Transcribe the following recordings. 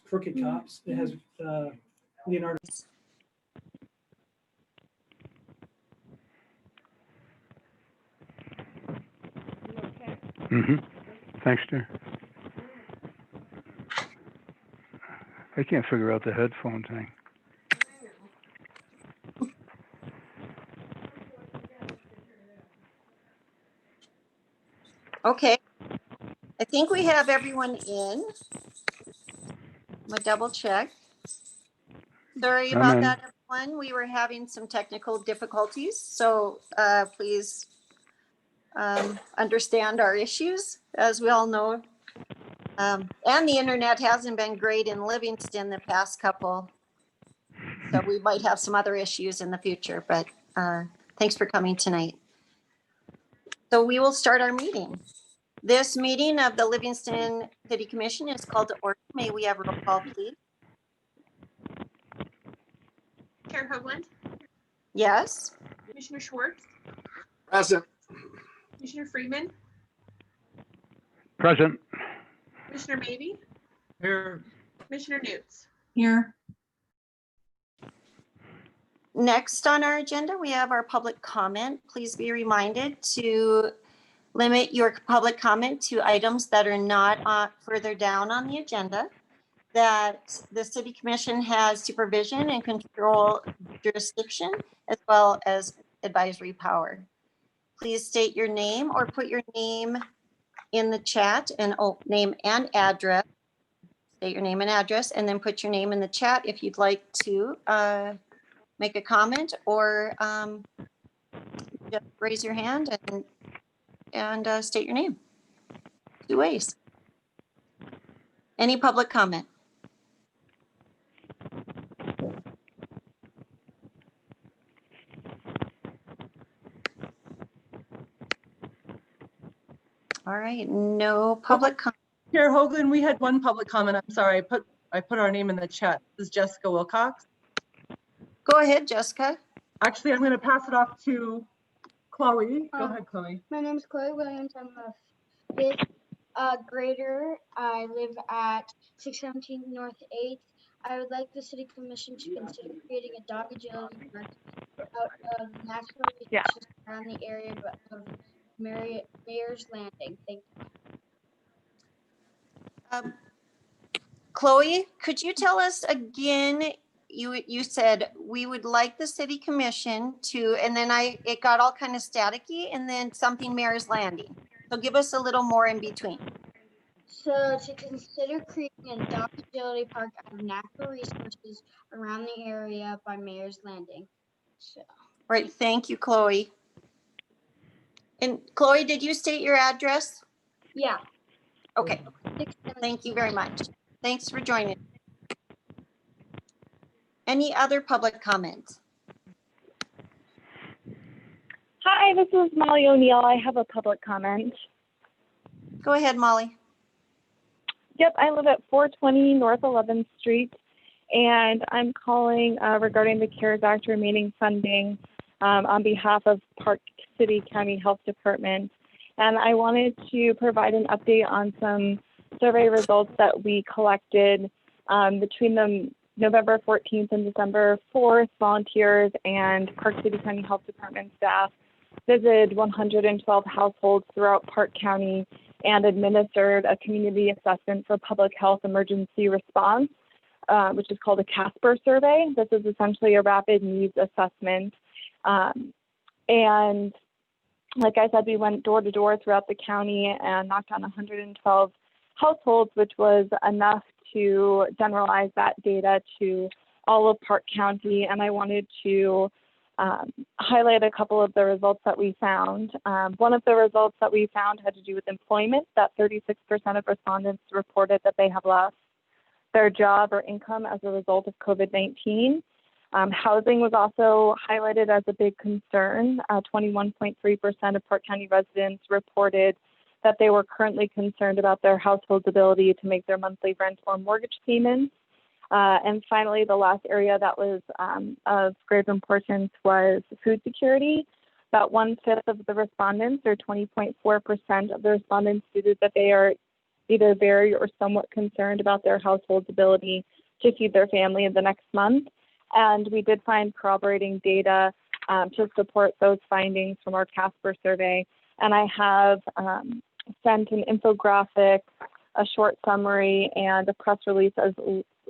Crooked Cops. It has Leonardo. Thanks, dear. I can't figure out the headphone thing. Okay, I think we have everyone in. I'm gonna double check. Sorry about that, everyone. We were having some technical difficulties, so please understand our issues, as we all know. And the internet hasn't been great in Livingston the past couple, so we might have some other issues in the future, but thanks for coming tonight. So we will start our meeting. This meeting of the Livingston City Commission is called to order. May we have a roll call, please? Chair Hoagland. Yes. Commissioner Schwartz. Present. Commissioner Freeman. Present. Commissioner Maybe. Here. Commissioner Newts. Here. Next on our agenda, we have our public comment. Please be reminded to limit your public comment to items that are not further down on the agenda, that the City Commission has supervision and control jurisdiction, as well as advisory power. Please state your name or put your name in the chat and name and address. State your name and address, and then put your name in the chat if you'd like to make a comment, or just raise your hand and state your name. 2 ways. Any public comment? All right, no public comment. Chair Hoagland, we had one public comment. I'm sorry, I put our name in the chat. This is Jessica Wilcox. Go ahead, Jessica. Actually, I'm going to pass it off to Chloe. Go ahead, Chloe. My name is Chloe Williams. I'm a 5th grader. I live at 617 North 8th. I would like the City Commission to consider creating a dog agility park out of natural resources around the area of Mayor's Landing. Thank you. Chloe, could you tell us again, you said we would like the City Commission to, and then it got all kind of staticky, and then something Mayor's Landing. So give us a little more in between. So to consider creating a dog agility park out of natural resources around the area by Mayor's Landing. So. Right, thank you, Chloe. And Chloe, did you state your address? Yeah. Okay, thank you very much. Thanks for joining. Any other public comments? Hi, this is Molly O'Neill. I have a public comment. Go ahead, Molly. Yep, I live at 420 North 11th Street, and I'm calling regarding the CARES Act remaining funding on behalf of Park City County Health Department. And I wanted to provide an update on some survey results that we collected between the November 14th and December 4th. Volunteers and Park City County Health Department staff visited 112 households throughout Park County and administered a community assessment for public health emergency response, which is called a CASPER survey. This is essentially a rapid needs assessment. And like I said, we went door to door throughout the county and knocked on 112 households, which was enough to generalize that data to all of Park County. And I wanted to highlight a couple of the results that we found. One of the results that we found had to do with employment, that 36% of respondents reported that they have lost their job or income as a result of COVID-19. Housing was also highlighted as a big concern. 21.3% of Park County residents reported that they were currently concerned about their household's ability to make their monthly rent or mortgage payments. And finally, the last area that was of grave importance was food security. About 1/5 of the respondents, or 20.4% of the respondents, stated that they are either very or somewhat concerned about their household's ability to feed their family in the next month. And we did find corroborating data to support those findings from our Casper survey. And I have sent an infographic, a short summary, and a press release, as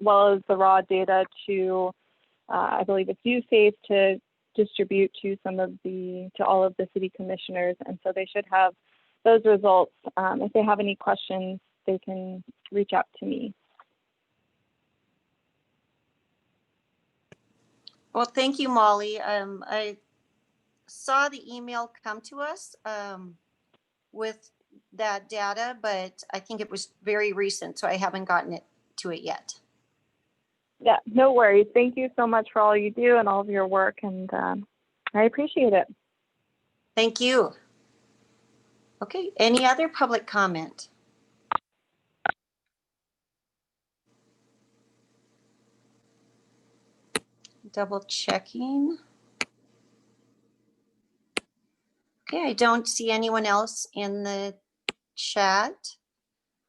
well as the raw data to, I believe it's USAFE, to distribute to all of the city commissioners. And so they should have those results. If they have any questions, they can reach out to me. Well, thank you, Molly. I saw the email come to us with that data, but I think it was very recent, so I haven't gotten to it yet. Yeah, no worries. Thank you so much for all you do and all of your work, and I appreciate it. Thank you. Okay, any other public comment? Double checking. Okay, I don't see anyone else in the chat,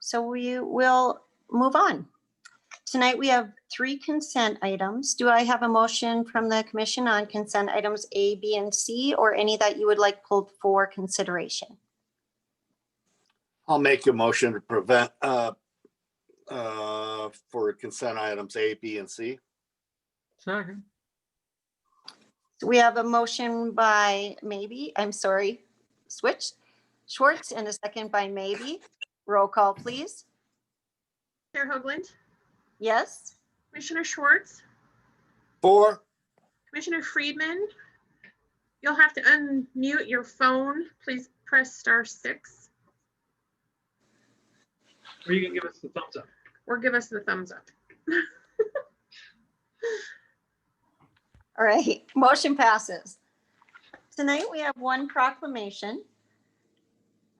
so we will move on. Tonight we have 3 consent items. Do I have a motion from the commission on consent items A, B, and C, or any that you would like pulled for consideration? I'll make a motion to prevent for consent items A, B, and C. Second. So we have a motion by Schwartz, and a second by Maybe. Roll call, please. Chair Hoagland, Yes? Commissioner Schwartz, 4. Commissioner Friedman. You'll have to unmute your phone. Please press *6 Or you can give us the thumbs up. or give us the thumbs up. All right, motion passes. Tonight we have 1 proclamation.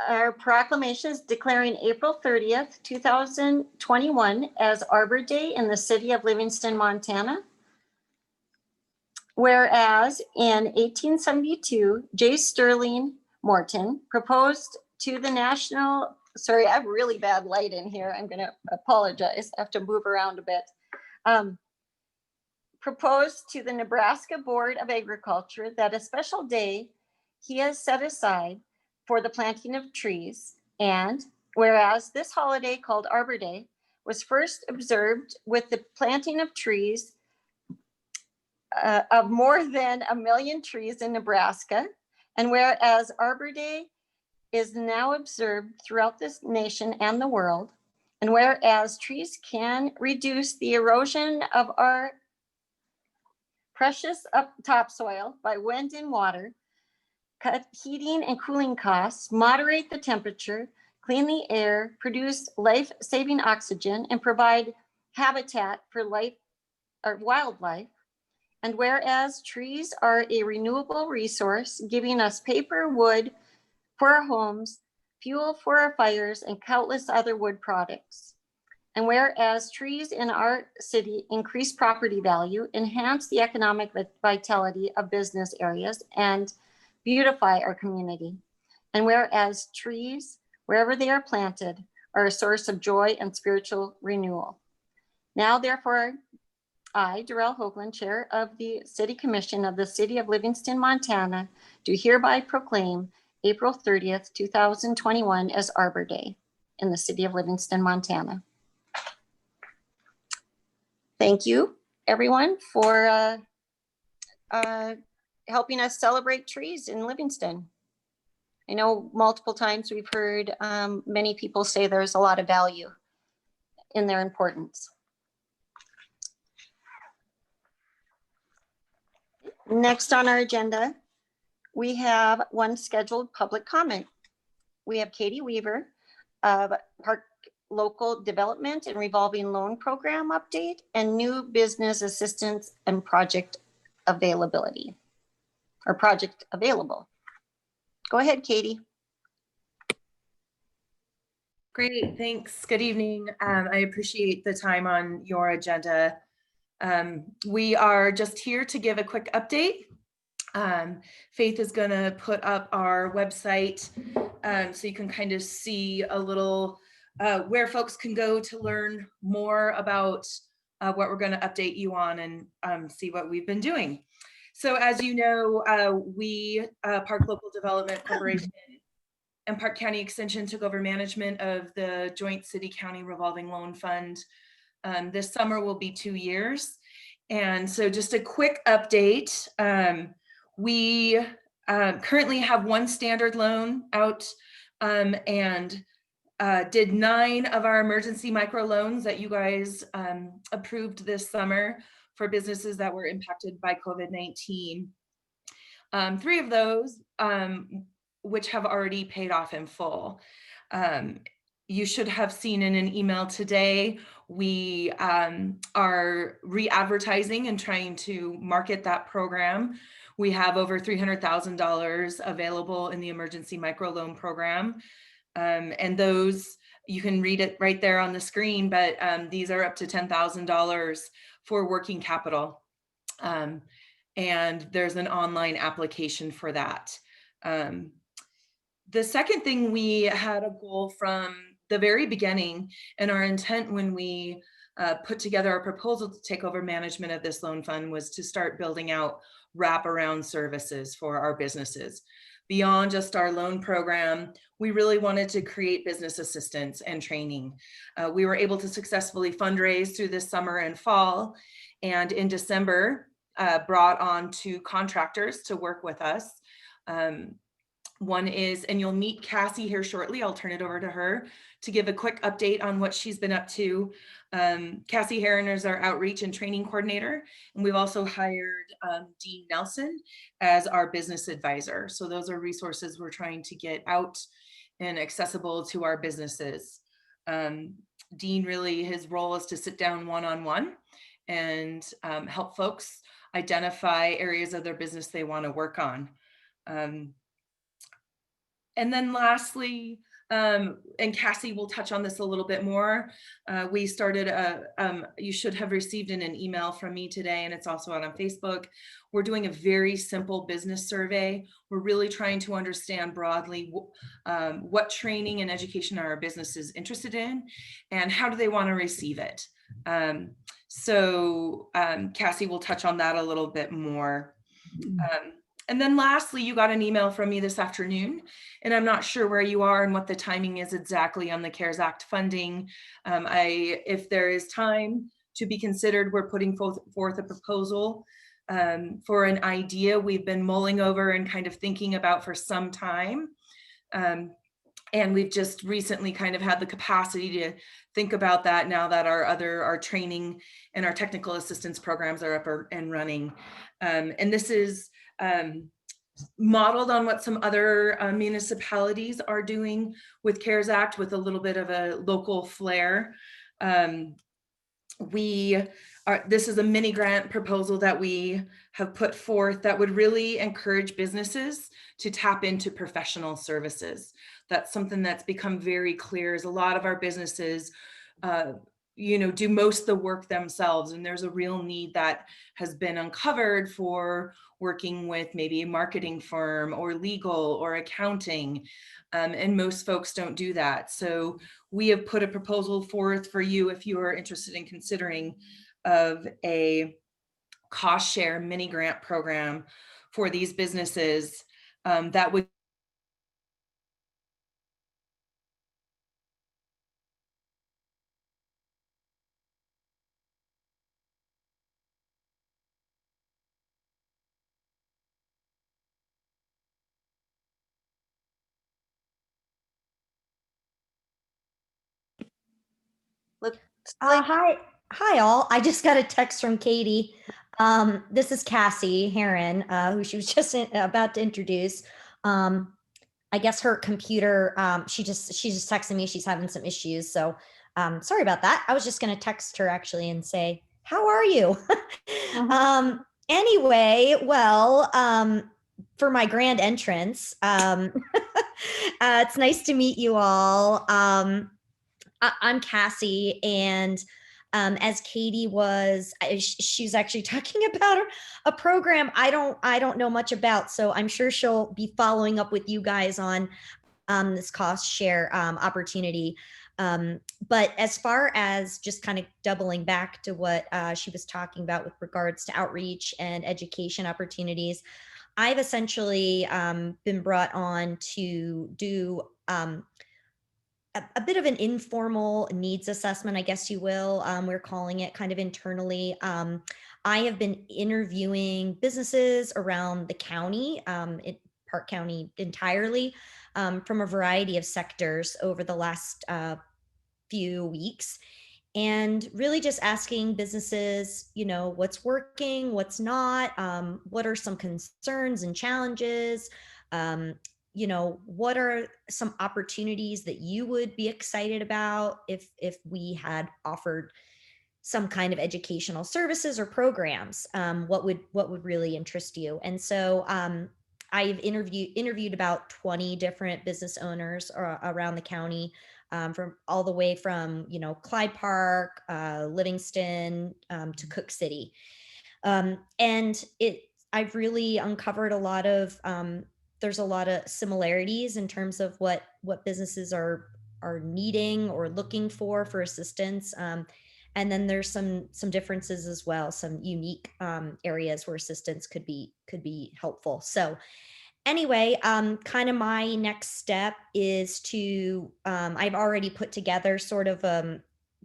Our proclamation is declaring April 30th, 2021 as Arbor Day in the city of Livingston, Montana. Whereas in 1872, J. Sterling Morton proposed to the national, sorry, I have really bad light in here. I'm gonna apologize. I have to move around a bit. Proposed to the Nebraska Board of Agriculture that a special day he has set aside for the planting of trees. And whereas this holiday called Arbor Day was first observed with the planting of trees of more than 1 million trees in Nebraska, and whereas Arbor Day is now observed throughout this nation and the world, and whereas trees can reduce the erosion of our precious topsoil by wind and water, cut heating and cooling costs, moderate the temperature, clean the air, produce life-saving oxygen, and provide habitat for life or wildlife. And whereas trees are a renewable resource, giving us paper, wood for our homes, fuel for our fires, and countless other wood products. And whereas trees in our city increase property value, enhance the economic vitality of business areas, and beautify our community. And whereas trees, wherever they are planted, are a source of joy and spiritual renewal. Now, therefore, I, Darrell Hoagland, Chair of the City Commission of the City of Livingston, Montana, do hereby proclaim April 30th, 2021 as Arbor Day in the City of Livingston, Montana. Thank you, everyone, for helping us celebrate trees in Livingston. I know multiple times we've heard many people say there's a lot of value in their importance. Next on our agenda, we have 1 scheduled public comment. We have Katie Weaver of Park Local Development and Revolving Loan Program update and new business assistance and project availability or project available. Go ahead, Katie. Great, thanks. Good evening. I appreciate the time on your agenda. We are just here to give a quick update. Faith is going to put up our website so you can kind of see a little where folks can go to learn more about what we're going to update you on and see what we've been doing. So as you know, we, Park Local Development Corporation and Park County Extension, took over management of the joint city-county revolving loan fund. This summer will be 2 years. And so just a quick update. We currently have one standard loan out and did 9 of our emergency microloans that you guys approved this summer for businesses that were impacted by COVID-19. 3 of those, which have already paid off in full. You should have seen in an email today, we are re-advertising and trying to market that program. We have over $300,000 available in the emergency microloan program. And those, you can read it right there on the screen, but these are up to $10,000 for working capital. And there's an online application for that. The second thing, we had a goal from the very beginning, and our intent when we put together our proposal to take over management of this loan fund was to start building out wraparound services for our businesses. Beyond just our loan program, we really wanted to create business assistance and training. We were able to successfully fundraise through this summer and fall, and in December, brought on 2 contractors to work with us. One is, and you'll meet Cassie here shortly, I'll turn it over to her to give a quick update on what she's been up to. Cassie Heron is our outreach and training coordinator, and we've also hired Dean Nelson as our business advisor. So those are resources we're trying to get out and accessible to our businesses. Dean, really, his role is to sit down one-on-one and help folks identify areas of their business they want to work on. And then lastly, and Cassie will touch on this a little bit more, we started you should have received an email from me today, and it's also out on Facebook. We're doing a very simple business survey. We're really trying to understand broadly what training and education are our businesses interested in, and how do they want to receive it. So Cassie will touch on that a little bit more. And then lastly, you got an email from me this afternoon, and I'm not sure where you are and what the timing is exactly on the CARES Act funding. If there is time to be considered, we're putting forth a proposal for an idea we've been mulling over and kind of thinking about for some time. And we've just recently kind of had the capacity to think about that now that our training and our technical assistance programs are up and running. And this is modeled on what some other municipalities are doing with CARES Act, with a little bit of a local flair. This is a mini grant proposal that we have put forth that would really encourage businesses to tap into professional services. That's something that's become very clear, is a lot of our businesses do most of the work themselves, and there's a real need that has been uncovered for working with maybe a marketing firm or legal or accounting, and most folks don't do that. So we have put a proposal forth for you, if you are interested in considering, of a cost share mini grant program for these businesses that would Hi all. I just got a text from Katie. This is Cassie Heron, who she was just about to introduce. I guess her computer, she just texted me. She's having some issues. So sorry about that. I was just going to text her actually and say, how are you? Anyway, well, for my grand entrance, it's nice to meet you all. I'm Cassie, and as Katie was, she's actually talking about a program I don't know much about, so I'm sure she'll be following up with you guys on this cost share opportunity. But as far as just kind of doubling back to what she was talking about with regards to outreach and education opportunities, I've essentially been brought on to do a bit of an informal needs assessment, I guess you will. We're calling it kind of internally. I have been interviewing businesses around the county, Park County entirely, from a variety of sectors over the last few weeks, and really just asking businesses, what's working, what's not, what are some concerns and challenges, what are some opportunities that you would be excited about if we had offered some kind of educational services or programs, what would really interest you? And so I've interviewed about 20 different business owners around the county, from all the way from Clyde Park, Livingston, to Cook City, and I've really uncovered a lot of there's a lot of similarities in terms of what businesses are needing or looking for assistance. And then there's some differences as well, some unique areas where assistance could be helpful. So anyway, kind of my next step is to, I've already put together sort of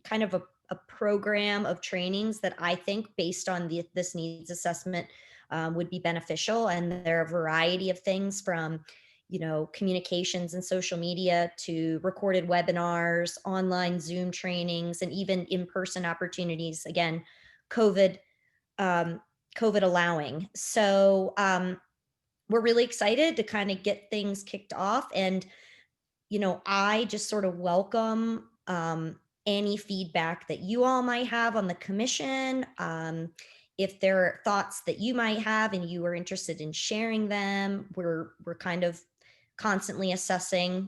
kind of a program of trainings that I think, based on this needs assessment, would be beneficial. And there are a variety of things from, communications and social media to recorded webinars, online Zoom trainings, and even in-person opportunities. Again, COVID allowing. So we're really excited to kind of get things kicked off. And, I just sort of welcome any feedback that you all might have on the commission. If there are thoughts that you might have and you are interested in sharing them, we're kind of constantly assessing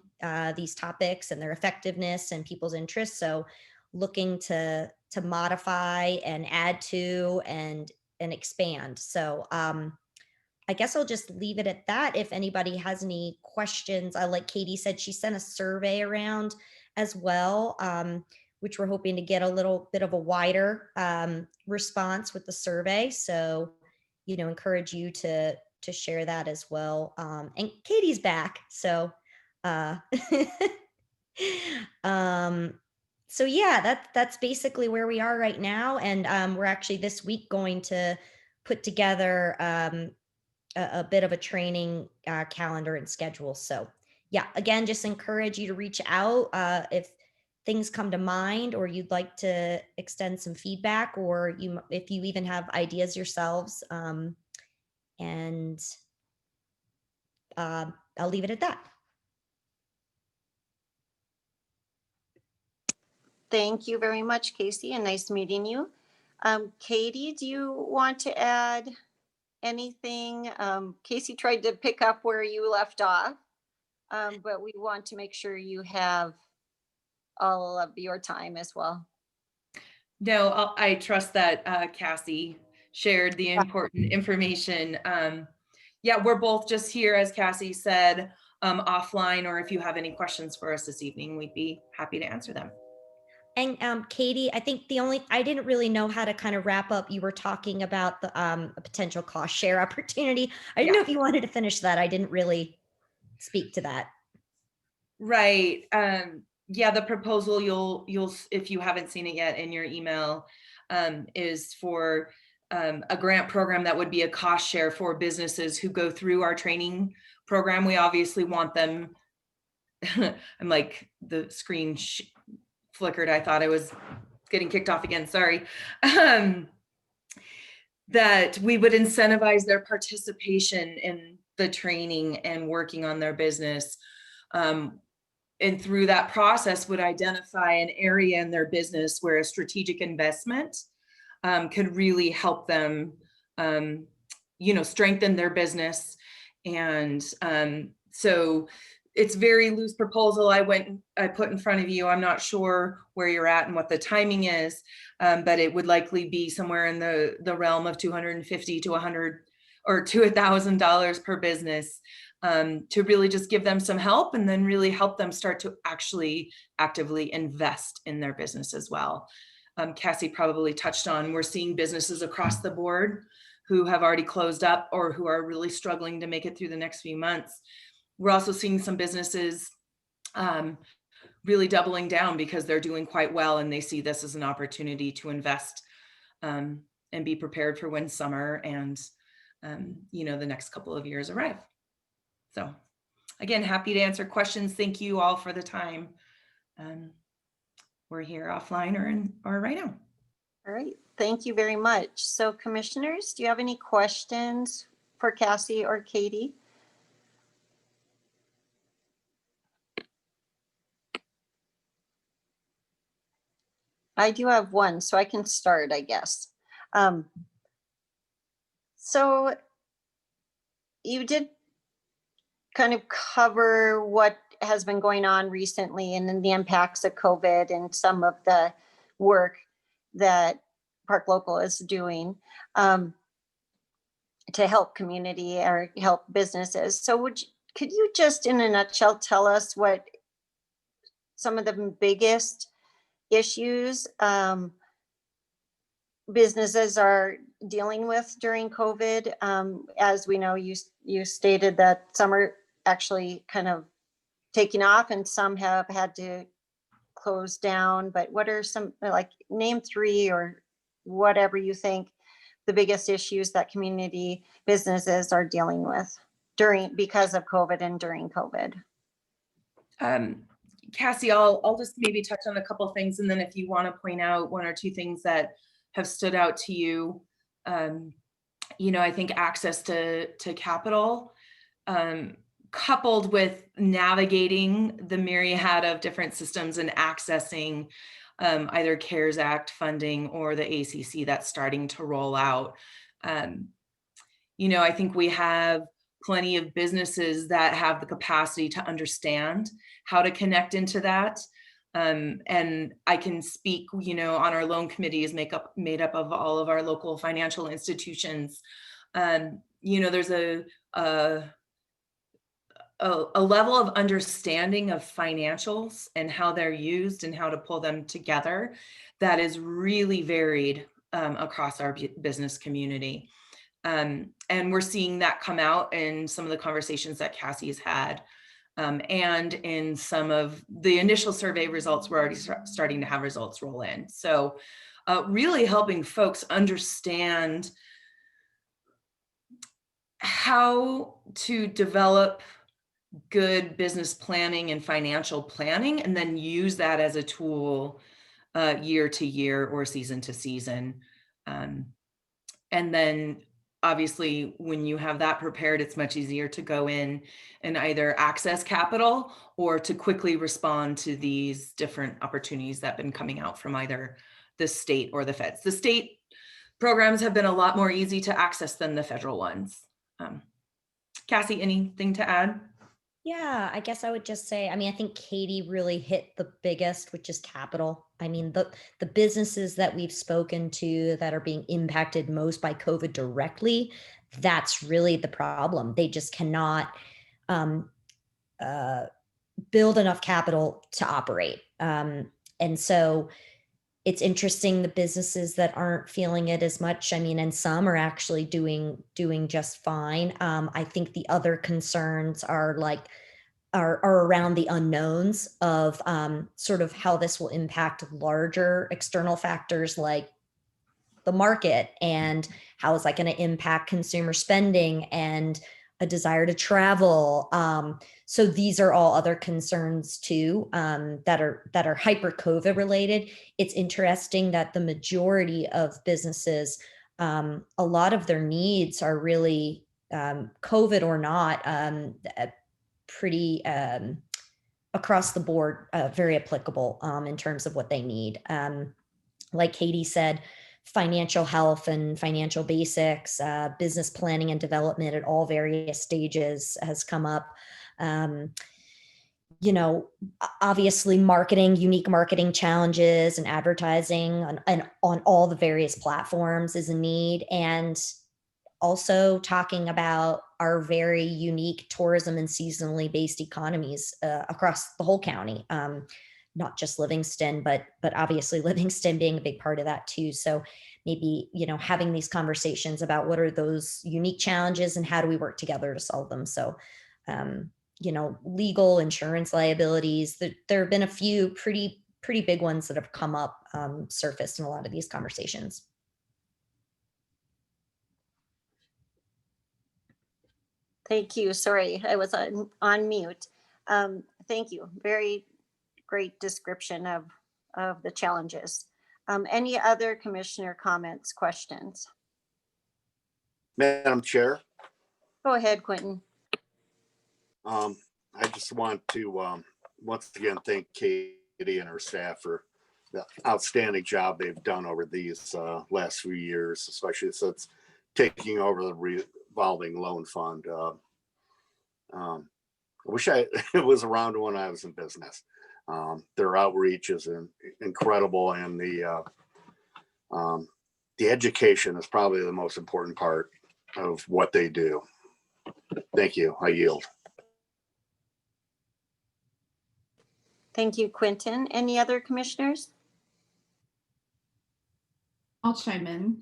these topics and their effectiveness and people's interests. So looking to modify and add to and expand. So I guess I'll just leave it at that. If anybody has any questions, like Katie said, she sent a survey around as well, which we're hoping to get a little bit of a wider response with the survey. So, encourage you to share that as well. And Katie's back. So, so yeah, that's basically where we are right now. And we're actually this week going to put together a bit of a training calendar and schedule. So yeah, again, just encourage you to reach out if things come to mind, or you'd like to extend some feedback, or if you even have ideas yourselves. And I'll leave it at that. Thank you very much, Casey, and nice meeting you. Katie, do you want to add anything? Casey tried to pick up where you left off, but we want to make sure you have all of your time as well. No, I trust that Cassie shared the important information. Yeah, we're both just here, as Cassie said, offline, or if you have any questions for us this evening, we'd be happy to answer them. And Katie, I think I didn't really know how to kind of wrap up. You were talking about the a potential cost share opportunity. I didn't know if you wanted to finish that. I didn't really speak to that. Right. Yeah, the proposal you'll if you haven't seen it yet in your email, is for a grant program that would be a cost share for businesses who go through our training program. We obviously want them. I'm like, the screen flickered. I thought I was getting kicked off again. Sorry. That we would incentivize their participation in the training and working on their business. And through that process would identify an area in their business where a strategic investment could really help them, strengthen their business. And so it's very loose proposal I put in front of you. I'm not sure where you're at and what the timing is, but it would likely be somewhere in the realm of $250 to $100 or to $1,000 per business. to really just give them some help and then really help them start to actually actively invest in their business as well. Cassie probably touched on, we're seeing businesses across the board who have already closed up or who are really struggling to make it through the next few months. We're also seeing some businesses really doubling down because they're doing quite well and they see this as an opportunity to invest and be prepared for when summer and the next couple of years arrive. So again, happy to answer questions. Thank you all for the time. We're here offline or right now. All right, thank you very much. So commissioners, do you have any questions for Cassie or Katie? I do have one, so I can start, I guess. So you did kind of cover what has been going on recently and then the impacts of COVID and some of the work that Park Local is doing to help community or help businesses. So could you just in a nutshell tell us what some of the biggest issues businesses are dealing with during COVID? As we know, you stated that some are actually kind of taking off and some have had to close down, but what are some, like, name 3 or whatever you think the biggest issues that community businesses are dealing with because of COVID and during COVID? Cassie, I'll just maybe touch on a couple of things, and then if you want to point out 1 or 2 things that have stood out to you, I think access to capital, coupled with navigating the myriad of different systems and accessing either CARES Act funding or the ACC that's starting to roll out. I think we have plenty of businesses that have the capacity to understand how to connect into that. And I can speak, on our loan committee is made up of all of our local financial institutions. There's a level of understanding of financials and how they're used and how to pull them together that is really varied across our business community. And we're seeing that come out in some of the conversations that Cassie's had. And in some of the initial survey results, we're already starting to have results roll in. So really helping folks understand how to develop good business planning and financial planning, and then use that as a tool year to year or season to season. And then obviously, when you have that prepared, it's much easier to go in and either access capital or to quickly respond to these different opportunities that have been coming out from either the state or the feds. The state programs have been a lot more easy to access than the federal ones. Cassie, anything to add? Yeah, I guess I would just say, I think Katie really hit the biggest, which is capital. The businesses that we've spoken to that are being impacted most by COVID directly, that's really the problem. They just cannot build enough capital to operate. And so it's interesting, the businesses that aren't feeling it as much, and some are actually doing just fine. I think the other concerns are around the unknowns of sort of how this will impact larger external factors like the market, and how is that going to impact consumer spending and a desire to travel. So these are all other concerns too, that are hyper COVID related. It's interesting that the majority of businesses, a lot of their needs are really COVID or not, pretty across the board, very applicable in terms of what they need. Like Katie said, financial health and financial basics, business planning and development at all various stages has come up. Obviously marketing, unique marketing challenges and advertising on all the various platforms is a need. And also talking about are very unique tourism and seasonally based economies across the whole county. Not just Livingston, but obviously Livingston being a big part of that too. So maybe, having these conversations about what are those unique challenges and how do we work together to solve them. So, legal insurance liabilities, there have been a few pretty big ones that have come up, surfaced in a lot of these conversations. Thank you. Sorry, I was on mute. Thank you. Very great description of the challenges. Any other commissioner comments, questions? Madam Chair, Go ahead, Quentin. I just want to once again thank Katie and her staff for the outstanding job they've done over these last few years, especially since taking over the revolving loan fund. I wish it was around when I was in business. Their outreach is incredible, and the education is probably the most important part of what they do. Thank you. I yield. Thank you, Quentin. Any other commissioners? I'll chime in.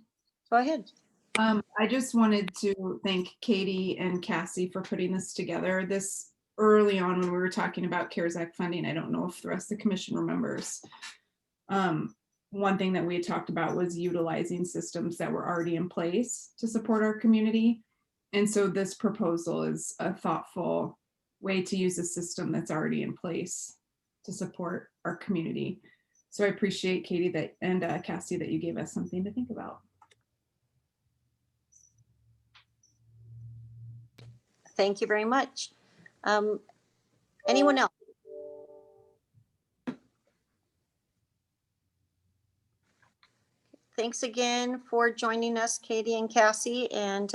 Go ahead. I just wanted to thank Katie and Cassie for putting this together. This early on when we were talking about CARES Act funding, I don't know if the rest of the commission remembers. One thing that we had talked about was utilizing systems that were already in place to support our community. And so this proposal is a thoughtful way to use a system that's already in place to support our community. So I appreciate Katie and Cassie that you gave us something to think about. Thank you very much. Anyone else? Thanks again for joining us, Katie and Cassie, and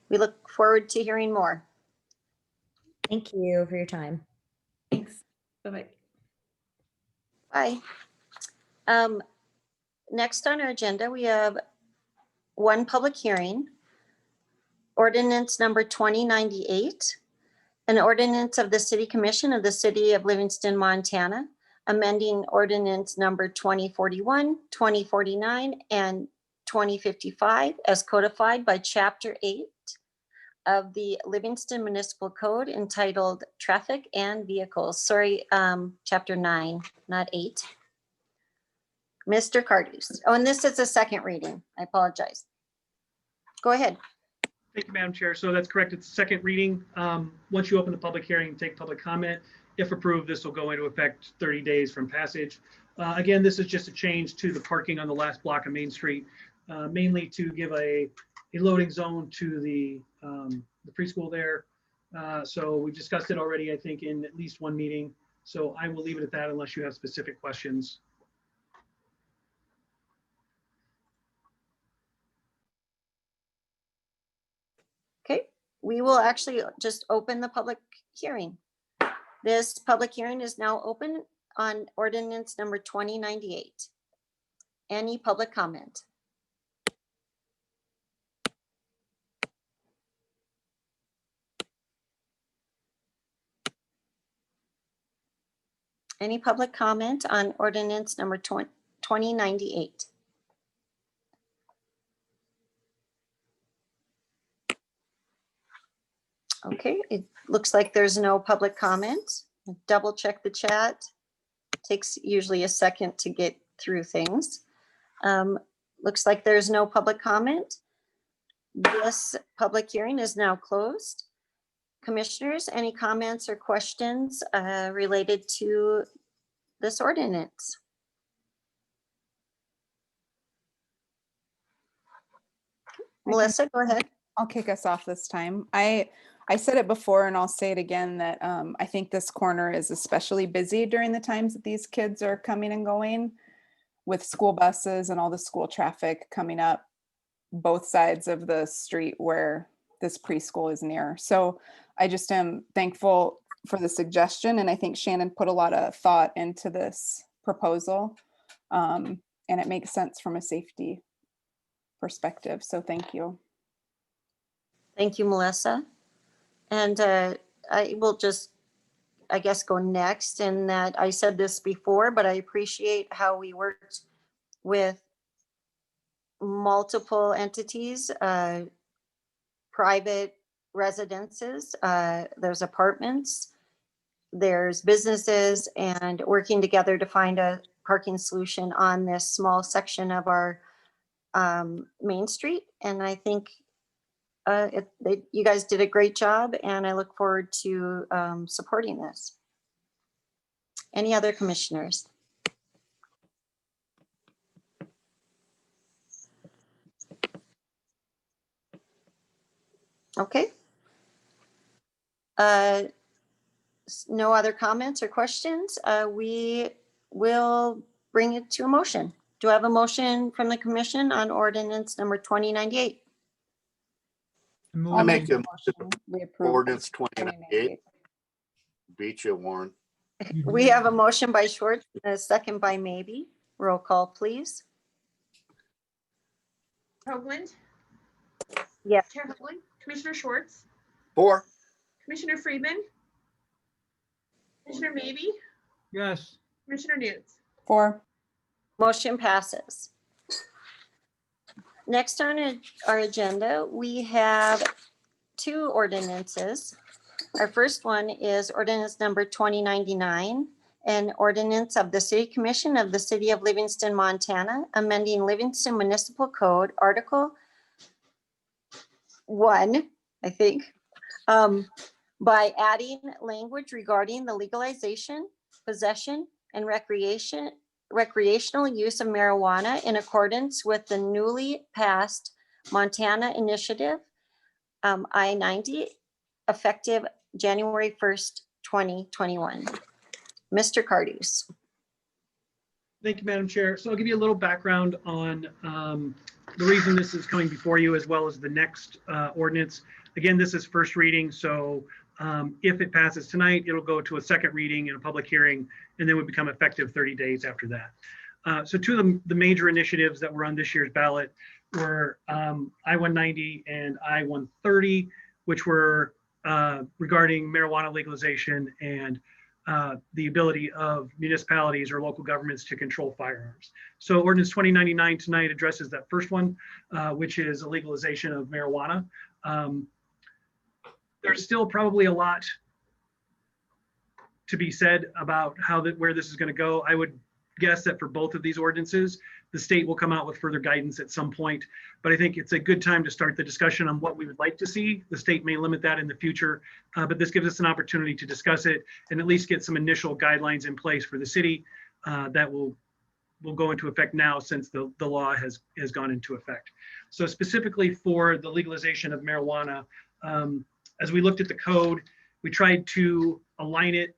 we look forward to hearing more. Thank you for your time. Thanks. Bye-bye. Bye. Next on our agenda, we have one public hearing. Ordinance number 2098, an ordinance of the City Commission of the City of Livingston, Montana, amending ordinance number 2041, 2049, and 2055 as codified by Chapter 8 of the Livingston Municipal Code entitled Traffic and Vehicles. Sorry, Chapter 9, not 8. Mr. Cardus. Oh, and this is a second reading. I apologize. Go ahead. Thank you, Madam Chair. So that's correct. It's second reading. Once you open the public hearing, take public comment. If approved, this will go into effect 30 days from passage. Again, this is just a change to the parking on the last block of Main Street, mainly to give a loading zone to the preschool there. So we discussed it already, I think, in at least one meeting. So I will leave it at that unless you have specific questions. Okay, we will actually just open the public hearing. This public hearing is now open on ordinance number 2098. Any public comment? Any public comment on ordinance number 2098? Okay, it looks like there's no public comment. Double check the chat. Takes usually a second to get through things. Looks like there's no public comment. This public hearing is now closed. Commissioners, any comments or questions related to this ordinance? Melissa, go ahead. I'll kick us off this time. I said it before and I'll say it again that I think this corner is especially busy during the times that these kids are coming and going, with school buses and all the school traffic coming up both sides of the street where this preschool is near. So I just am thankful for the suggestion, and I think Shannon put a lot of thought into this proposal, and it makes sense from a safety perspective. So thank you. Thank you, Melissa. And I will just, I guess, go next in that I said this before, but I appreciate how we worked with multiple entities, private residences, there's apartments, there's businesses, and working together to find a parking solution on this small section of our Main Street. And I think you guys did a great job, and I look forward to supporting this. Any other commissioners? Okay. No other comments or questions. We will bring it to a motion. Do I have a motion from the commission on ordinance number 2098? I make a We approve ordinance 2098. Beat you, Warren. We have a motion by Schwartz and a second by Maybe. Roll call, please. Hoagland? Yes. Chair Hoagland? Commissioner Schwartz? 4. Commissioner Friedman? Commissioner Maybe? Yes. Commissioner Newt? 4. Motion passes. Next on our agenda, we have 2 ordinances. Our first one is ordinance number 2099, an ordinance of the City Commission of the City of Livingston, Montana, amending Livingston Municipal Code, Article 1, I think, by adding language regarding the legalization, possession, and recreational use of marijuana in accordance with the newly passed Montana Initiative, I-90, effective January 1st, 2021. Mr. Cardus. Thank you, Madam Chair. So I'll give you a little background on the reason this is coming before you, as well as the next ordinance. Again, this is first reading, so if it passes tonight, it'll go to a second reading and a public hearing, and then would become effective 30 days after that. So 2 of the major initiatives that were on this year's ballot were I-190 and I-130, which were regarding marijuana legalization and the ability of municipalities or local governments to control firearms. So ordinance 2099 tonight addresses that first one, which is a legalization of marijuana. There's still probably a lot to be said about where this is going to go. I would guess that for both of these ordinances, the state will come out with further guidance at some point, but I think it's a good time to start the discussion on what we would like to see. The state may limit that in the future, but this gives us an opportunity to discuss it and at least get some initial guidelines in place for the city that will go into effect now, since the law has gone into effect. So specifically for the legalization of marijuana, as we looked at the code, we tried to align it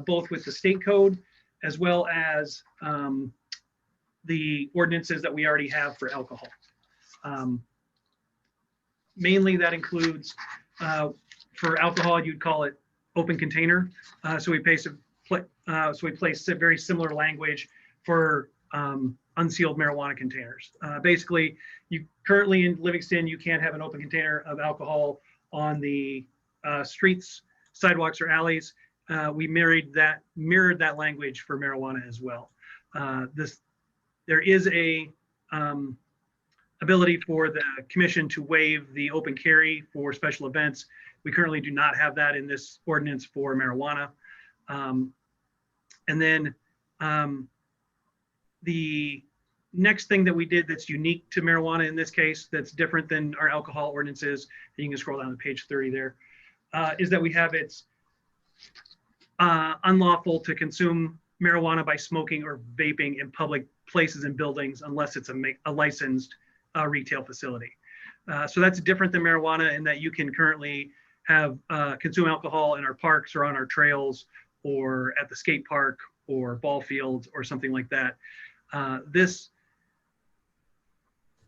both with the state code as well as the ordinances that we already have for alcohol. Mainly that includes, for alcohol, you'd call it open container. So we place very similar language for unsealed marijuana containers. Basically, you currently in Livingston, you can't have an open container of alcohol on the streets, sidewalks, or alleys. We mirrored that language for marijuana as well. There is a ability for the commission to waive the open carry for special events. We currently do not have that in this ordinance for marijuana. And then the next thing that we did that's unique to marijuana in this case, that's different than our alcohol ordinances, and you can scroll down to page 30 there, is that we have it's unlawful to consume marijuana by smoking or vaping in public places and buildings unless it's a licensed retail facility. So that's different than marijuana in that you can currently have consume alcohol in our parks or on our trails or at the skate park or ball fields or something like that. This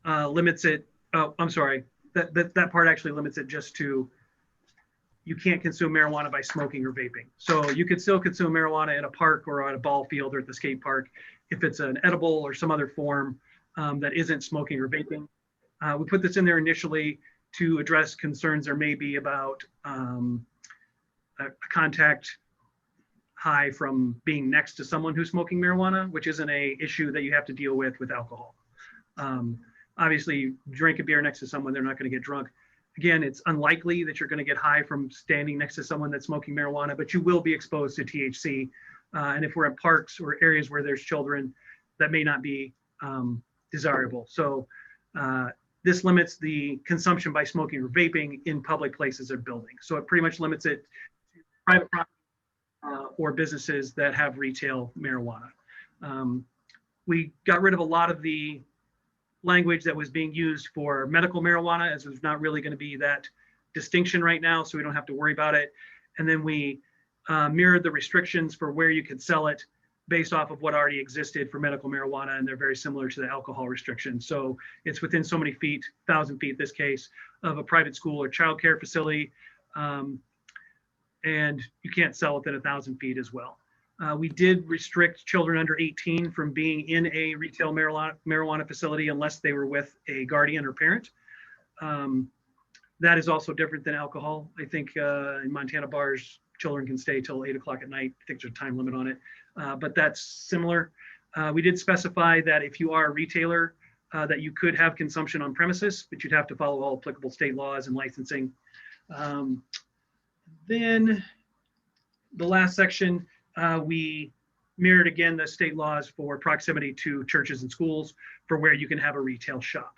limits it. Oh, I'm sorry. That part actually limits it just to you can't consume marijuana by smoking or vaping. So you could still consume marijuana in a park or at a ball field or at the skate park if it's an edible or some other form that isn't smoking or vaping. We put this in there initially to address concerns there may be about a contact high from being next to someone who's smoking marijuana, which isn't a issue that you have to deal with alcohol. Obviously, you drink a beer next to someone, they're not going to get drunk. Again, it's unlikely that you're going to get high from standing next to someone that's smoking marijuana, but you will be exposed to THC. And if we're at parks or areas where there's children, that may not be desirable. So this limits the consumption by smoking or vaping in public places or buildings. So it pretty much limits it to private property or businesses that have retail marijuana. We got rid of a lot of the language that was being used for medical marijuana, as there's not really going to be that distinction right now, so we don't have to worry about it. And then we mirrored the restrictions for where you could sell it based off of what already existed for medical marijuana, and they're very similar to the alcohol restrictions. So it's within so many feet, 1,000 feet this case, of a private school or childcare facility, and you can't sell within 1,000 feet as well. We did restrict children under 18 from being in a retail marijuana facility unless they were with a guardian or parent. That is also different than alcohol. I think in Montana bars, children can stay till 8 o'clock at night. I think there's a time limit on it, but that's similar. We did specify that if you are a retailer, that you could have consumption on premises, but you'd have to follow all applicable state laws and licensing. Then the last section, we mirrored again the state laws for proximity to churches and schools for where you can have a retail shop.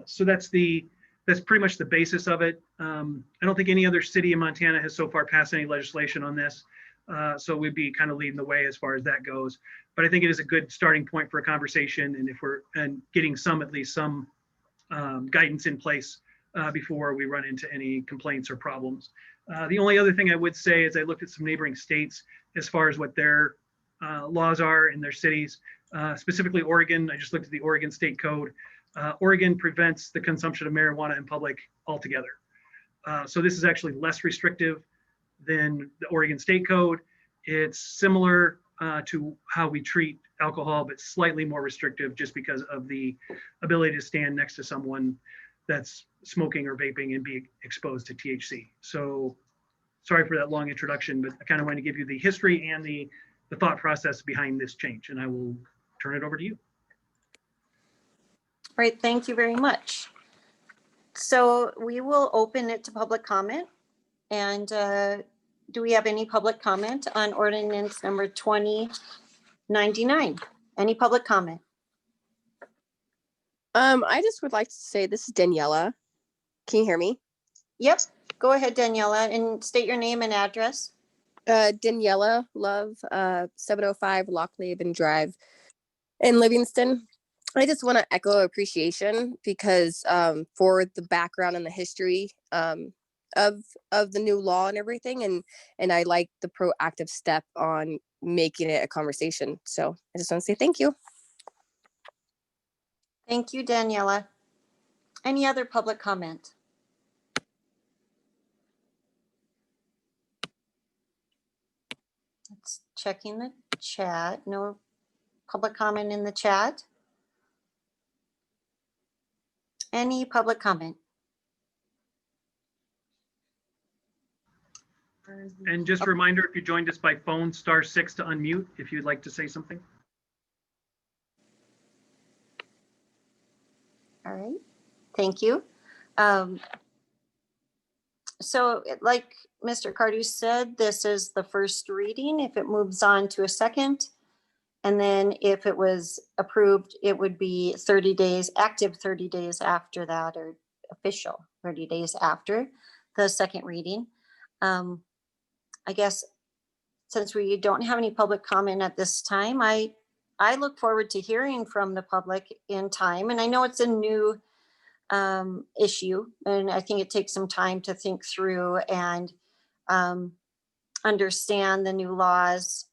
So that's pretty much the basis of it. I don't think any other city in Montana has so far passed any legislation on this. So we'd be kind of leading the way as far as that goes. But I think it is a good starting point for a conversation, and if we're getting at least some guidance in place before we run into any complaints or problems. The only other thing I would say is I looked at some neighboring states as far as what their laws are in their cities, specifically Oregon. I just looked at the Oregon State Code. Oregon prevents the consumption of marijuana in public altogether. So this is actually less restrictive than the Oregon State Code. It's similar to how we treat alcohol, but slightly more restrictive just because of the ability to stand next to someone that's smoking or vaping and be exposed to THC. So sorry for that long introduction, but I kind of want to give you the history and the thought process behind this change, and I will turn it over to you. All right, thank you very much. So we will open it to public comment. And do we have any public comment on ordinance number 2099? Any public comment? I just would like to say this is Daniela. Can you hear me? Yep, go ahead, Daniela, and state your name and address. Daniela Love, 705 Lockhaven Drive in Livingston. I just want to echo appreciation because for the background and the history of the new law and everything, and I like the proactive step on making it a conversation. So I just want to say thank you. Thank you, Daniela. Any other public comment? Let's checking the chat. No public comment in the chat. Any public comment? And just a reminder, if you joined us by phone, *6 to unmute if you'd like to say something. All right, thank you. So like Mr. Cardew said, this is the first reading. If it moves on to a second, and then if it was approved, it would be 30 days, active 30 days after that, or official 30 days after the second reading. I guess since we don't have any public comment at this time, I look forward to hearing from the public in time. And I know it's a new issue, and I think it takes some time to think through and understand the new laws.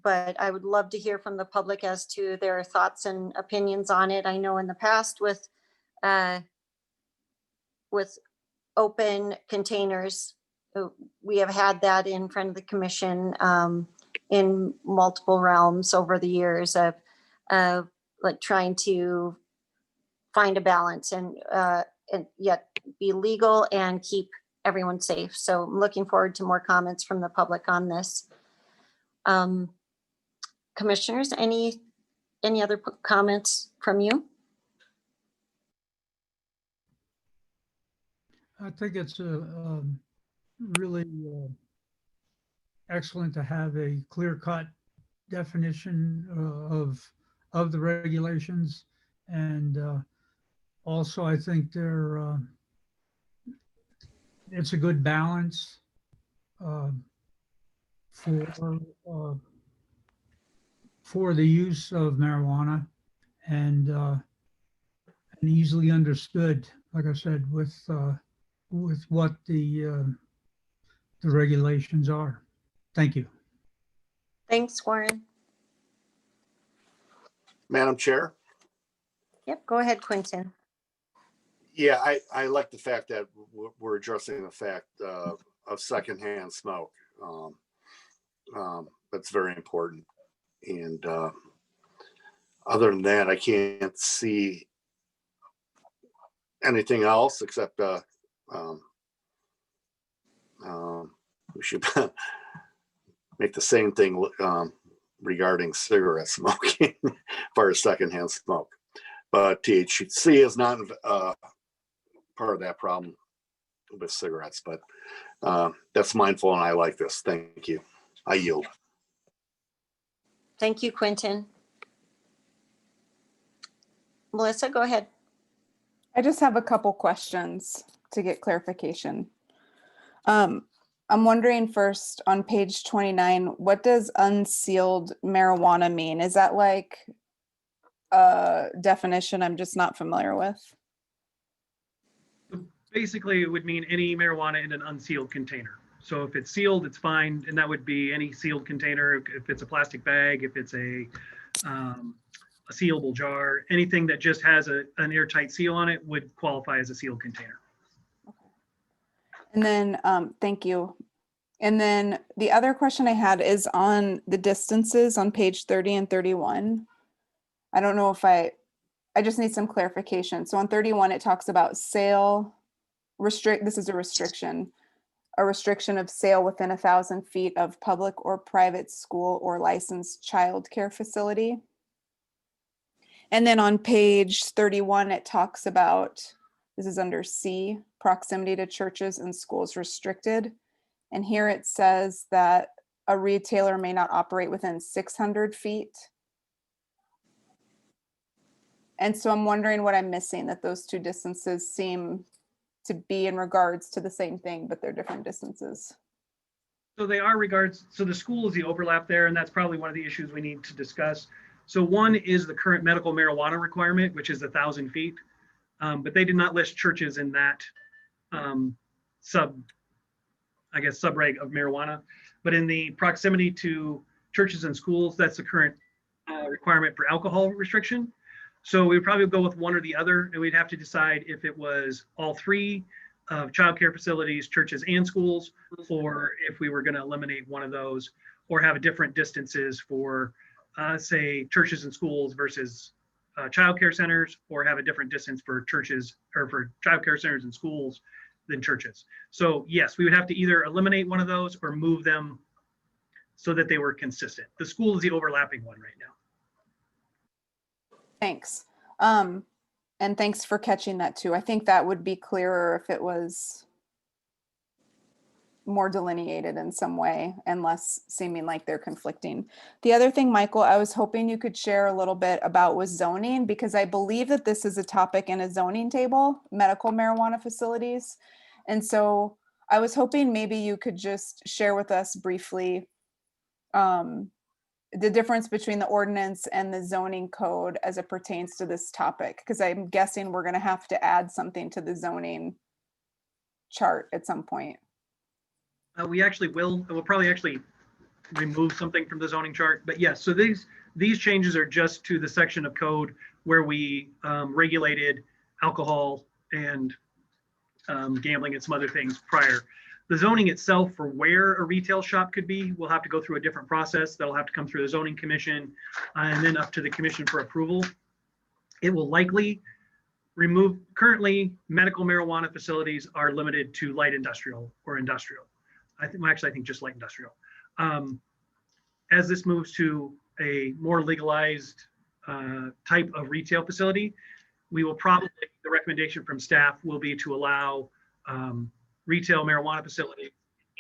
But I would love to hear from the public as to their thoughts and opinions on it. I know in the past with open containers, we have had that in front of the commission in multiple realms over the years of like trying to find a balance. And and yet be legal and keep everyone safe. So I'm looking forward to more comments from the public on this. Commissioners, any other comments from you? I think it's really excellent to have a clear-cut definition of the regulations, and also I think it's a good balance for the use of marijuana, and easily understood, like I said, with what the regulations are. Thank you. Thanks, Warren. Madam Chair? Yep, go ahead, Quentin. Yeah, I like the fact that we're addressing the fact of secondhand smoke. That's very important. And other than that, I can't see anything else except we should make the same thing regarding cigarette smoking for secondhand smoke. But THC is not part of that problem with cigarettes, but that's mindful, and I like this. Thank you. I yield. Thank you, Quentin. Melissa, go ahead. I just have a couple questions to get clarification. I'm wondering first on page 29, what does unsealed marijuana mean? Is that like a definition I'm just not familiar with? Basically, it would mean any marijuana in an unsealed container. So if it's sealed, it's fine, and that would be any sealed container. If it's a plastic bag, if it's a sealable jar, anything that just has an airtight seal on it would qualify as a sealed container. And then, thank you. And then the other question I had is on the distances on page 30 and 31. I don't know if I just need some clarification. So on 31, it talks about sale, this is a restriction of sale within 1,000 feet of public or private school or licensed childcare facility. And then on page 31, it talks about, this is under C, proximity to churches and schools restricted. And here it says that a retailer may not operate within 600 feet. And so I'm wondering what I'm missing, that those two distances seem to be in regards to the same thing, but they're different distances. So they are so the school is the overlap there, and that's probably one of the issues we need to discuss. So one is the current medical marijuana requirement, which is 1,000 feet. But they did not list churches in that subreg of marijuana. But in the proximity to churches and schools, that's the current requirement for alcohol restriction. So we would probably go with one or the other, and we'd have to decide if it was all three of childcare facilities, churches, and schools, or if we were going to eliminate one of those, or have a different distances for, say, churches and schools versus childcare centers, or have a different distance for churches or for childcare centers and schools than churches. So yes, we would have to either eliminate one of those or move them so that they were consistent. The school is the overlapping one right now. Thanks. And thanks for catching that too. I think that would be clearer if it was more delineated in some way and less seeming like they're conflicting. The other thing, Michael, I was hoping you could share a little bit about was zoning, because I believe that this is a topic in a zoning table, medical marijuana facilities. And so I was hoping maybe you could just share with us briefly the difference between the ordinance and the zoning code as it pertains to this topic, because I'm guessing we're going to have to add something to the zoning chart at some point. We actually will. We'll probably actually remove something from the zoning chart. But yes, so these changes are just to the section of code where we regulated alcohol and gambling and some other things prior. The zoning itself for where a retail shop could be, we'll have to go through a different process. That'll have to come through the zoning commission and then up to the commission for approval. It will likely currently medical marijuana facilities are limited to light industrial or industrial. I think just light industrial. As this moves to a more legalized type of retail facility, we will probably, the recommendation from staff will be to allow retail marijuana facilities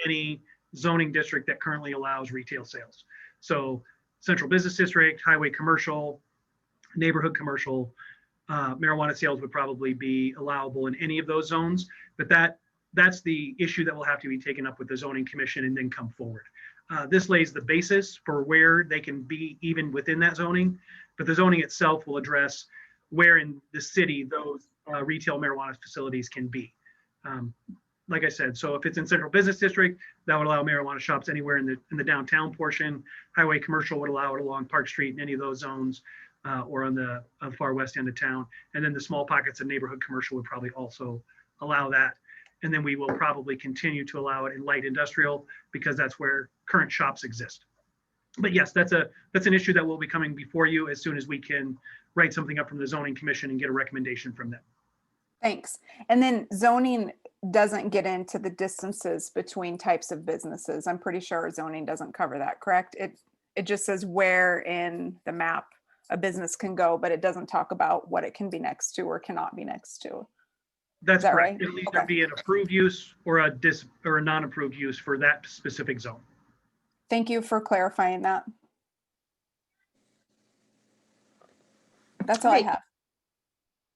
in any zoning district that currently allows retail sales. So central business district, highway commercial, neighborhood commercial, marijuana sales would probably be allowable in any of those zones. But that's the issue that will have to be taken up with the zoning commission and then come forward. This lays the basis for where they can be even within that zoning, but the zoning itself will address where in the city those retail marijuana facilities can be. Like I said, so if it's in central business district, that would allow marijuana shops anywhere in the downtown portion. Highway commercial would allow it along Park Street in any of those zones, or on the far west end of town. And then the small pockets of neighborhood commercial would probably also allow that. And then we will probably continue to allow it in light industrial because that's where current shops exist. But yes, that's an issue that will be coming before you as soon as we can write something up from the zoning commission and get a recommendation from them. Thanks. And then zoning doesn't get into the distances between types of businesses. I'm pretty sure zoning doesn't cover that, correct? It just says where in the map a business can go, but it doesn't talk about what it can be next to or cannot be next to. That's that correct. right? It'll either Okay. be an approved use or a non-approved use for that specific zone. Thank you for clarifying that. That's all I Great. have.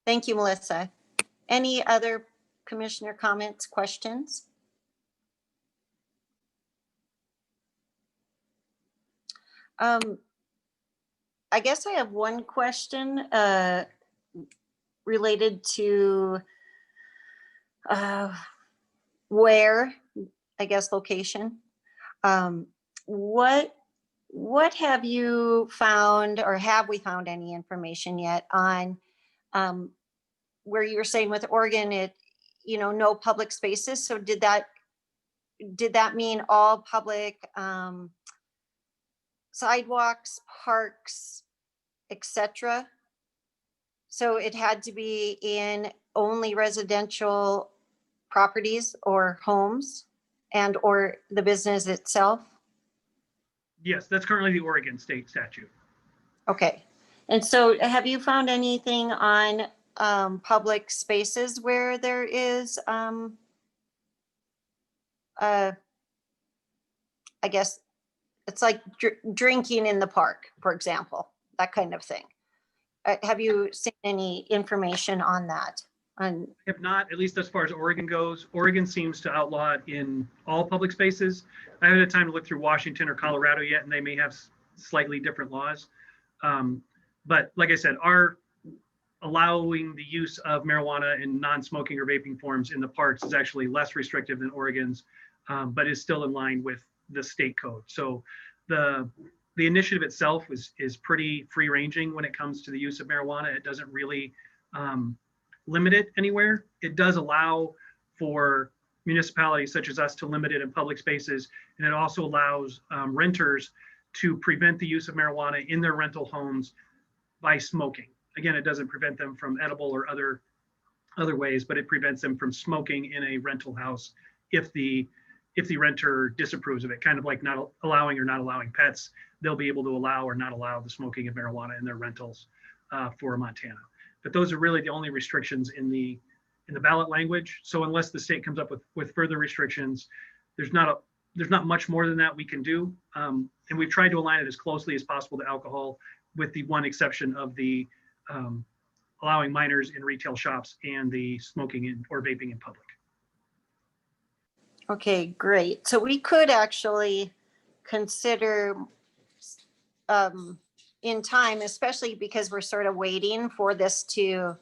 Thank you, Melissa. Any other commissioner comments, questions? I guess I have one question related to where, I guess, location. What have you found, or have we found any information yet on where you were saying with Oregon, no public spaces? So did that mean all public sidewalks, parks, etc.? So it had to be in only residential properties or homes and or the business itself? Yes, that's currently the Oregon state statute. Okay. And so have you found anything on public spaces where there is, I guess it's like drinking in the park, for example, that kind of thing? Have you seen any information on that? If not, at least as far as Oregon goes, Oregon seems to outlaw it in all public spaces. I haven't had time to look through Washington or Colorado yet, and they may have slightly different laws. But like I said, our allowing the use of marijuana in non-smoking or vaping forms in the parks is actually less restrictive than Oregon's, but is still in line with the state code. So the initiative itself is pretty free-ranging when it comes to the use of marijuana. It doesn't really limit it anywhere. It does allow for municipalities such as us to limit it in public spaces, and it also allows renters to prevent the use of marijuana in their rental homes by smoking. Again, it doesn't prevent them from edible or other ways, but it prevents them from smoking in a rental house if the renter disapproves of it, kind of like not allowing or not allowing pets. They'll be able to allow or not allow the smoking of marijuana in their rentals for Montana. But those are really the only restrictions in the ballot language. So unless the state comes up with further restrictions, there's not much more than that we can do. And we've tried to align it as closely as possible to alcohol, with the one exception of the allowing minors in retail shops and the smoking or vaping in public. Okay, great. So we could actually consider in time, especially because we're sort of waiting for this to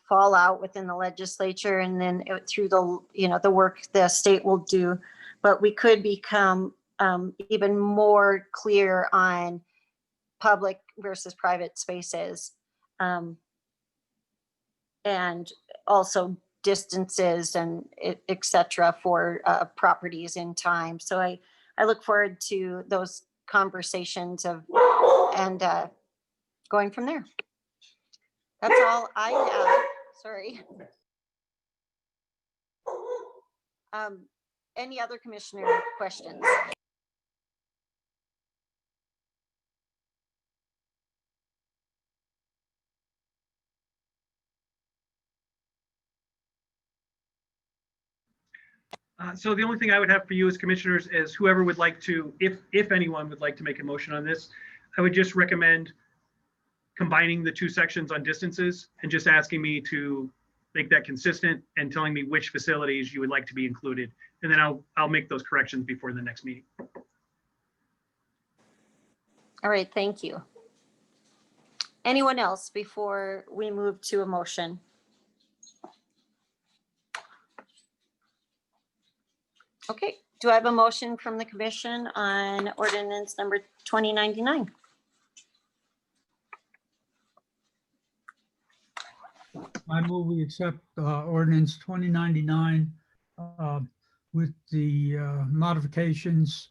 fall out within the legislature and then through the work the state will do. But we could become even more clear on public versus private spaces, and also distances and et cetera for properties in time. So I look forward to those conversations and going from there. That's all I have. Sorry. Any other commissioner questions? So the only thing I would have for you as commissioners is whoever would like to, if anyone would like to make a motion on this, I would just recommend combining the two sections on distances and just asking me to make that consistent and telling me which facilities you would like to be included. And then I'll make those corrections before the next meeting. All right, thank you. Anyone else before we move to a motion? Okay, do I have a motion from the commission on ordinance number 2099? I move we accept ordinance 2099 with the modifications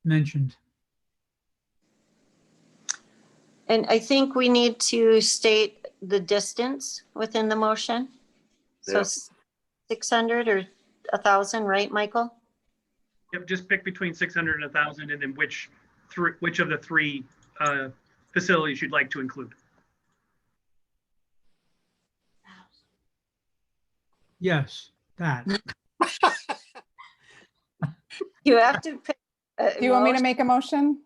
mentioned. And I think we need to state the distance within the motion. So Yep. 600 or 1,000, right, Michael? Yep, just pick between 600 and 1,000 and then which of the three facilities you'd like to include. Yes, that. You have to pick. Do you want me to make a motion?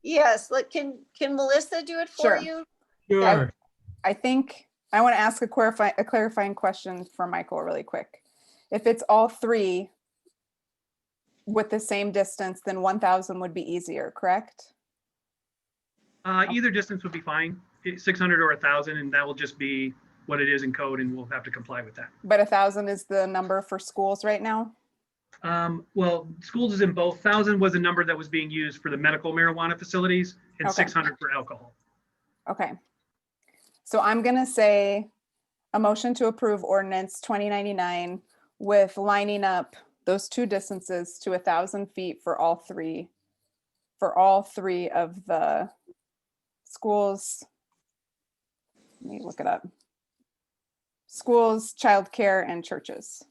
Yes, like, can Melissa do it for Sure. you? Sure. I think I want to ask a clarifying question for Michael really quick. If it's all three with the same distance, then 1,000 would be easier, correct? Either distance would be fine, 600 or 1,000, and that will just be what it is in code, and we'll have to comply with that. But 1,000 is the number for schools right now? Well, schools is in both. 1,000 was a number that was being used for the medical marijuana facilities and Okay. 600 for alcohol. Okay. So I'm going to say a motion to approve ordinance 2099 with lining up those two distances to 1,000 feet for all three of the schools. Let me look it up. Schools, childcare, and churches.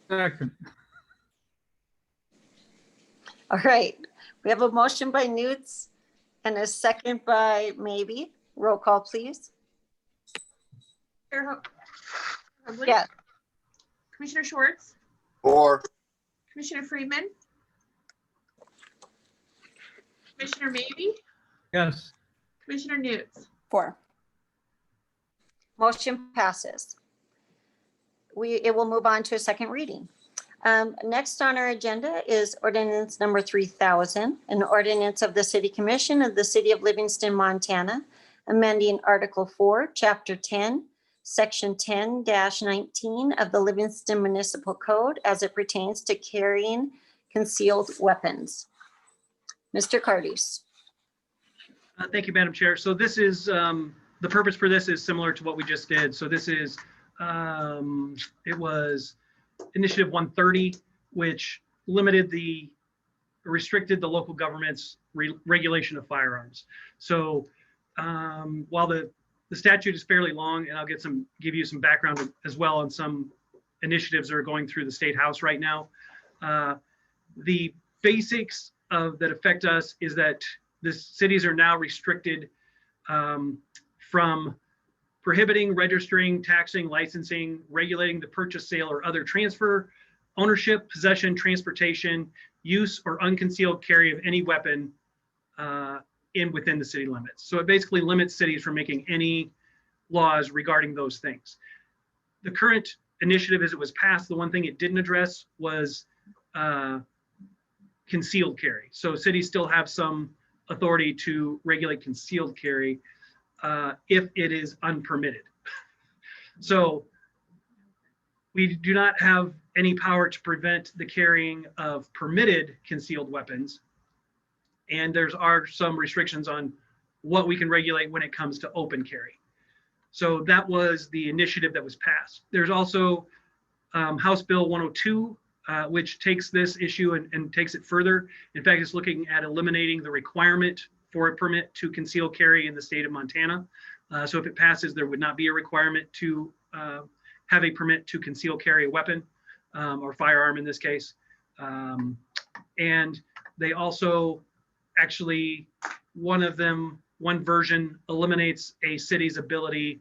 Second. All right, we have a motion by Newts and a second by Maybe. Roll call, please. Hoagland? Yeah. Commissioner Schwartz, Or Commissioner Friedman, Commissioner Maybe, Yes. Commissioner Newts. 4. Motion passes. It will move on to a second reading. Next on our agenda is ordinance number 3000, an ordinance of the City Commission of the City of Livingston, Montana, amending Article 4, Chapter 10, Section 10-19 of the Livingston Municipal Code as it pertains to carrying concealed weapons. Mr. Cardis. Thank you, Madam Chair. So this is, the purpose for this is similar to what we just did. So this is, it was Initiative 130, which restricted the local government's regulation of firearms. So while the statute is fairly long, and I'll give you some background as well on some initiatives that are going through the State House right now. The basics that affect us is that the cities are now restricted from prohibiting, registering, taxing, licensing, regulating the purchase, sale, or other transfer, ownership, possession, transportation, use, or unconcealed carry of any weapon within the city limits. So it basically limits cities from making any laws regarding those things. The current initiative, as it was passed, the one thing it didn't address was concealed carry. So cities still have some authority to regulate concealed carry if it is unpermitted. So we do not have any power to prevent the carrying of permitted concealed weapons. And there are some restrictions on what we can regulate when it comes to open carry. So that was the initiative that was passed. There's also House Bill 102, which takes this issue and takes it further. In fact, it's looking at eliminating the requirement for a permit to conceal carry in the state of Montana. So if it passes, there would not be a requirement to have a permit to conceal carry a weapon or firearm in this case. And they also actually, one version eliminates a city's ability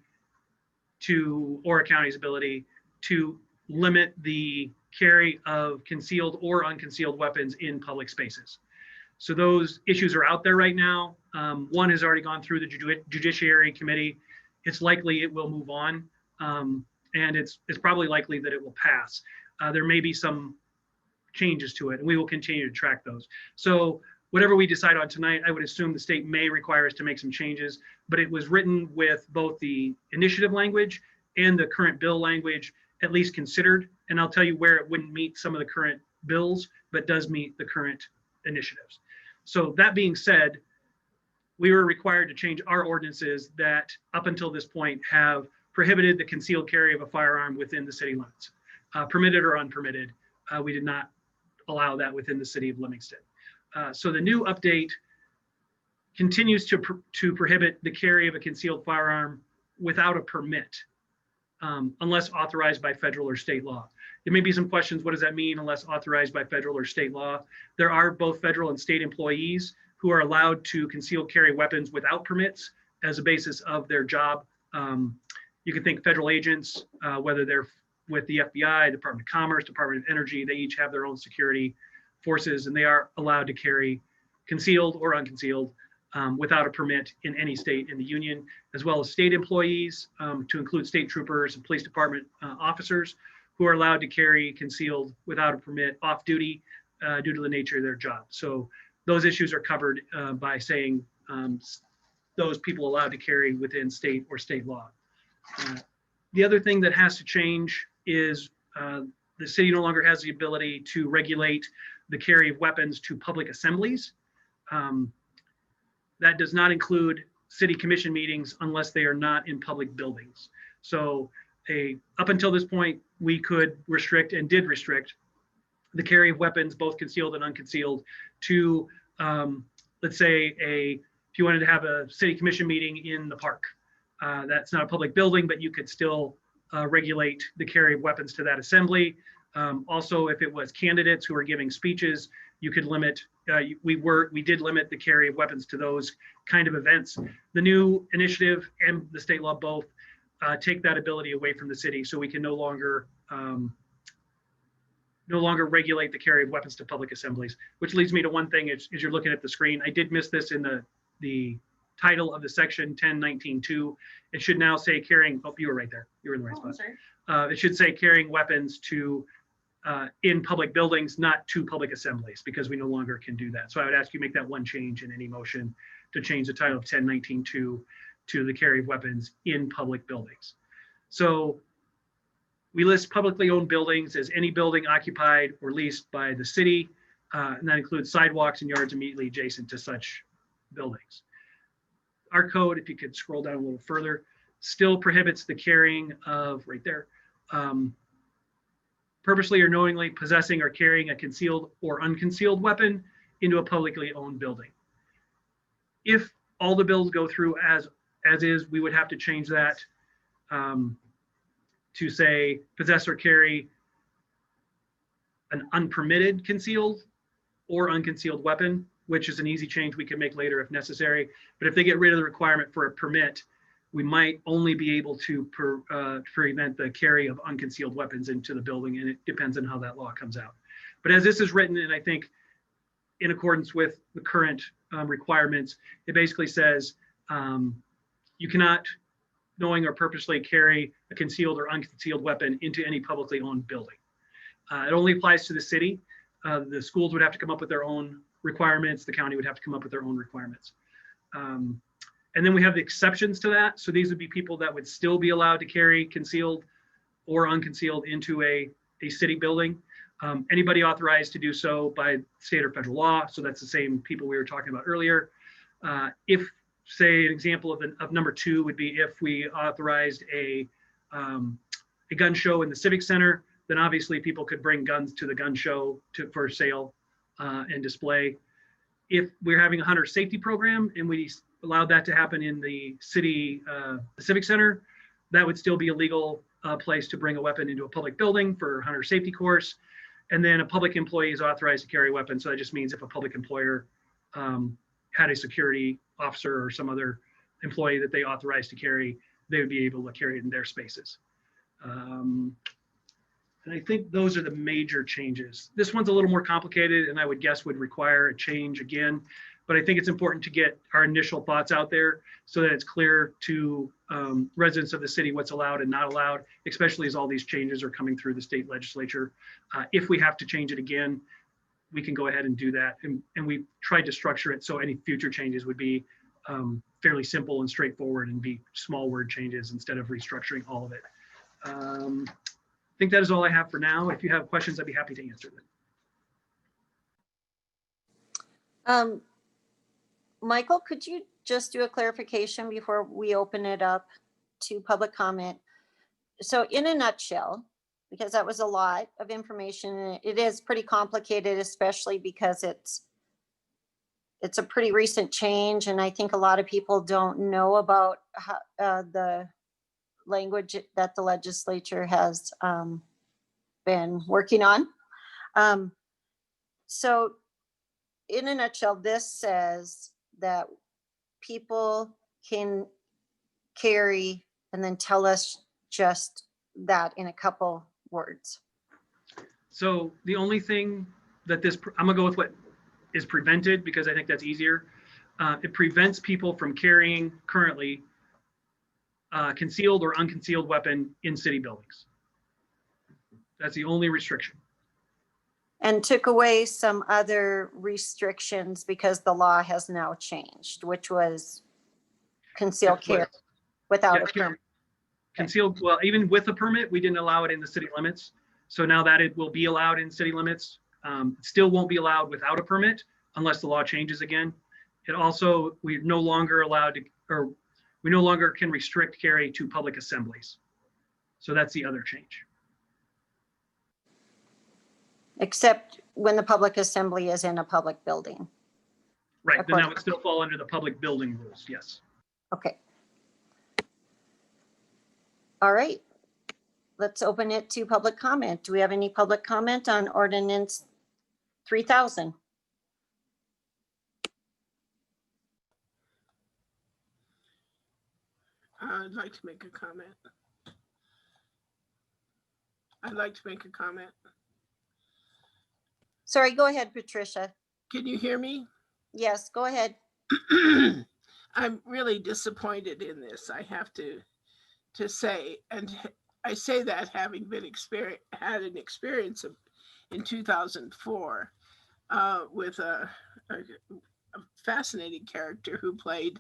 to, or a county's ability to limit the carry of concealed or unconcealed weapons in public spaces. So those issues are out there right now. One has already gone through the Judiciary Committee. It's likely it will move on, and it's probably likely that it will pass. There may be some changes to it, and we will continue to track those. So whatever we decide on tonight, I would assume the state may require us to make some changes, but it was written with both the initiative language and the current bill language at least considered. And I'll tell you where it wouldn't meet some of the current bills, but does meet the current initiatives. So that being said, we were required to change our ordinances that up until this point have prohibited the concealed carry of a firearm within the city limits, permitted or unpermitted. We did not allow that within the city of Livingston. So the new update continues to prohibit the carry of a concealed firearm without a permit, unless authorized by federal or state law. There may be some questions, what does that mean unless authorized by federal or state law? There are both federal and state employees who are allowed to conceal carry weapons without permits as a basis of their job. You can think federal agents, whether they're with the FBI, Department of Commerce, Department of Energy, they each have their own security forces, and they are allowed to carry concealed or unconcealed without a permit in any state in the union, as well as state employees, to include state troopers and police department officers who are allowed to carry concealed without a permit off duty due to the nature of their job. So those issues are covered by saying those people allowed to carry within state or state law. The other thing that has to change is the city no longer has the ability to regulate the carry of weapons to public assemblies. That does not include city commission meetings unless they are not in public buildings. So up until this point, we could restrict and did restrict the carry of weapons, both concealed and unconcealed, to let's say if you wanted to have a city commission meeting in the park. That's not a public building, but you could still regulate the carry of weapons to that assembly. Also, if it was candidates who were giving speeches, you could limit, we did limit the carry of weapons to those kind of events. The new initiative and the state law both take that ability away from the city, so we can no longer regulate the carry of weapons to public assemblies, which leads me to one thing as you're looking at the screen. I did miss this in the title of the section 1019.2. It should now say carrying, oh, you were right there. You were in the right spot. It should say carrying weapons to in public buildings, not to public assemblies, because we no longer can do that. So I would ask you make that one change in any motion to change the title of 1019.2 to the carry of weapons in public buildings. So we list publicly owned buildings as any building occupied or leased by the city, and that includes sidewalks and yards immediately adjacent to such buildings. Our code, if you could scroll down a little further, still prohibits the carrying of, right there, purposely or knowingly possessing or carrying a concealed or unconcealed weapon into a publicly owned building. If all the bills go through as is, we would have to change that to say possess or carry an unpermitted concealed or unconcealed weapon, which is an easy change we can make later if necessary. But if they get rid of the requirement for a permit, we might only be able to prevent the carry of unconcealed weapons into the building, and it depends on how that law comes out. But as this is written, and I think in accordance with the current requirements, it basically says you cannot knowing or purposely carry a concealed or unconcealed weapon into any publicly owned building. It only applies to the city. The schools would have to come up with their own requirements. The county would have to come up with their own requirements. And then we have the exceptions to that. So these would be people that would still be allowed to carry concealed or unconcealed into a city building. Anybody authorized to do so by state or federal law. So that's the same people we were talking about earlier. If, say, an example of number 2 would be if we authorized a gun show in the Civic Center, then obviously people could bring guns to the gun show for sale and display. If we're having a hunter safety program and we allowed that to happen in the city civic center, that would still be a legal place to bring a weapon into a public building for hunter safety course. And then a public employee is authorized to carry a weapon. So that just means if a public employer had a security officer or some other employee that they authorized to carry, they would be able to carry it in their spaces. And I think those are the major changes. This one's a little more complicated and I would guess would require a change again, but I think it's important to get our initial thoughts out there so that it's clear to residents of the city what's allowed and not allowed, especially as all these changes are coming through the state legislature. If we have to change it again, we can go ahead and do that. And we tried to structure it so any future changes would be fairly simple and straightforward and be small word changes instead of restructuring all of it. I think that is all I have for now. If you have questions, I'd be happy to answer them. Michael, could you just do a clarification before we open it up to public comment? So in a nutshell, because that was a lot of information, and it is pretty complicated, especially because it's a pretty recent change, and I think a lot of people don't know about how, the language that the legislature has been working on. So in a nutshell, this says that people can carry, and then tell us just that in a couple words. So the only thing that this, I'm gonna go with what is prevented because I think that's easier. It prevents people from carrying currently concealed or unconcealed weapon in city buildings. That's the only restriction. And took away some other restrictions because the law has now changed, which was concealed carry without a permit. Concealed, well, even with a permit, we didn't allow it in the city limits. So now that it will be allowed in city limits, it still won't be allowed without a permit unless the law changes again. It also, we're no longer allowed to, or we no longer can restrict carry to public assemblies. So that's the other change. Except when the public assembly is in a public building. Right, then that would still fall under the public building rules, yes. Okay. All right. Let's open it to public comment. Do we have any public comment on Ordinance 3000? I'd like to make a comment. I'd like to make a comment. Sorry, go ahead, Patricia. Can you hear me? Yes, go ahead. I'm really disappointed in this, I have to say, and I say that having been had an experience in 2004 with a fascinating character who played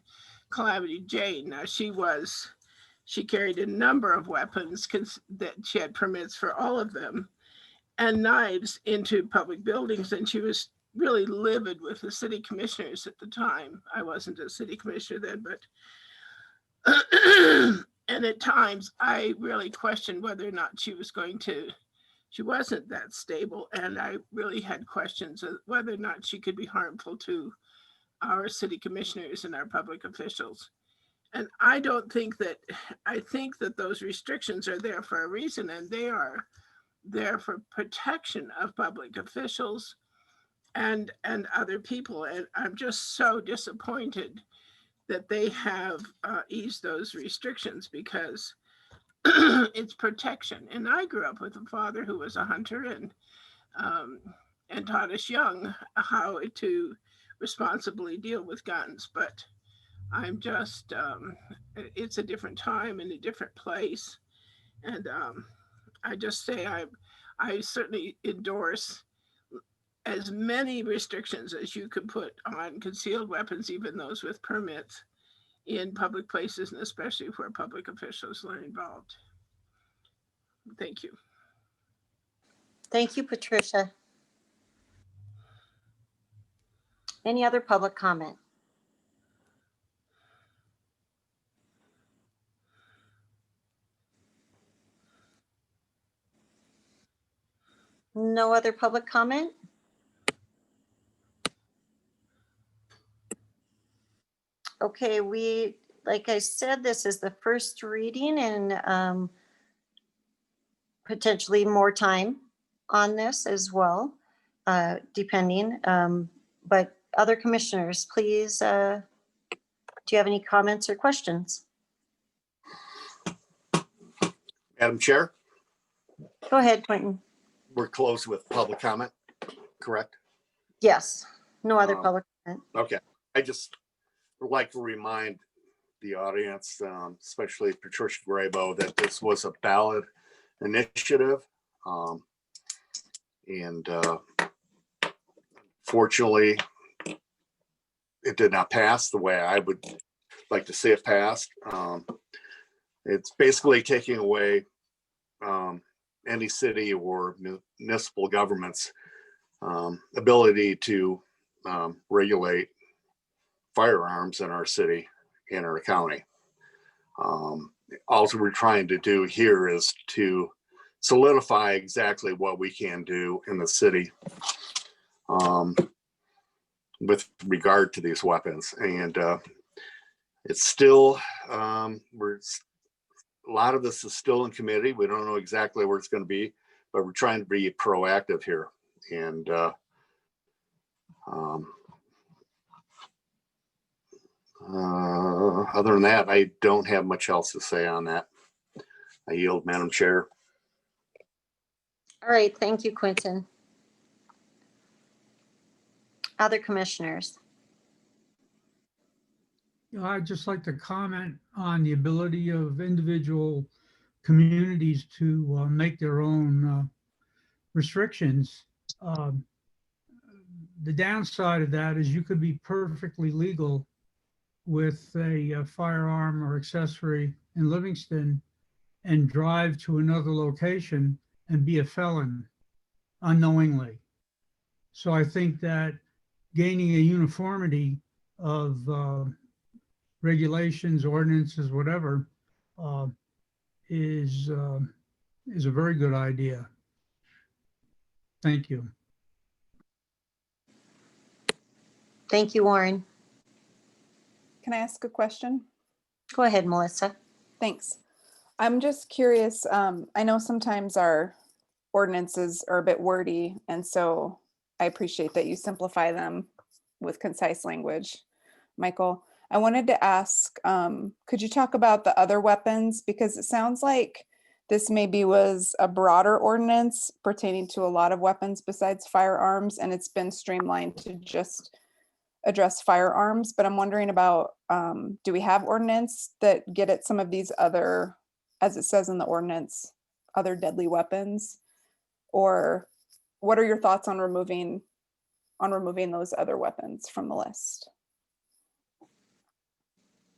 Calamity Jane. Now she carried a number of weapons that she had permits for all of them, and knives into public buildings, and she was really livid with the city commissioners at the time. I wasn't a city commissioner then, but and at times I really questioned whether or not she wasn't that stable, and I really had questions of whether or not she could be harmful to our city commissioners and our public officials. And I think that those restrictions are there for a reason, and they are there for protection of public officials and other people. And I'm just so disappointed that they have eased those restrictions because it's protection. And I grew up with a father who was a hunter and taught us young how to responsibly deal with guns. But I'm just, it's a different time and a different place. And I just say I certainly endorse as many restrictions as you could put on concealed weapons, even those with permits, in public places, and especially where public officials are involved. Thank you. Thank you, Patricia. Any other public comment? No other public comment? Okay, like I said, this is the first reading and potentially more time on this as well, depending. But other commissioners, please, do you have any comments or questions? Madam Chair, Go ahead, Quentin. we're closed with public comment, correct? Yes, no other public comment. Okay, I just would like to remind the audience, especially Patricia Graybo, that this was a ballot initiative. And fortunately, it did not pass the way I would like to see it passed. It's basically taking away any city or municipal government's ability to regulate firearms in our city and our county. All we're trying to do here is to solidify exactly what we can do in the city with regard to these weapons. And it's still, a lot of this is still in committee. We don't know exactly where it's going to be, but we're trying to be proactive here. And other than that, I don't have much else to say on that. I yield, Madam Chair. All right, thank you, Quentin. Other commissioners? I'd just like to comment on the ability of individual communities to make their own restrictions. The downside of that is you could be perfectly legal with a firearm or accessory in Livingston and drive to another location and be a felon unknowingly. So I think that gaining a uniformity of regulations, ordinances, whatever, is a very good idea. Thank you. Thank you, Warren. Can I ask a question? Go ahead, Melissa. Thanks. I'm just curious. I know sometimes our ordinances are a bit wordy, and so I appreciate that you simplify them with concise language. Michael, I wanted to ask, could you talk about the other weapons? Because it sounds like this maybe was a broader ordinance pertaining to a lot of weapons besides firearms, and it's been streamlined to just address firearms. But I'm wondering about, do we have ordinance that get at some of these other, as it says in the ordinance, other deadly weapons? Or what are your thoughts on removing those other weapons from the list?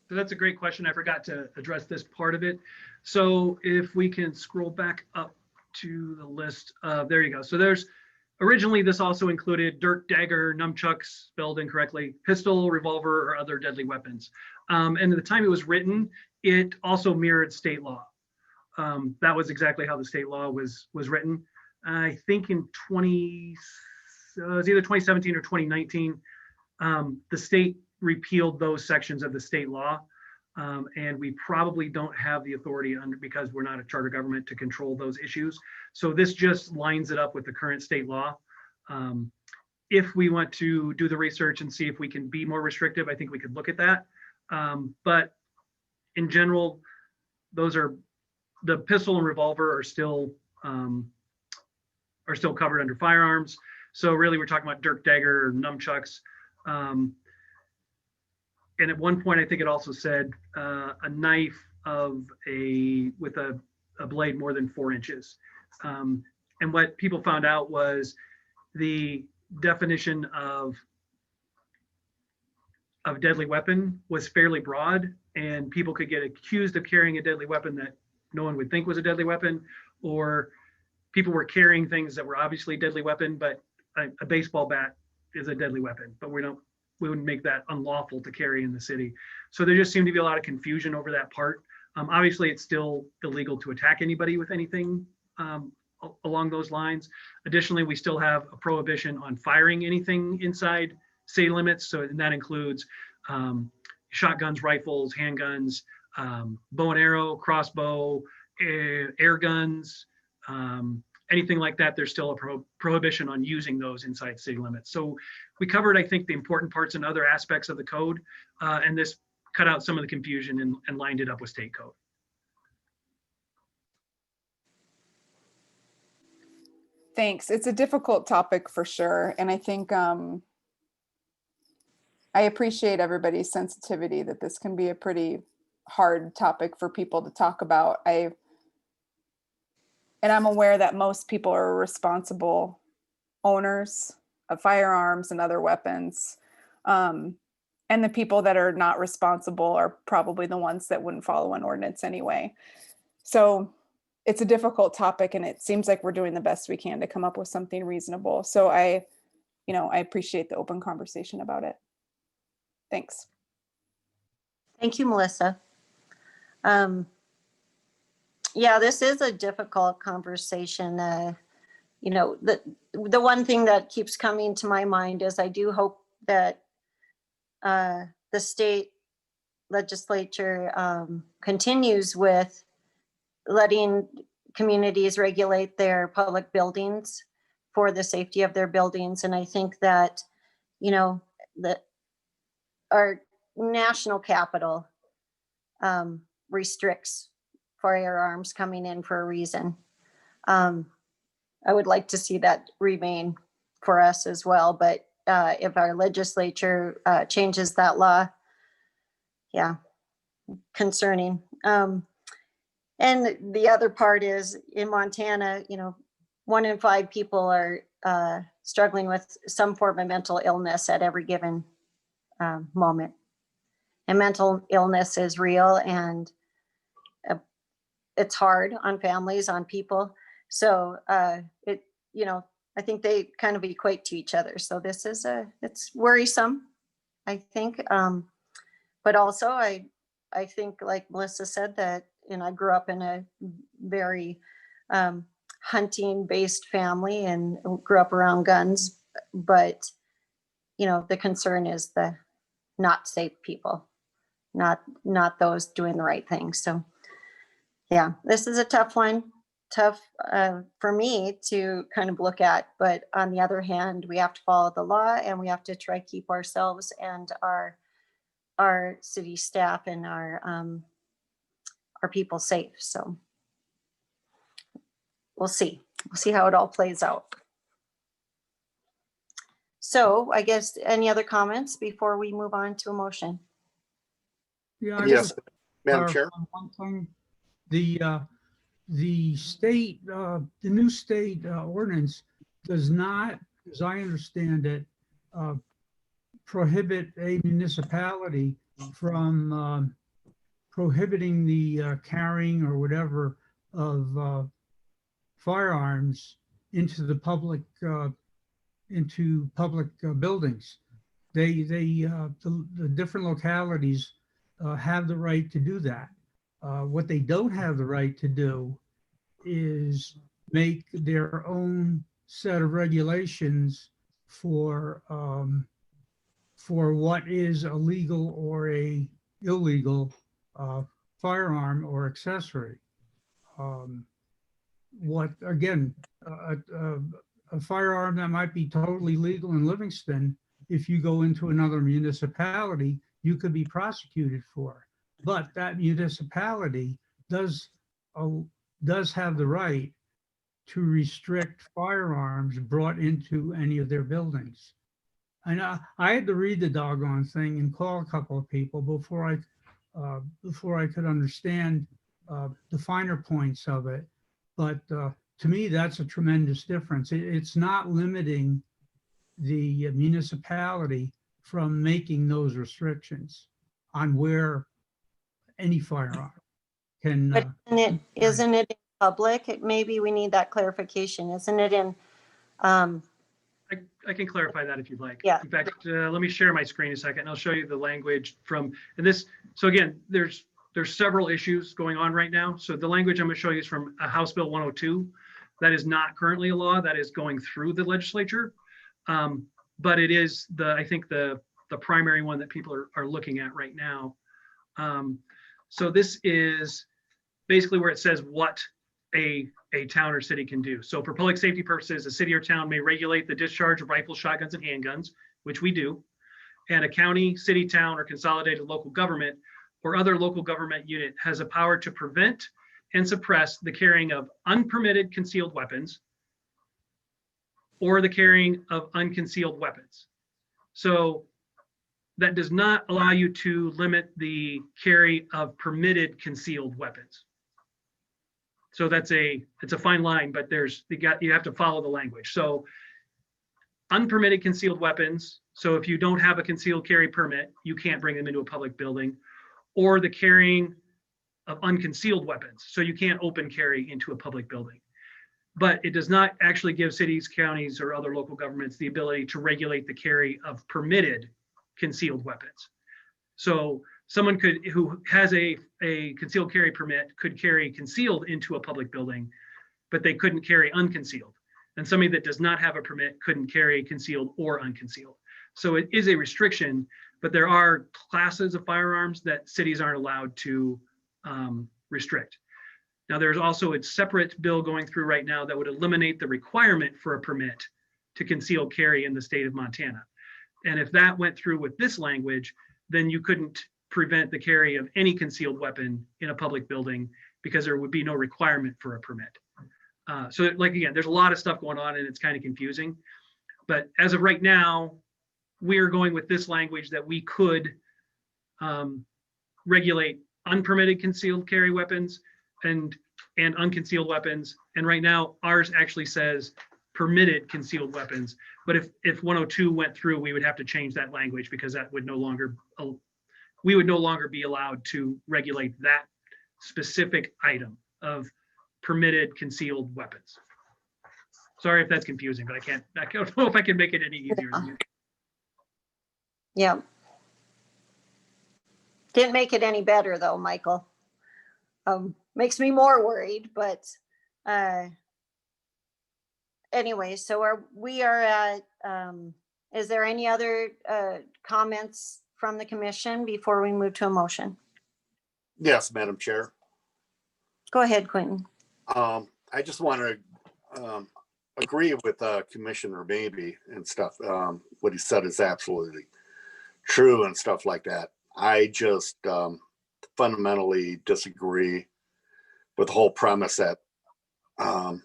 So that's a great question. I forgot to address this part of it. So if we can scroll back up to the list, there you go. So there's, originally this also included dirk, dagger, nunchucks, spelled incorrectly, pistol, revolver, or other deadly weapons. And at the time it was written, it also mirrored state law. That was exactly how the state law was written. I think in it was either 2017 or 2019, the state repealed those sections of the state law. And we probably don't have the authority because we're not a charter government to control those issues. So this just lines it up with the current state law. If we want to do the research and see if we can be more restrictive, I think we could look at that. But in general, those are, the pistol and revolver are still covered under firearms. So really we're talking about dirk, dagger, or nunchucks. And at one point, I think it also said a knife with a blade more than 4 inches. And what people found out was the definition of deadly weapon was fairly broad, and people could get accused of carrying a deadly weapon that no one would think was a deadly weapon, or people were carrying things that were obviously a deadly weapon, but a baseball bat is a deadly weapon, but we wouldn't make that unlawful to carry in the city. So there just seemed to be a lot of confusion over that part. Obviously, it's still illegal to attack anybody with anything along those lines. Additionally, we still have a prohibition on firing anything inside city limits. So and that includes, shotguns, rifles, handguns, bow and arrow, crossbow, air guns, anything like that. There's still a prohibition on using those inside city limits. So we covered, I think, the important parts and other aspects of the code, and this cut out some of the confusion and lined it up with state code. Thanks. It's a difficult topic for sure. And I think I appreciate everybody's sensitivity that this can be a pretty hard topic for people to talk about. And I'm aware that most people are responsible owners of firearms and other weapons. And the people that are not responsible are probably the ones that wouldn't follow an ordinance anyway. So it's a difficult topic, and it seems like we're doing the best we can to come up with something reasonable. So I appreciate the open conversation about it. Thanks. Thank you, Melissa. Yeah, this is a difficult conversation. The one thing that keeps coming to my mind is I do hope that the state legislature continues with letting communities regulate their public buildings for the safety of their buildings. And I think that, that our national capital restricts firearms coming in for a reason. I would like to see that remain for us as well. But if our legislature changes that law, yeah, concerning. And the other part is in Montana, 1 in 5 people are struggling with some form of mental illness at every given moment. And mental illness is real, and it's hard on families, on people. So I think they kind of equate to each other. So this is it's worrisome, I think. But also I think, like Melissa said, that, I grew up in a very hunting based family and grew up around guns, but the concern is the not safe people, not those doing the right thing. So yeah, this is a tough one, for me to kind of look at, but on the other hand, we have to follow the law, and we have to try to keep ourselves and our city staff and our people safe. So we'll see how it all plays out. So I guess any other comments before we move on to a motion? Yeah, Yes, Madam Chair. One thing, the state, the new state ordinance does not, as I understand it, prohibit a municipality from prohibiting the carrying or whatever of firearms into the public buildings. The different localities have the right to do that. What they don't have the right to do is make their own set of regulations for what is a legal or a illegal firearm or accessory. A firearm that might be totally legal in Livingston, if you go into another municipality, you could be prosecuted for. But that municipality does have the right to restrict firearms brought into any of their buildings. And I had to read the doggone thing and call a couple of people before I could understand the finer points of it. But to me, that's a tremendous difference. It's not limiting the municipality from making those restrictions on where any firearm can. But isn't it in public? Maybe we need that clarification. Isn't it in? I can clarify that if you'd like. Yeah. In fact, let me share my screen a second and I'll show you the language from, and this, so again, there's several issues going on right now. So the language I'm going to show you is from House Bill 102. That is not currently a law that is going through the legislature. But it is I think the the primary one that people are looking at right now. So this is basically where it says what a town or city can do. So for public safety purposes, a city or town may regulate the discharge of rifles, shotguns, and handguns, which we do. And a county, city, town, or consolidated local government or other local government unit has a power to prevent and suppress the carrying of unpermitted concealed weapons or the carrying of unconcealed weapons. So that does not allow you to limit the carry of permitted concealed weapons. So it's a fine line, but you have to follow the language. So unpermitted concealed weapons. So if you don't have a concealed carry permit, you can't bring them into a public building, or the carrying of unconcealed weapons. So you can't open carry into a public building. But it does not actually give cities, counties, or other local governments the ability to regulate the carry of permitted concealed weapons. So someone who has a concealed carry permit could carry concealed into a public building, but they couldn't carry unconcealed. And somebody that does not have a permit couldn't carry concealed or unconcealed. So it is a restriction, but there are classes of firearms that cities aren't allowed to restrict. Now, there's also a separate bill going through right now that would eliminate the requirement for a permit to conceal carry in the state of Montana. And if that went through with this language, then you couldn't prevent the carry of any concealed weapon in a public building because there would be no requirement for a permit. So like, again, there's a lot of stuff going on and it's kind of confusing. But as of right now, we are going with this language that we could regulate unpermitted concealed carry weapons and unconcealed weapons. And right now, ours actually says permitted concealed weapons. But if 102 went through, we would have to change that language because that would we would no longer be allowed to regulate that specific item of permitted concealed weapons. Sorry if that's confusing, but I don't know if I can make it any easier. Yeah. Didn't make it any better though, Michael. Makes me more worried, but anyway, so we are at, is there any other comments from the commission before we move to a motion? Yes, Madam Chair. Go ahead, Quentin. I just want to agree with Commissioner Maybe and stuff. What he said is absolutely true and stuff like that. I just fundamentally disagree with the whole premise that I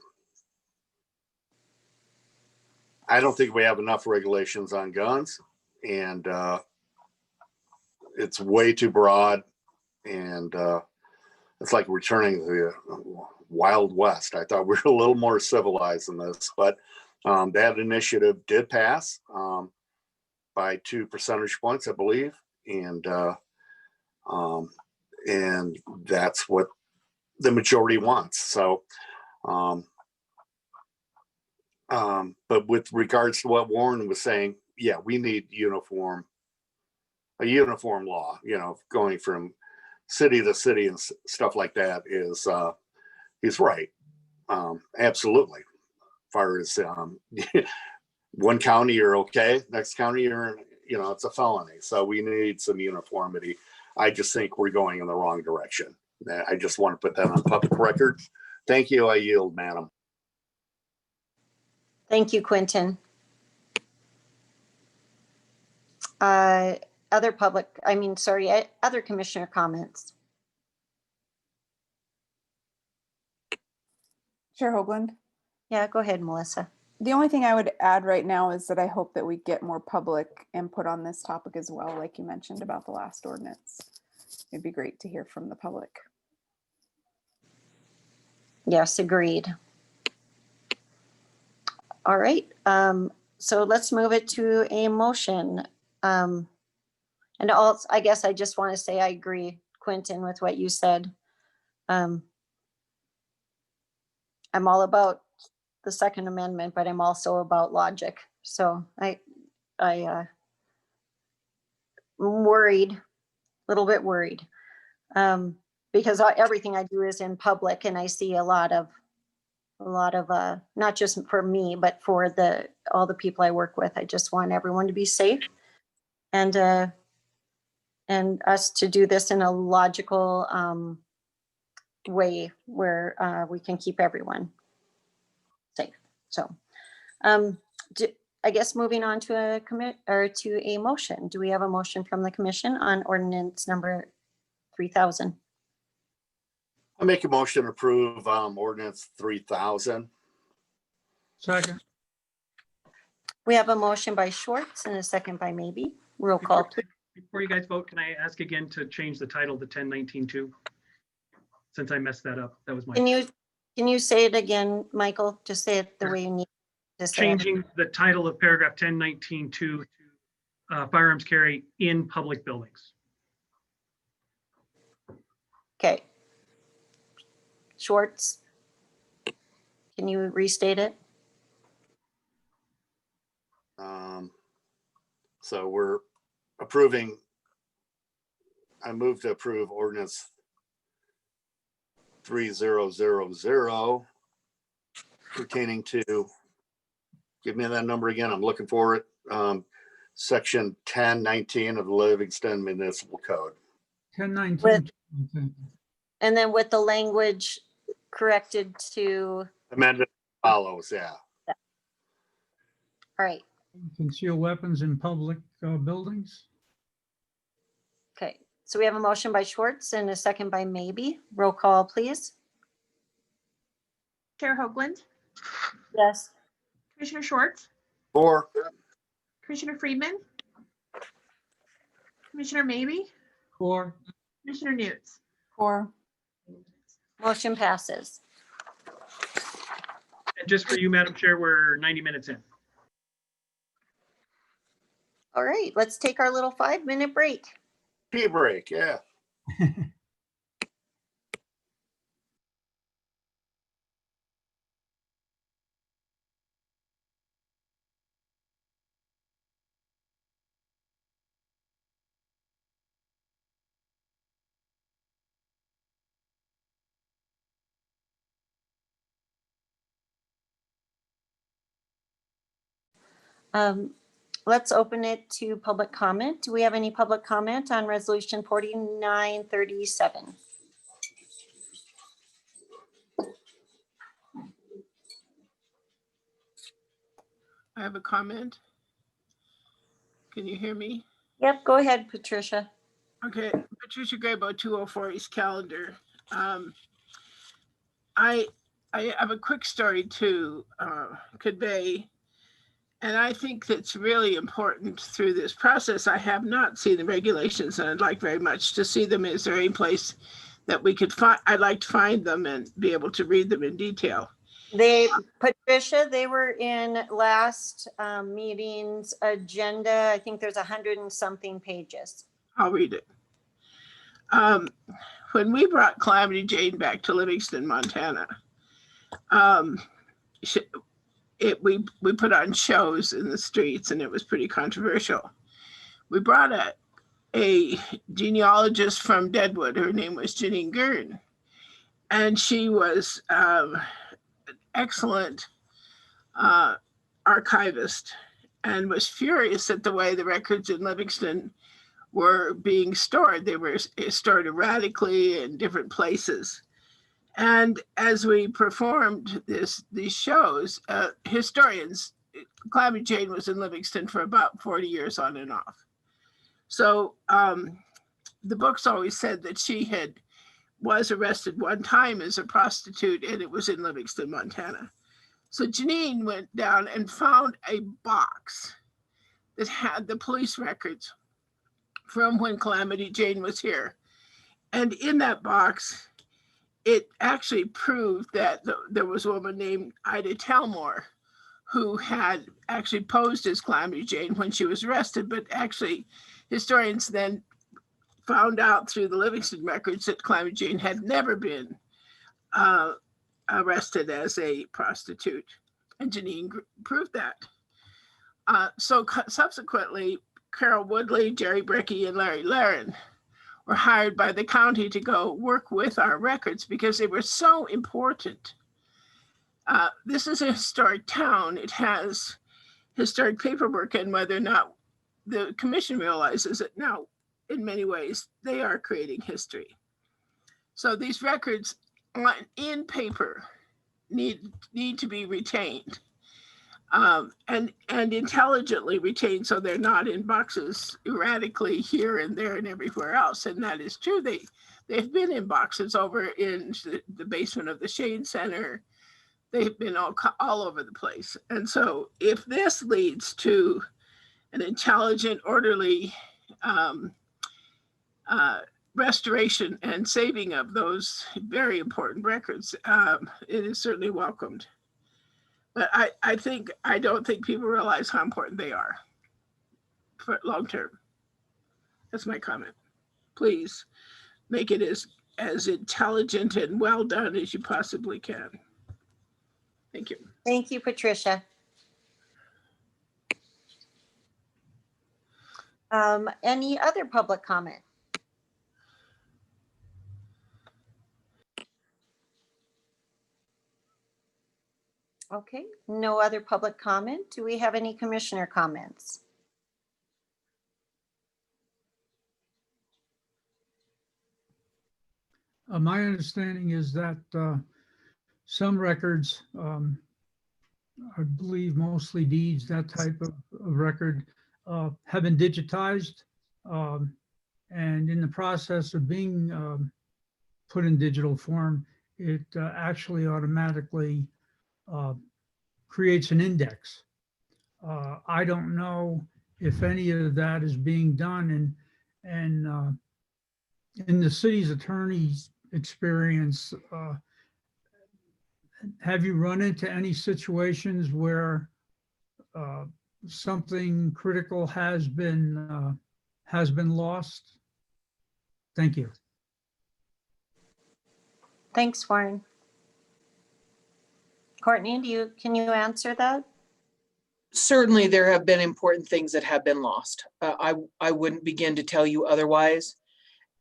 don't think we have enough regulations on guns, and it's way too broad, and it's like returning to the Wild West. I thought we were a little more civilized than this, but that initiative did pass by 2 percentage points, I believe, and that's what the majority wants. So, but with regards to what Warren was saying, yeah, we need a uniform law. Going from city to city and stuff like that is he's right. Absolutely. As far as one county you're okay, next county you're it's a felony. So we need some uniformity. I just think we're going in the wrong direction. I just want to put that on public record. Thank you. I yield, madam. Thank you, Quentin. Other commissioner comments. Chair Hoagland. Yeah, go ahead, Melissa. The only thing I would add right now is that I hope that we get more public input on this topic as well, like you mentioned about the last ordinance. It'd be great to hear from the public. Yes, agreed. All right, so let's move it to a motion. And also, I guess I just want to say I agree, Quentin, with what you said. I'm all about the Second Amendment, but I'm also about logic. So I'm worried, a little bit worried, because everything I do is in public, and I see a lot of not just for me, but for all the people I work with. I just want everyone to be safe. and us to do this in a logical way where we can keep everyone safe. So I guess moving on to a motion. Do we have a motion from the commission on ordinance number 3000? I make a motion to approve ordinance 3000. Second, We have a motion by Schwartz and a second by Maybe. Roll call, please. Before you guys vote, can I ask again to change the title to 1019-2? Since I messed that up, that was my. Can you say it again, Michael? Just say it the way you need to say it. Changing the title of paragraph 1019-2 to firearms carry in public buildings. Okay. Schwartz, can you restate it? So we're approving, I move to approve ordinance 3000 pertaining to, give me that number again, I'm looking for it. Section 1019 of the Livingston Municipal Code. 1019. And then with the language corrected to, Amended follows, yeah. all right, Conceal weapons in public buildings. okay. So we have a motion by Schwartz and a second by Maybe. Roll call, please. Chair Hoagland, Yes. Commissioner Schwartz, Or Commissioner Friedman, Commissioner Maybe, Or Commissioner Newts. Or Motion passes. And just for you, Madam Chair, we're 90 minutes in. All right, let's take our little 5-minute break. tea break, yeah. Let's open it to public comment. Do we have any public comment on resolution 4937? I have a comment. Can you hear me? Yep, go ahead, Patricia. Okay, Patricia Graybo, 204 East Calendar. I have a quick story to convey, and I think that's really important through this process. I have not seen the regulations, and I'd like very much to see them. Is there any place that we could find? I'd like to find them and be able to read them in detail. Patricia, they were in last meeting's agenda. I think there's 100 and something pages. I'll read it. When we brought Calamity Jane back to Livingston, Montana, we put on shows in the streets, and it was pretty controversial. We brought a genealogist from Deadwood. Her name was Janine Gurn, and she was an excellent archivist and was furious at the way the records in Livingston were being stored. They were stored erratically in different places. And as we performed these shows, historians, Calamity Jane was in Livingston for about 40 years on and off. So the books always said that she was arrested one time as a prostitute, and it was in Livingston, Montana. So Janine went down and found a box that had the police records from when Calamity Jane was here. And in that box, it actually proved that there was a woman named Ida Telmore who had actually posed as Calamity Jane when she was arrested, but actually historians then found out through the Livingston records that Calamity Jane had never been arrested as a prostitute, and Janine proved that. So subsequently, Carol Woodley, Jerry Bricky, and Larry Laren were hired by the county to go work with our records because they were so important. This is a historic town. It has historic paperwork, and whether or not the commission realizes that now, in many ways, they are creating history. So these records in paper need to be retained, and intelligently retained, so they're not in boxes erratically here and there and everywhere else. And that is true. They've been in boxes over in the basement of the Shade Center. They've been all over the place. And so if this leads to an intelligent, orderly restoration and saving of those very important records, it is certainly welcomed. But I don't think people realize how important they are for long term. That's my comment. Please make it as intelligent and well done as you possibly can. Thank you. Thank you, Patricia. Any other public comment? Okay, no other public comment. Do we have any commissioner comments? My understanding is that some records, I believe mostly deeds, that type of record, have been digitized, and in the process of being put in digital form, it actually automatically creates an index. I don't know if any of that is being done, and in the city's attorney's experience, have you run into any situations where something critical has been lost? Thank you. Thanks, Warren. Courtney, can you answer that? Certainly, there have been important things that have been lost. I wouldn't begin to tell you otherwise.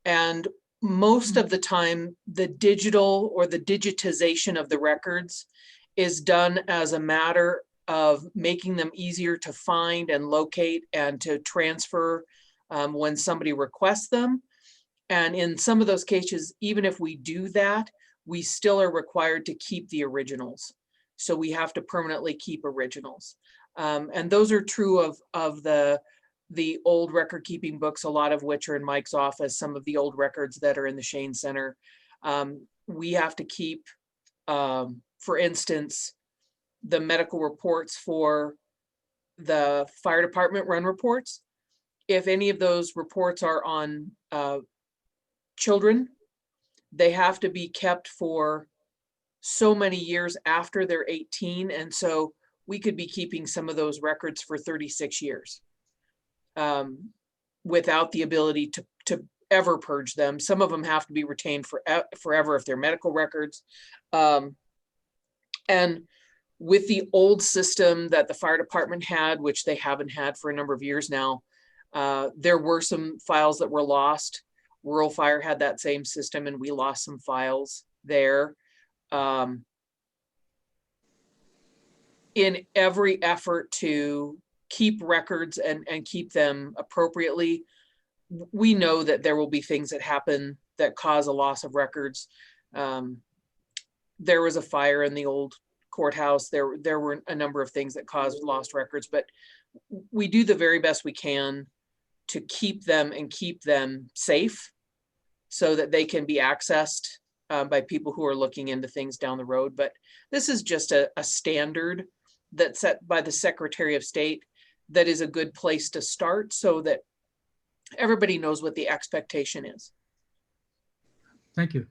And most of the time, the digital or the digitization of the records is done as a matter of making them easier to find and locate and to transfer when somebody requests them. And in some of those cases, even if we do that, we still are required to keep the originals. So we have to permanently keep originals. And those are true of the old record keeping books, a lot of which are in Mike's office, some of the old records that are in the Shane Center. We have to keep, for instance, the medical reports for the fire department run reports. If any of those reports are on children, they have to be kept for so many years after they're 18. And so we could be keeping some of those records for 36 years without the ability to ever purge them. Some of them have to be retained forever if they're medical records. And with the old system that the fire department had, which they haven't had for a number of years now, there were some files that were lost. Rural Fire had that same system and we lost some files there. In every effort to keep records and keep them appropriately, we know that there will be things that happen that cause a loss of records. There was a fire in the old courthouse. There were a number of things that caused lost records, but we do the very best we can to keep them and keep them safe so that they can be accessed by people who are looking into things down the road. But this is just a standard that's set by the Secretary of State that is a good place to start so that everybody knows what the expectation is. Thank you.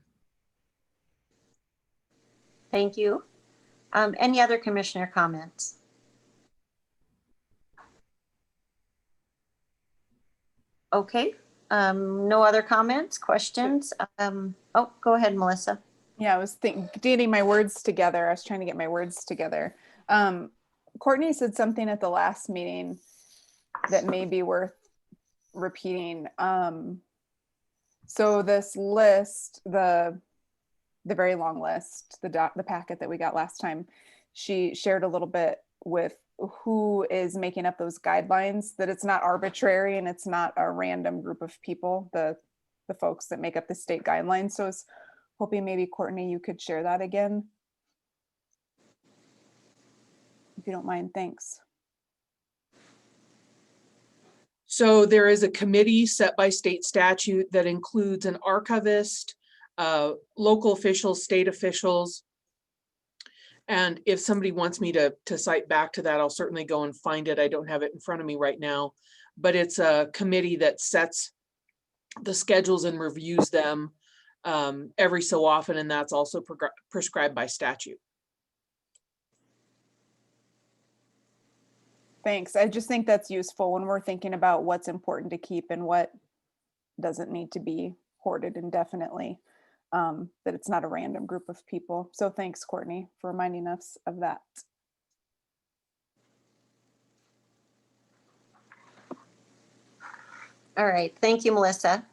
Thank you. Any other commissioner comments? Okay, no other comments, questions? Oh, go ahead, Melissa. Yeah, I was getting my words together. I was trying to get my words together. Courtney said something at the last meeting that may be worth repeating. So this list, the very long list, the packet that we got last time, she shared a little bit with who is making up those guidelines, that it's not arbitrary and it's not a random group of people, the folks that make up the state guidelines. So I was hoping maybe Courtney, you could share that again, if you don't mind. Thanks. So there is a committee set by state statute that includes an archivist, local officials, state officials. And if somebody wants me to cite back to that, I'll certainly go and find it. I don't have it in front of me right now, but it's a committee that sets the schedules and reviews them every so often, and that's also prescribed by statute. Thanks. I just think that's useful when we're thinking about what's important to keep and what doesn't need to be hoarded indefinitely, that it's not a random group of people. So thanks, Courtney, for reminding us of that. All right, thank you, Melissa.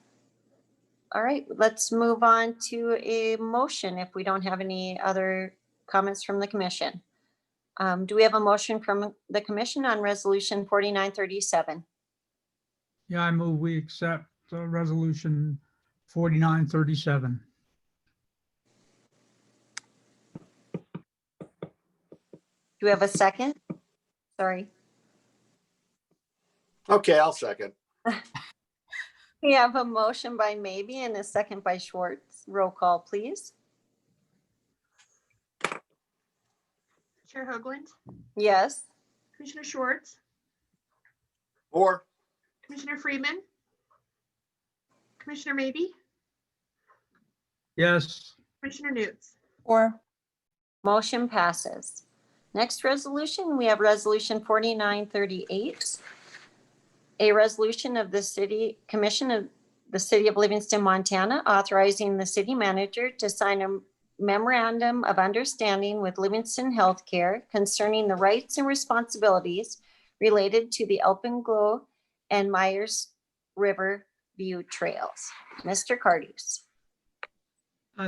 All right, let's move on to a motion if we don't have any other comments from the commission. Do we have a motion from the commission on resolution 4937? Yeah, I move we accept resolution 4937. Do we have a second? Sorry. Okay, I'll second. We have a motion by Maybe and a second by Schwartz. Roll call, please. Chair Hoagland, Yes. Commissioner Schwartz, Or, Commissioner Friedman, Commissioner Maybe, Yes. Commissioner Newts. Or Motion passes. Next resolution, we have resolution 4938. A resolution of the City Commission of the City of Livingston, Montana, authorizing the city manager to sign a memorandum of understanding with Livingston Healthcare concerning the rights and responsibilities related to the Alpenglow and Myers River View trails. Mr. Cardews.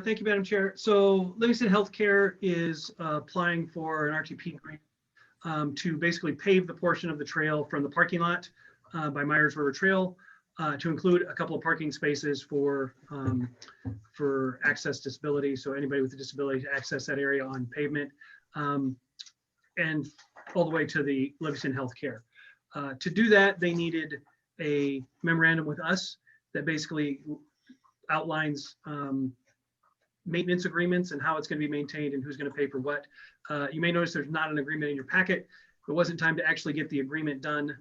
Thank you, Madam Chair. So Livingston Healthcare is applying for an RTP grant to basically pave the portion of the trail from the parking lot by Myers River Trail to include a couple of parking spaces for access disability. So anybody with a disability to access that area on pavement and all the way to the Livingston Healthcare. To do that, they needed a memorandum with us that basically outlines maintenance agreements and how it's going to be maintained and who's going to pay for what. You may notice there's not an agreement in your packet. It wasn't time to actually get the agreement done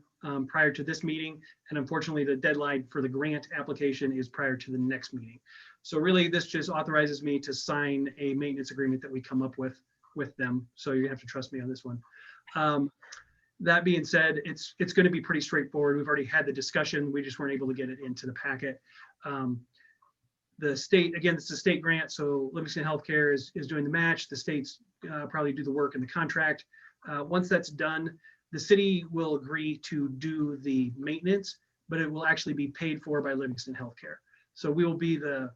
prior to this meeting. And unfortunately, the deadline for the grant application is prior to the next meeting. So really, this just authorizes me to sign a maintenance agreement that we come up with them. So you have to trust me on this one. That being said, it's going to be pretty straightforward. We've already had the discussion. We just weren't able to get it into the packet. The state, again, it's a state grant, so Livingston Healthcare is doing the match. The states probably do the work in the contract. Once that's done, the city will agree to do the maintenance, but it will actually be paid for by Livingston Healthcare. So we will be the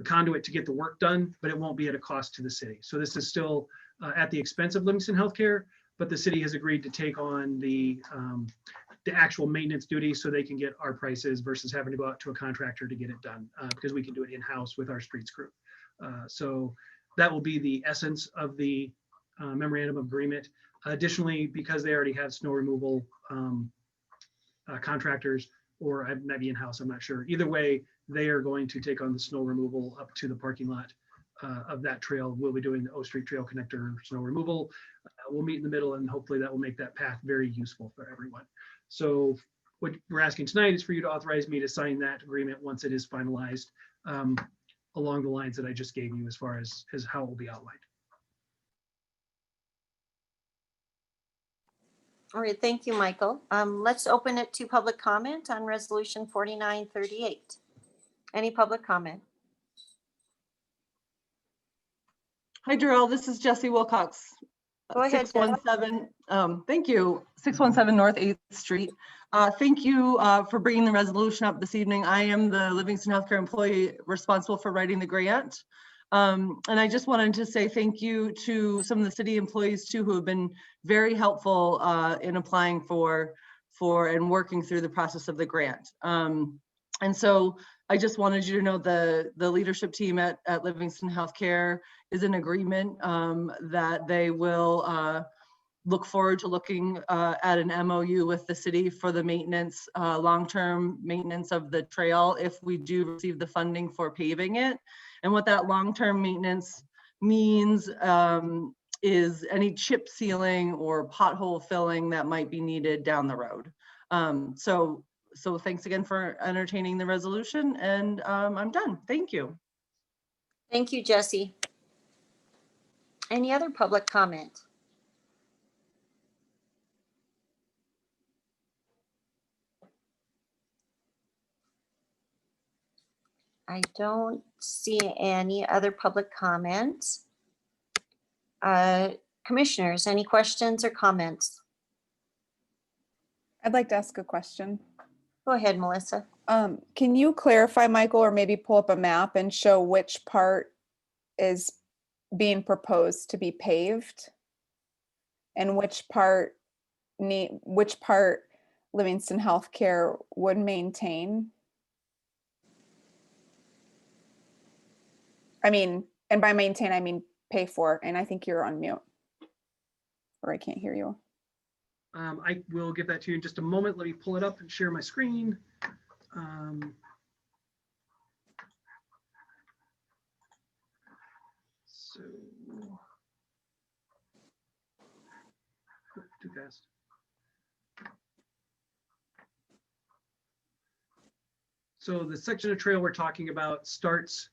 conduit to get the work done, but it won't be at a cost to the city. So this is still at the expense of Livingston Healthcare, but the city has agreed to take on the actual maintenance duties so they can get our prices versus having to go out to a contractor to get it done because we can do it in-house with our streets crew. So that will be the essence of the memorandum of agreement. Additionally, because they already have snow removal contractors, or maybe in-house, I'm not sure. Either way, they are going to take on the snow removal up to the parking lot of that trail. We'll be doing the O Street Trail connector snow removal. We'll meet in the middle, and hopefully that will make that path very useful for everyone. So what we're asking tonight is for you to authorize me to sign that agreement once it is finalized along the lines that I just gave you as far as how it will be outlined. All right, thank you, Michael. Let's open it to public comment on resolution 4938. Any public comment? Hi, Darrell. This is Jessie Wilcox. Go ahead, Jen. 617, thank you. 617 North 8th Street. Thank you for bringing the resolution up this evening. I am the Livingston Healthcare employee responsible for writing the grant. And I just wanted to say thank you to some of the city employees too, who have been very helpful in applying for and working through the process of the grant. And so I just wanted you to know the leadership team at Livingston Healthcare is in agreement that they will look forward to looking at an MOU with the city for the maintenance, long-term maintenance of the trail if we do receive the funding for paving it. And what that long-term maintenance means is any chip sealing or pothole filling that might be needed down the road. So thanks again for entertaining the resolution, and I'm done. Thank you. Thank you, Jesse. Any other public comment? I don't see any other public comments. Commissioners, any questions or comments? I'd like to ask a question. Go ahead, Melissa. Can you clarify, Michael, or maybe pull up a map and show which part is being proposed to be paved and which part Livingston Healthcare would maintain? I mean, and by maintain, I mean pay for, and I think you're on mute, or I can't hear you. I will get that to you in just a moment. Let me pull it up and share my screen. So, too fast. So the section of trail we're talking about starts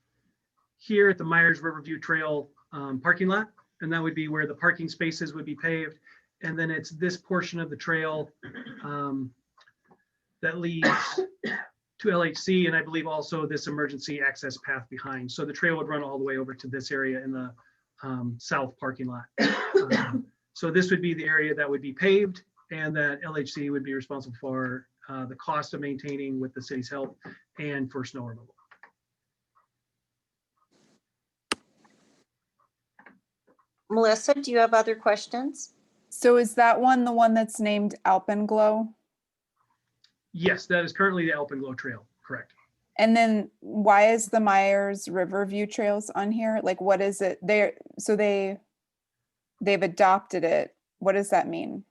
here at the Myers Riverview Trail parking lot, and that would be where the parking spaces would be paved. And then it's this portion of the trail that leads to LHC, and I believe also this emergency access path behind. So the trail would run all the way over to this area in the south parking lot. So this would be the area that would be paved, and that LHC would be responsible for the cost of maintaining with the city's help and for snow removal. Melissa, do you have other questions? So is that one the one that's named Alpenglow? Yes, that is currently the Alpenglow Trail, correct. And then why is the Myers Riverview Trails on here? Like, what is it? They've adopted it. What does that mean?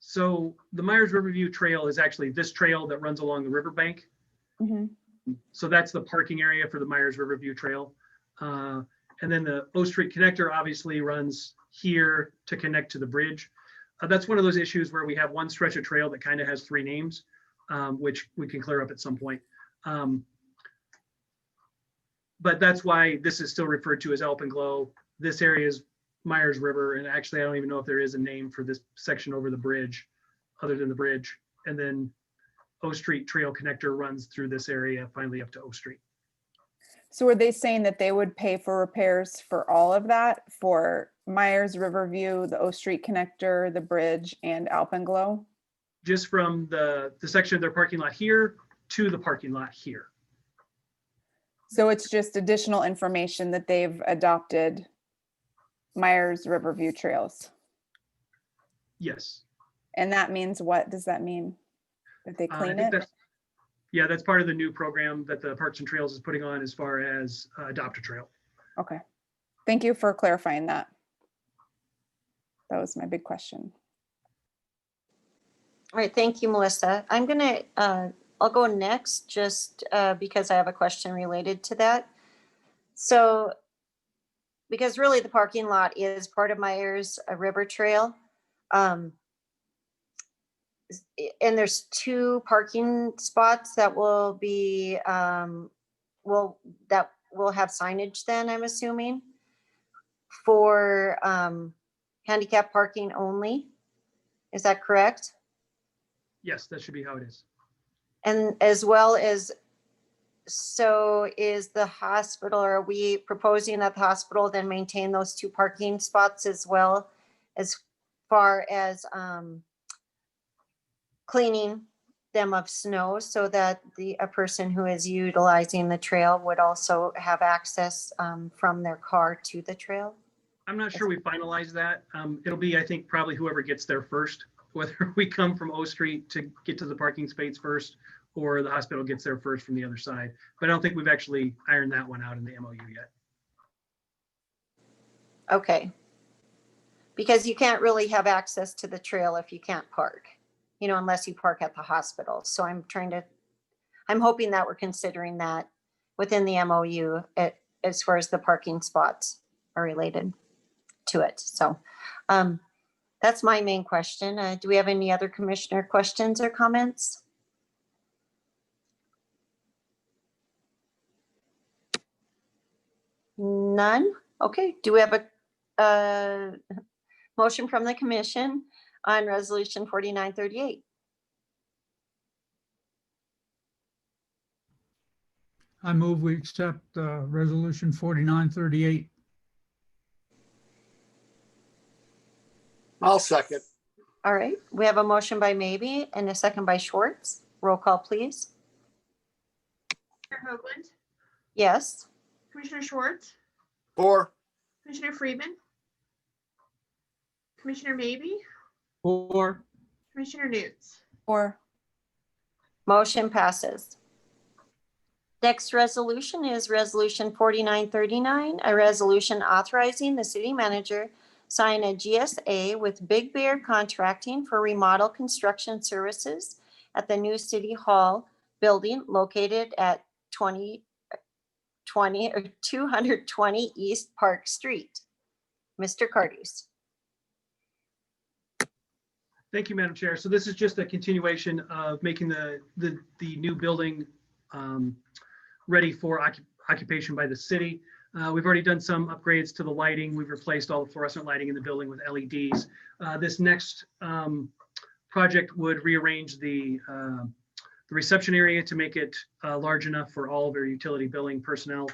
So the Myers Riverview Trail is actually this trail that runs along the riverbank. Mm-hmm. So that's the parking area for the Myers Riverview Trail. And then the O Street connector obviously runs here to connect to the bridge. That's one of those issues where we have one stretch of trail that kind of has three names, which we can clear up at some point. But that's why this is still referred to as Alpenglow. This area is Myers River, and actually I don't even know if there is a name for this section over the bridge other than the bridge. And then O Street Trail connector runs through this area finally up to O Street. So are they saying that they would pay for repairs for all of that, for Myers Riverview, the O Street connector, the bridge, and Alpenglow? Just from the section of their parking lot here to the parking lot here. So it's just additional information that they've adopted Myers Riverview Trails. Yes. And that means, what does that mean? That they clean it? Yeah, that's part of the new program that the Parks and Trails is putting on as far as Adopt a Trail. Okay. Thank you for clarifying that. That was my big question. All right, thank you, Melissa. I'm gonna, I'll go next just because I have a question related to that. So, because really the parking lot is part of Myers River Trail. And there's two parking spots that will be, that will have signage then, I'm assuming, for handicap parking only. Is that correct? Yes, that should be how it is. And as well as, so is the hospital, are we proposing that the hospital then maintain those two parking spots as well, as far as cleaning them of snow so that a person who is utilizing the trail would also have access from their car to the trail? I'm not sure we finalized that. It'll be, I think, probably whoever gets there first, whether we come from O Street to get to the parking space first, or the hospital gets there first from the other side. But I don't think we've actually ironed that one out in the MOU yet. Okay. Because you can't really have access to the trail if you can't park, unless you park at the hospital. So I'm hoping that we're considering that within the MOU as far as the parking spots are related to it. So that's my main question. Do we have any other commissioner questions or comments? None? Okay, do we have a motion from the commission on resolution 4938? I move we accept resolution 4938. I'll second. All right, we have a motion by Maybe and a second by Schwartz. Roll call, please. Commissioner Hoagland, Yes. Commissioner Schwartz, 4. Commissioner Friedman, Commissioner Maybe, 4. Commissioner Newts. 4. Motion passes. Next resolution is resolution 4939, a resolution authorizing the city manager sign a GSA with Big Bear Contracting for remodel construction services at the new City Hall building located at 220 East Park Street. Mr. Cardis. Thank you, Madam Chair. So this is just a continuation of making the new building ready for occupation by the city. We've already done some upgrades to the lighting. We've replaced all the fluorescent lighting in the building with LEDs. This next project would rearrange the reception area to make it large enough for all of our utility billing personnel,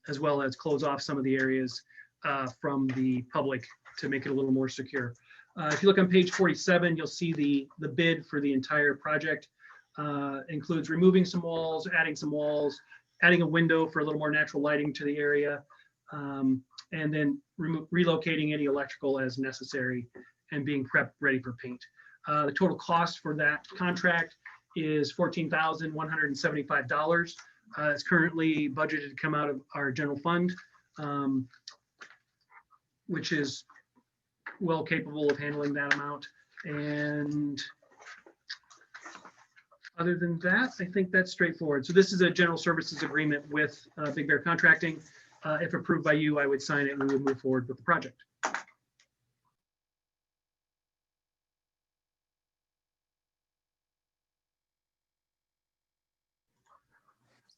as well as close off some of the areas from the public to make it a little more secure. If you look on page 47, you'll see the bid for the entire project. Includes removing some walls, adding a window for a little more natural lighting to the area, and then relocating any electrical as necessary and being prepped ready for paint. The total cost for that contract is $14,175. It's currently budgeted to come out of our general fund, which is well capable of handling that amount. And other than that, I think that's straightforward. So this is a general services agreement with Big Bear Contracting. If approved by you, I would sign it and we would move forward with the project.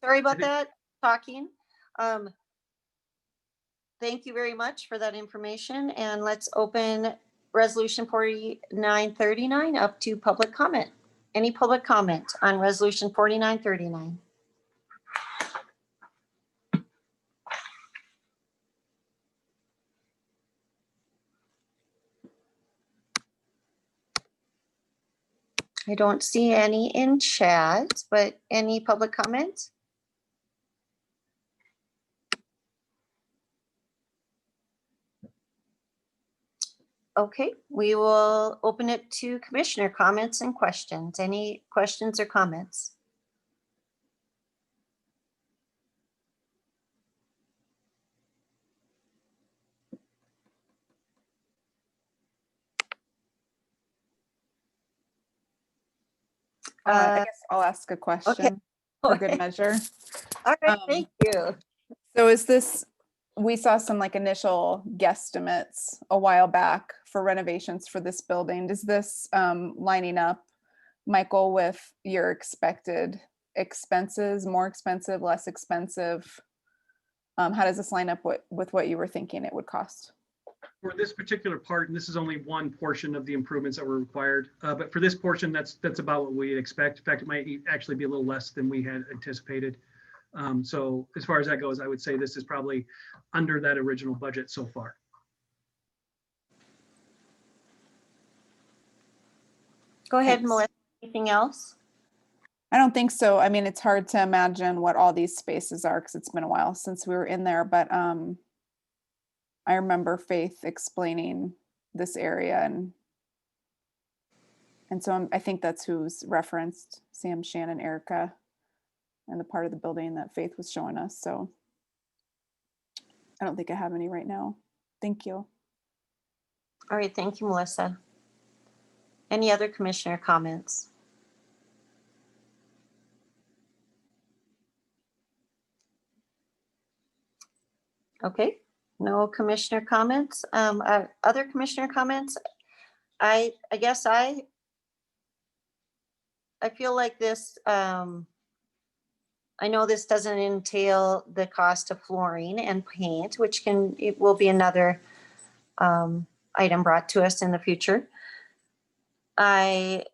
Sorry about that, talking. Thank you very much for that information. And let's open resolution 4939 up to public comment. Any public comment on resolution 4939? I don't see any in chat, but any public comments? Okay, we will open it to commissioner comments and questions. Any questions or comments? I guess I'll ask a question for good measure. All right, thank you. So is this, we saw some like initial guesstimates a while back for renovations for this building. Does this lining up, Michael, with your expected expenses, more expensive, less expensive? How does this line up with what you were thinking it would cost? For this particular part, and this is only one portion of the improvements that were required, but for this portion, that's about what we expect. In fact, it might actually be a little less than we had anticipated. So as far as that goes, I would say this is probably under that original budget so far. Go ahead, Thanks. Melissa. Anything else? I don't think so. I mean, it's hard to imagine what all these spaces are because it's been a while since we were in there, but I remember Faith explaining this area and so I think that's who's referenced, Sam, Shannon, Erica, and the part of the building that Faith was showing us. So I don't think I have any right now. Thank you. All right, thank you, Melissa. Any other commissioner comments? Okay, no commissioner comments. Other commissioner comments? I guess I feel like this, I know this doesn't entail the cost of flooring and paint, which it will be another item brought to us in the future. I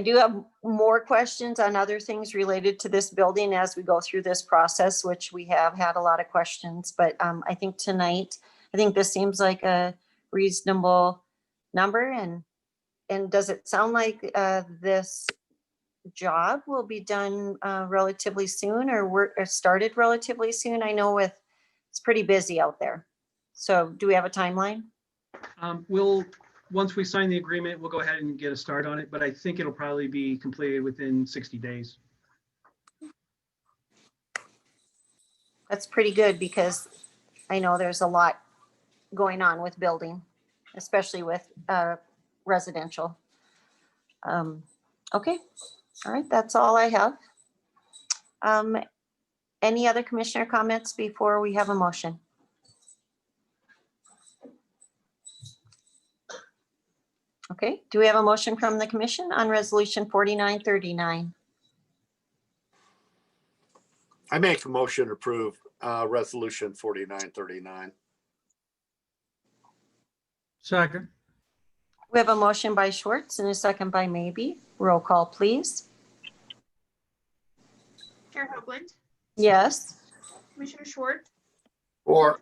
do have more questions on other things related to this building as we go through this process, which we have had a lot of questions, but I think tonight, I think this seems like a reasonable number. And does it sound like this job will be done relatively soon or started relatively soon? I know it's pretty busy out there. So do we have a timeline? Once we sign the agreement, we'll go ahead and get a start on it, but I think it'll probably be completed within 60 days. That's pretty good because I know there's a lot going on with building, especially with residential. Okay, all right, that's all I have. Any other commissioner comments before we have a motion? Okay, do we have a motion from the commission on resolution 4939? I make a motion to approve resolution 4939. Second. We have a motion by Schwartz and a second by Maybe. Roll call, please. Chair Hoagland, Yes. Commissioner Schwartz, Four.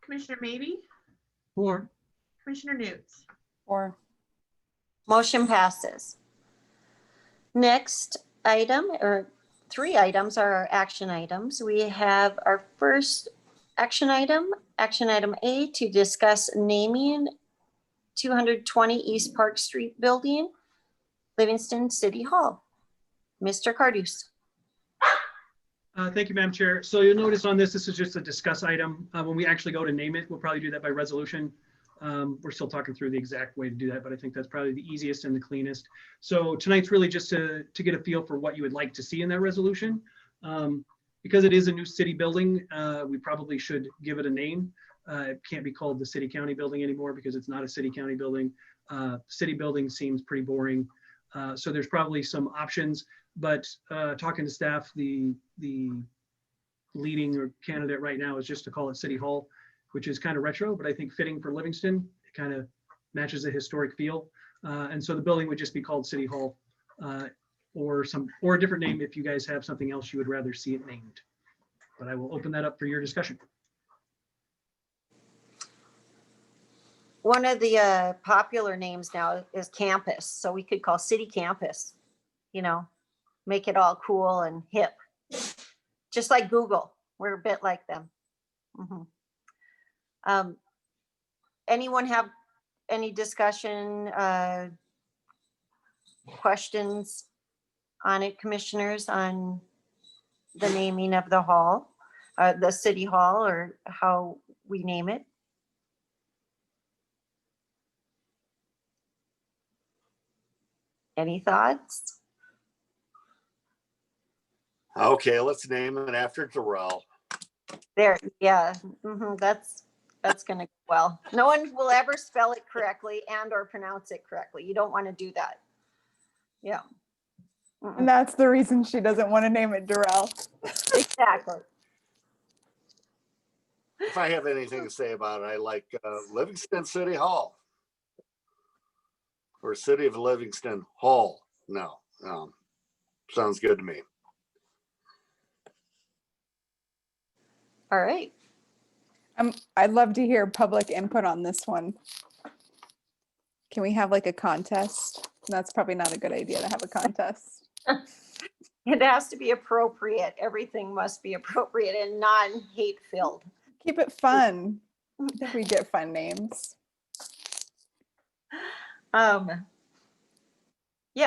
Commissioner Maybe, Four. Commissioner Newt. Or Motion passes. Next item, or 3 items, are our action items. We have our first action item A, to discuss naming 220 East Park Street Building, Livingston City Hall. Mr. Cardus. Thank you, Madam Chair. So you'll notice on this is just a discuss item. When we actually go to name it, we'll probably do that by resolution. We're still talking through the exact way to do that, but I think that's probably the easiest and the cleanest. So tonight's really just to get a feel for what you would like to see in that resolution. Because it is a new city building, we probably should give it a name. It can't be called the city county building anymore because it's not a city county building. City building seems pretty boring. So there's probably some options, but talking to staff, the leading or candidate right now is just to call it City Hall, which is kind of retro, but I think fitting for Livingston. It kind of matches the historic feel. And so the building would just be called City Hall, or a different name if you guys have something else you would rather see it named. But I will open that up for your discussion. One of the popular names now is campus. So we could call City Campus, make it all cool and hip. Just like Google, we're a bit like them. Anyone have any discussion, questions on it, commissioners, on the naming of the hall, the city hall, or how we name it? Any thoughts? Okay, let's name it after Darrell. There, yeah, that's gonna go well. No one will ever spell it correctly and or pronounce it correctly. You don't want to do that. Yeah. and that's the reason she doesn't want to name it Darrell. Exactly. If I have anything to say about it, I like Livingston City Hall. Or City of Livingston Hall. No, sounds good to me. All right. I'd love to hear public input on this one. Can we have like a contest? That's probably not a good idea to have a contest. It has to be appropriate. Everything must be appropriate and non-hate filled. Keep it fun. If we get fun names. Yeah,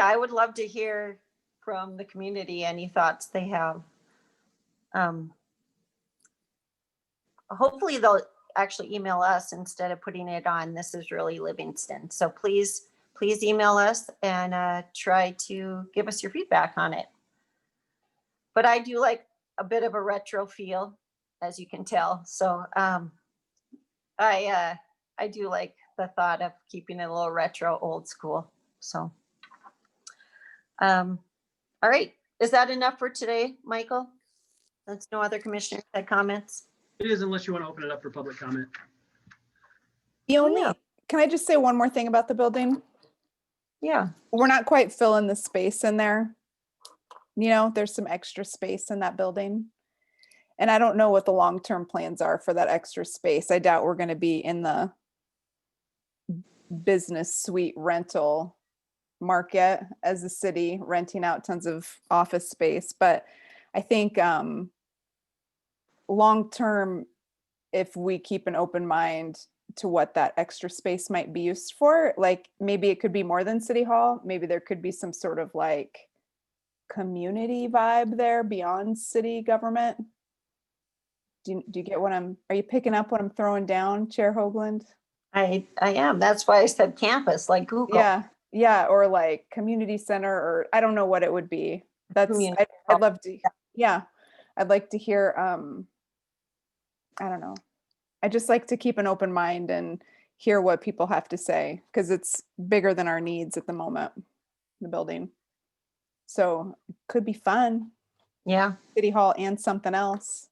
I would love to hear from the community any thoughts they have. Hopefully they'll actually email us instead of putting it on This Is Really Livingston. So please email us and try to give us your feedback on it. But I do like a bit of a retro feel, as you can tell. So I do like the thought of keeping it a little retro, old school. So, all right. Is that enough for today, Michael? That's no other commissioners had comments? It is, unless you want to open it up for public comment. The only, can I just say one more thing about the building? Yeah. We're not quite filling the space in there. You know, there's some extra space in that building. And I don't know what the long-term plans are for that extra space. I doubt we're going to be in the business suite rental market as a city, renting out tons of office space. But I think long-term, if we keep an open mind to what that extra space might be used for, like maybe it could be more than City Hall. Maybe there could be some sort of like community vibe there beyond city government. Do you get what are you picking up what I'm throwing down, Chair Hoagland? I am. That's why I said campus, like Google. Yeah, or like community center, or I don't know what it would be. That's I'd love to. Yeah, I'd like to hear. I don't know. I just like to keep an open mind and hear what people have to say, because it's bigger than our needs at the moment, the building. So it could be fun. Yeah. City Hall and something else.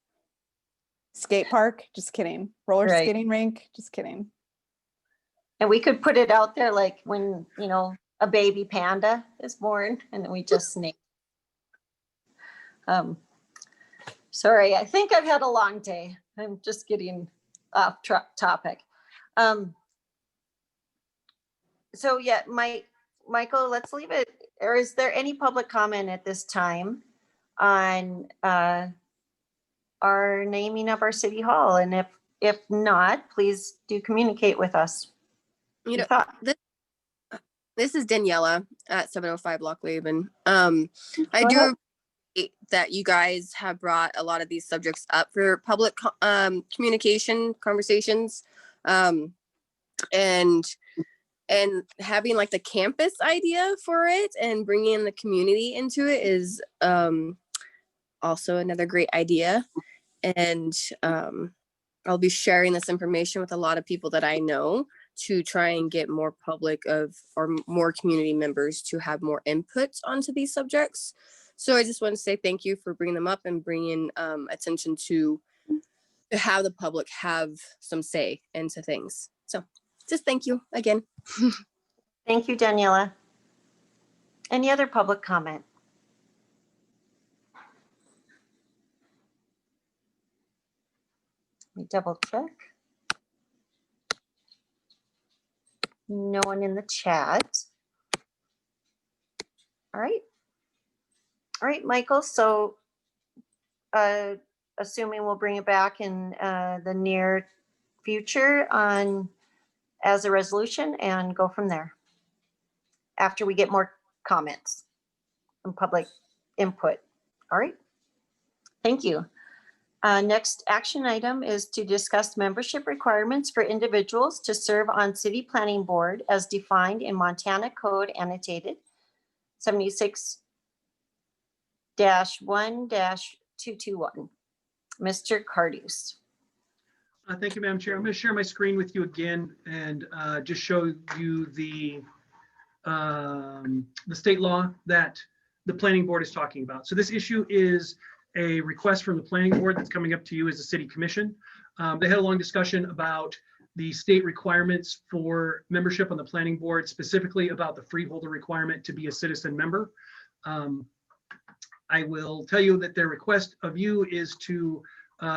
Skate park, just kidding. Roller skating rink, just kidding. And we could put it out there like when, you know, a baby panda is born and then we just name. Sorry, I think I've had a long day. I'm just getting off topic. So yeah, Michael, let's leave it. Or is there any public comment at this time on our naming of our city hall? And if not, please do communicate with us. You know, this is Daniela at 705 Lochleven. I do appreciate that you guys have brought a lot of these subjects up for public communication conversations, and having like the campus idea for it and bringing in the community into it is also another great idea. And I'll be sharing this information with a lot of people that I know to try and get more or more community members to have more input onto these subjects. So I just want to say thank you for bringing them up and bringing attention to how the public have some say into things. So just thank you again. Thank you, Daniela. Any other public comment? Let me double check. No one in the chat. All right, Michael. So assuming we'll bring it back in the near future as a resolution and go from there after we get more comments and public input. All right. Thank you. Next action item is to discuss membership requirements for individuals to serve on City Planning Board as defined in Montana Code Annotated 76-1-221. Mr. Cardus. Thank you, Madam Chair. I'm going to share my screen with you again and just show you the state law that the planning board is talking about. So this issue is a request from the planning board that's coming up to you as a city commission. They had a long discussion about the state requirements for membership on the planning board, specifically about the freeholder requirement to be a citizen member. I will tell you that their request of you is to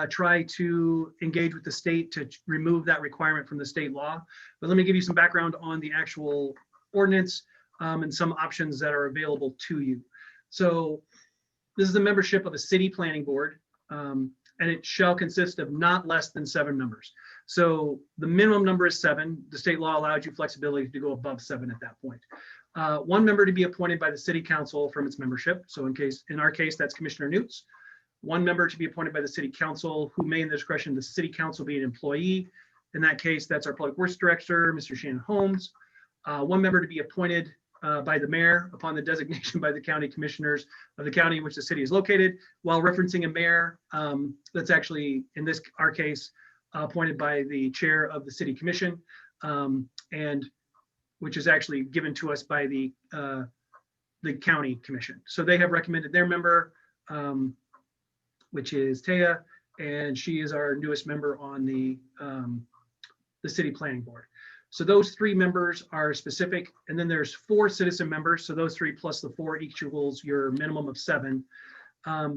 try to engage with the state to remove that requirement from the state law. But let me give you some background on the actual ordinance and some options that are available to you. So this is the membership of a city planning board, and it shall consist of not less than 7 members. So the minimum number is 7. The state law allows you flexibility to go above 7 at that point. 1 member to be appointed by the city council from its membership. So in our case, that's Commissioner Newts. 1 member to be appointed by the city council, who may in the discretion of the city council be an employee. In that case, that's our public works director, Mr. Shannon Holmes. 1 member to be appointed by the mayor upon the designation by the county commissioners of the county in which the city is located, while referencing a mayor that's actually, in our case, appointed by the chair of the city commission, and which is actually given to us by the county commission. So they have recommended their member, which is Taya, and she is our newest member on the city planning board. So those 3 members are specific, and then there's 4 citizen members. So those 3 plus the 4 equals your minimum of 7.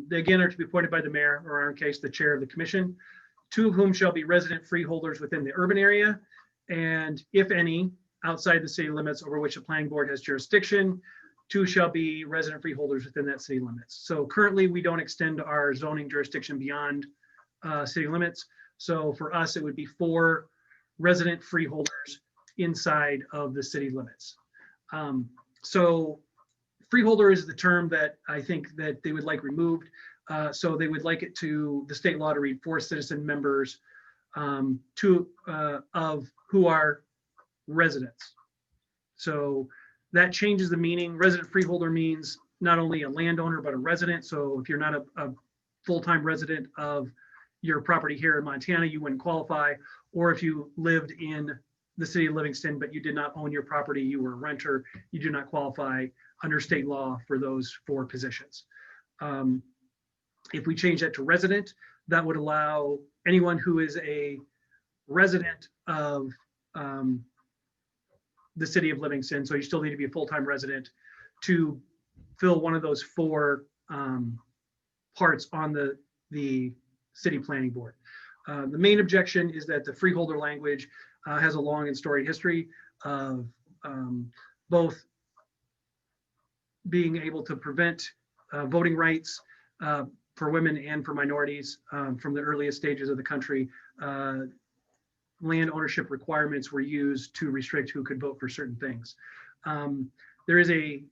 They again are to be appointed by the mayor, or in our case, the chair of the commission, 2 of whom shall be resident freeholders within the urban area, and if any, outside the city limits over which the planning board has jurisdiction, 2 shall be resident freeholders within that city limits. So currently we don't extend our zoning jurisdiction beyond city limits. So for us, it would be 4 resident freeholders inside of the city limits. So freeholder is the term that I think that they would like removed. So they would like it to the state law to read 4 citizen members, 2 of who are residents. So that changes the meaning. Resident freeholder means not only a landowner, but a resident. So if you're not a full-time resident of your property here in Montana, you wouldn't qualify. Or if you lived in the city of Livingston, but you did not own your property, you were a renter, you do not qualify under state law for those 4 positions. If we change that to resident, that would allow anyone who is a resident of the city of Livingston, so you still need to be a full-time resident, to fill one of those 4 parts on the city planning board. The main objection is that the freeholder language has a long and storied history of both being able to prevent voting rights for women and for minorities from the earliest stages of the country. Land ownership requirements were used to restrict who could vote for certain things. There is a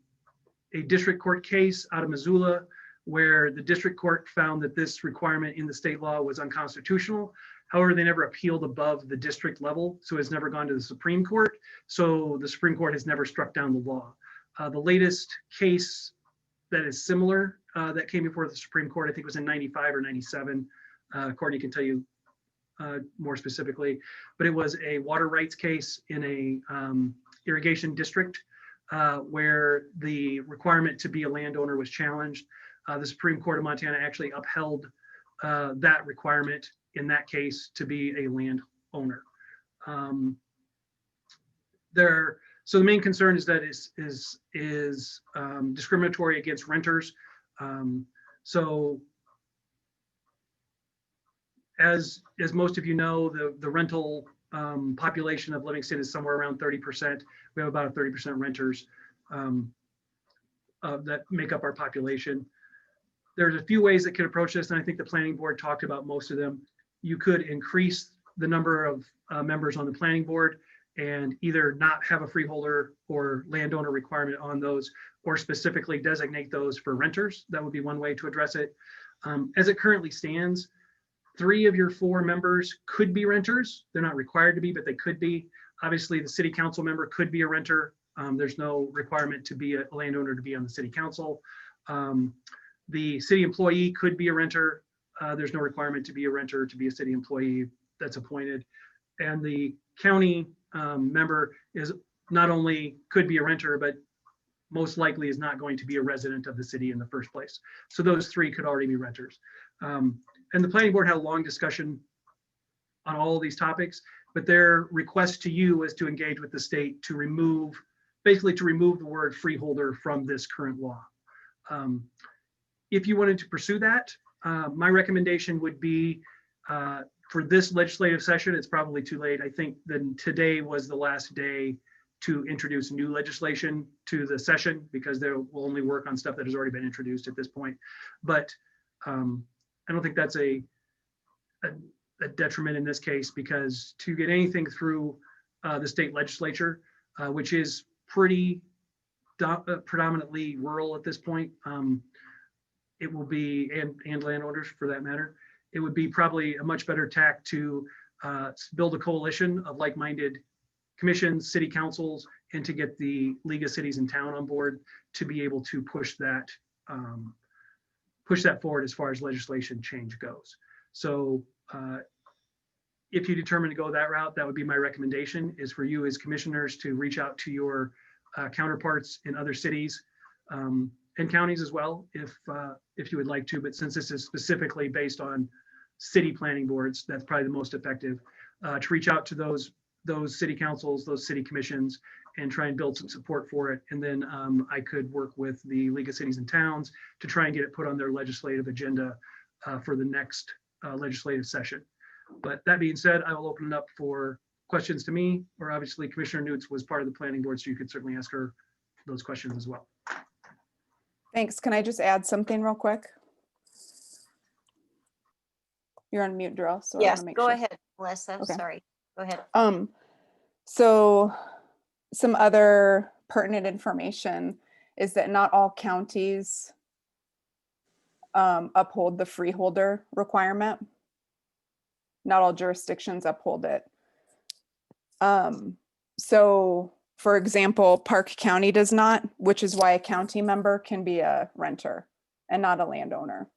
district court case out of Missoula where the district court found that this requirement in the state law was unconstitutional. However, they never appealed above the district level, so it's never gone to the Supreme Court. So the Supreme Court has never struck down the law. The latest case that is similar that came before the Supreme Court, I think was in 95 or 97. Courtney can tell you more specifically, but it was a water rights case in a irrigation district where the requirement to be a landowner was challenged. The Supreme Court of Montana actually upheld that requirement in that case to be a landowner. So the main concern is that is discriminatory against renters. So as most of you know, the rental population of Livingston is somewhere around 30%. We have about 30% renters that make up our population. There's a few ways that could approach this, and I think the planning board talked about most of them. You could increase the number of members on the planning board and either not have a freeholder or landowner requirement on those, or specifically designate those for renters. That would be one way to address it. As it currently stands, 3 of your 4 members could be renters. They're not required to be, but they could be. Obviously, the city council member could be a renter. There's no requirement to be a landowner to be on the city council. The city employee could be a renter. There's no requirement to be a renter to be a city employee that's appointed. And the county member is not only could be a renter, but most likely is not going to be a resident of the city in the first place. So those 3 could already be renters. And the planning board had a long discussion on all of these topics, but their request to you is to engage with the state to remove, basically to remove the word freeholder from this current law. If you wanted to pursue that, my recommendation would be for this legislative session, it's probably too late. I think that today was the last day to introduce new legislation to the session because they will only work on stuff that has already been introduced at this point. But I don't think that's a detriment in this case, because to get anything through the state legislature, which is pretty predominantly rural at this point, it will be, and landowners for that matter, it would be probably a much better tack to build a coalition of like-minded commissions, city councils, and to get the League of Cities and Town on board to be able to push that forward as far as legislation change goes. So if you determine to go that route, that would be my recommendation, is for you as commissioners to reach out to your counterparts in other cities and counties as well, if you would like to. But since this is specifically based on city planning boards, that's probably the most effective, to reach out to those city councils, those city commissions, and try and build some support for it. And then I could work with the League of Cities and Towns to try and get it put on their legislative agenda for the next legislative session. But that being said, I will open it up for questions to me, or obviously Commissioner Newts was part of the planning board, so you could certainly ask her those questions as well. Thanks. Can I just add something real quick? You're on mute, Darrell. So Yes, make go sure. ahead, Melissa. Okay. Sorry. Go ahead. So some other pertinent information is that not all counties uphold the freeholder requirement. Not all jurisdictions uphold it. So for example, Park County does not, which is why a county member can be a renter and not a landowner.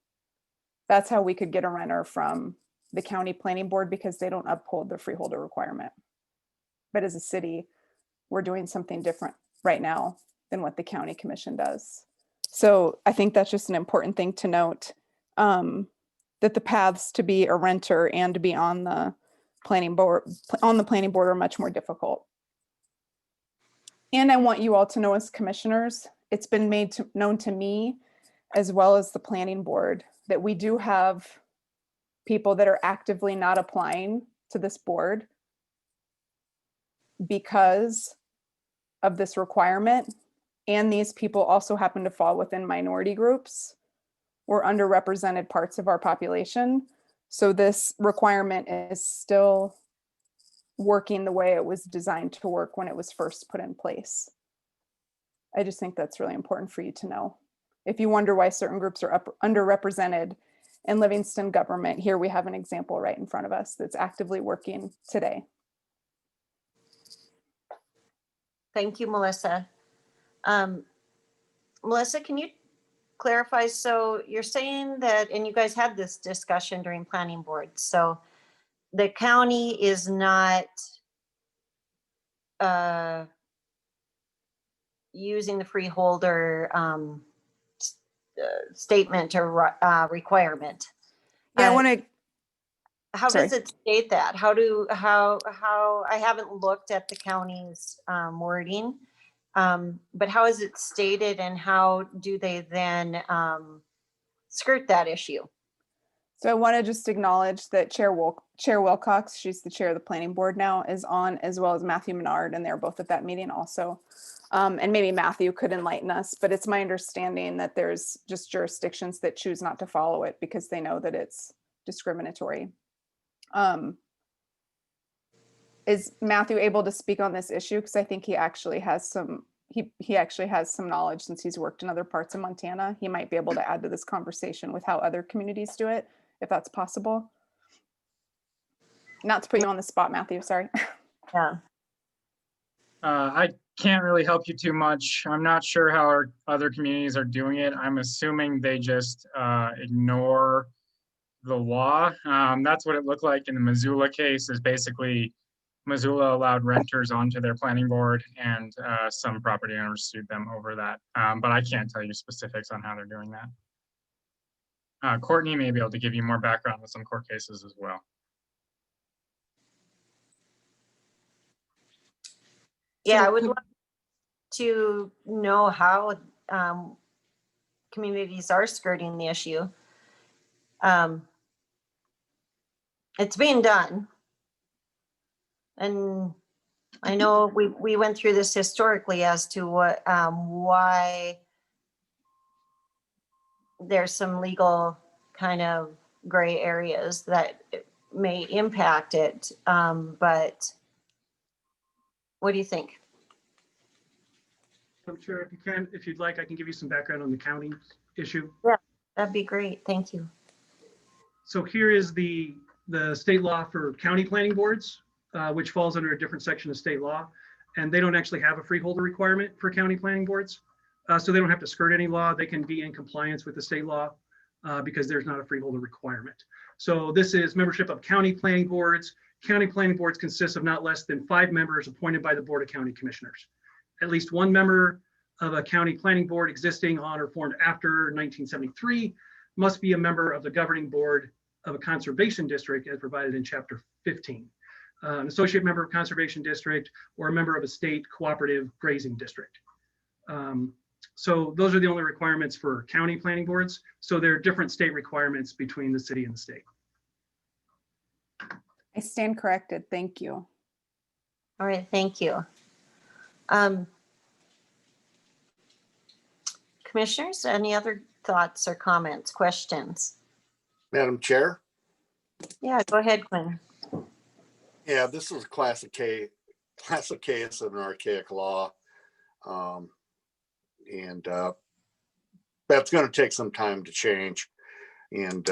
That's how we could get a renter from the county planning board, because they don't uphold the freeholder requirement. But as a city, we're doing something different right now than what the county commission does. So I think that's just an important thing to note, that the paths to be a renter and to be on the planning board are much more difficult. And I want you all to know, as commissioners, it's been made known to me, as well as the planning board, that we do have people that are actively not applying to this board because of this requirement. And these people also happen to fall within minority groups or underrepresented parts of our population. So this requirement is still working the way it was designed to work when it was first put in place. I just think that's really important for you to know. If you wonder why certain groups are underrepresented in Livingston government, here we have an example right in front of us that's actively working today. Thank you, Melissa. Melissa, can you clarify? So you're saying that, and you guys had this discussion during planning board, so the county is not using the freeholder statement or requirement. Yeah, I want to. How does it state that? How I haven't looked at the county's wording, but how is it stated, and how do they then skirt that issue? So I want to just acknowledge that Chair Wilcox, she's the chair of the planning board now, is on, as well as Matthew Menard, and they're both at that meeting also. And maybe Matthew could enlighten us, but it's my understanding that there's just jurisdictions that choose not to follow it because they know that it's discriminatory. Is Matthew able to speak on this issue? Because I think he actually has some, he actually has some knowledge since he's worked in other parts of Montana. He might be able to add to this conversation with how other communities do it, if that's possible. Not to put you on the spot, Matthew, sorry. Yeah. I can't really help you too much. I'm not sure how our other communities are doing it. I'm assuming they just ignore the law. That's what it looked like in the Missoula case, is basically Missoula allowed renters onto their planning board, and some property owners sued them over that. But I can't tell you specifics on how they're doing that. Courtney may be able to give you more background with some court cases as well. Yeah, I would love to know how communities are skirting the issue. It's being done. And I know we went through this historically as to what, why there's some legal kind of gray areas that may impact it. But what do you think? I'm sure if you can, if you'd like, I can give you some background on the county issue. Yeah, that'd be great. Thank you. So here is the state law for county planning boards, which falls under a different section of state law. And they don't actually have a freeholder requirement for county planning boards. So they don't have to skirt any law. They can be in compliance with the state law because there's not a freeholder requirement. So this is membership of county planning boards. County planning boards consist of not less than 5 members appointed by the Board of County Commissioners. At least 1 member of a county planning board existing on or formed after 1973 must be a member of the governing board of a conservation district as provided in Chapter 15. An associate member of conservation district or a member of a state cooperative grazing district. So those are the only requirements for county planning boards. So there are different state requirements between the city and the state. I stand corrected. Thank you. All right, thank you. Commissioners, any other thoughts or comments, questions? Madam Chair? Yeah, go ahead, Quinn. Yeah, this is a classic case of an archaic law. And that's going to take some time to change. And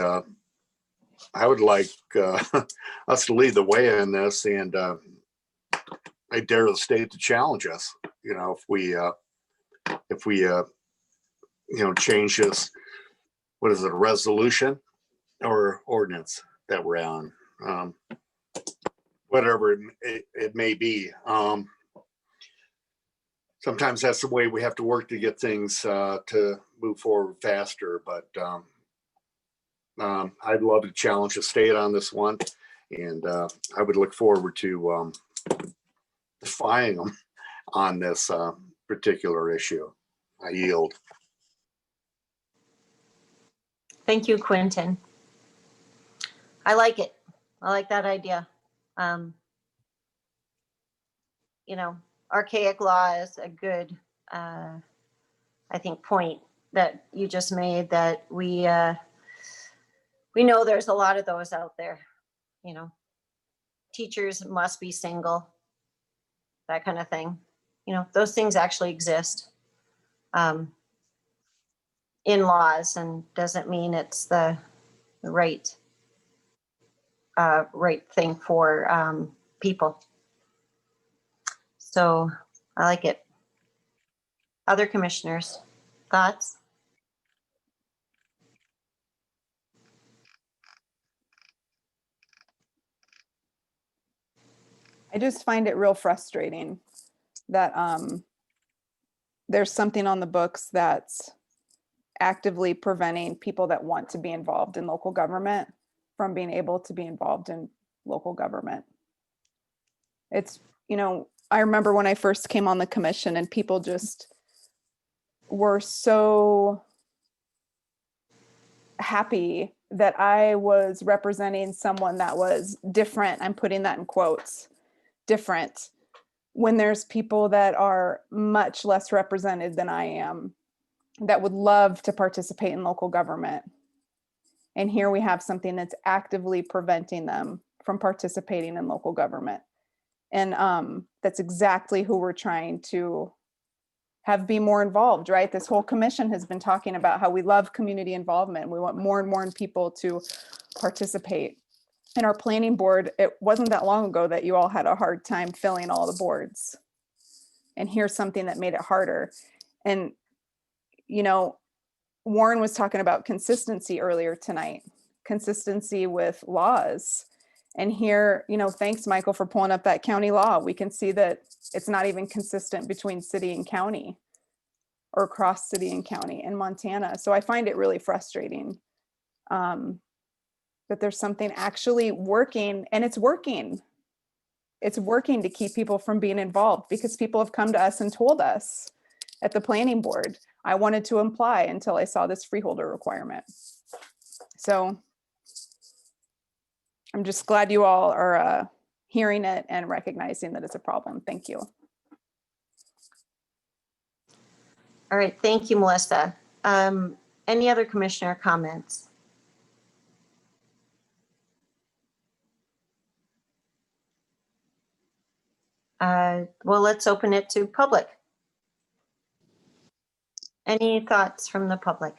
I would like us to lead the way in this, and I dare the state to challenge us. You know, if we you know, change this, what is it, a resolution or ordinance that we're on, whatever it may be. Sometimes that's the way we have to work to get things to move forward faster, but I'd love to challenge the state on this one, and I would look forward to defying them on this particular issue. I yield. Thank you, Quentin. I like it. I like that idea. You know, archaic law is a good, I think, point that you just made, that we know there's a lot of those out there. You know, teachers must be single, that kind of thing. You know, those things actually exist in laws, and doesn't mean it's the right thing for people. So I like it. Other commissioners, thoughts? I just find it real frustrating that there's something on the books that's actively preventing people that want to be involved in local government from being able to be involved in local government. It's, you know, I remember when I first came on the commission and people just were so happy that I was representing someone that was different. I'm putting that in quotes, different, when there's people that are much less represented than I am that would love to participate in local government. And here we have something that's actively preventing them from participating in local government. And that's exactly who we're trying to have be more involved, right? This whole commission has been talking about how we love community involvement. We want more and more people to participate. In our planning board, it wasn't that long ago that you all had a hard time filling all the boards. And here's something that made it harder. And, you know, Warren was talking about consistency earlier tonight, consistency with laws. And here, you know, thanks, Michael, for pulling up that county law. We can see that it's not even consistent between city and county or across city and county in Montana. So I find it really frustrating that there's something actually working, and it's working. It's working to keep people from being involved, because people have come to us and told us at the planning board, I wanted to apply until I saw this freeholder requirement. So I'm just glad you all are hearing it and recognizing that it's a problem. Thank you. All right, thank you, Melissa. Any other commissioner comments? Well, let's open it to public. Any thoughts from the public?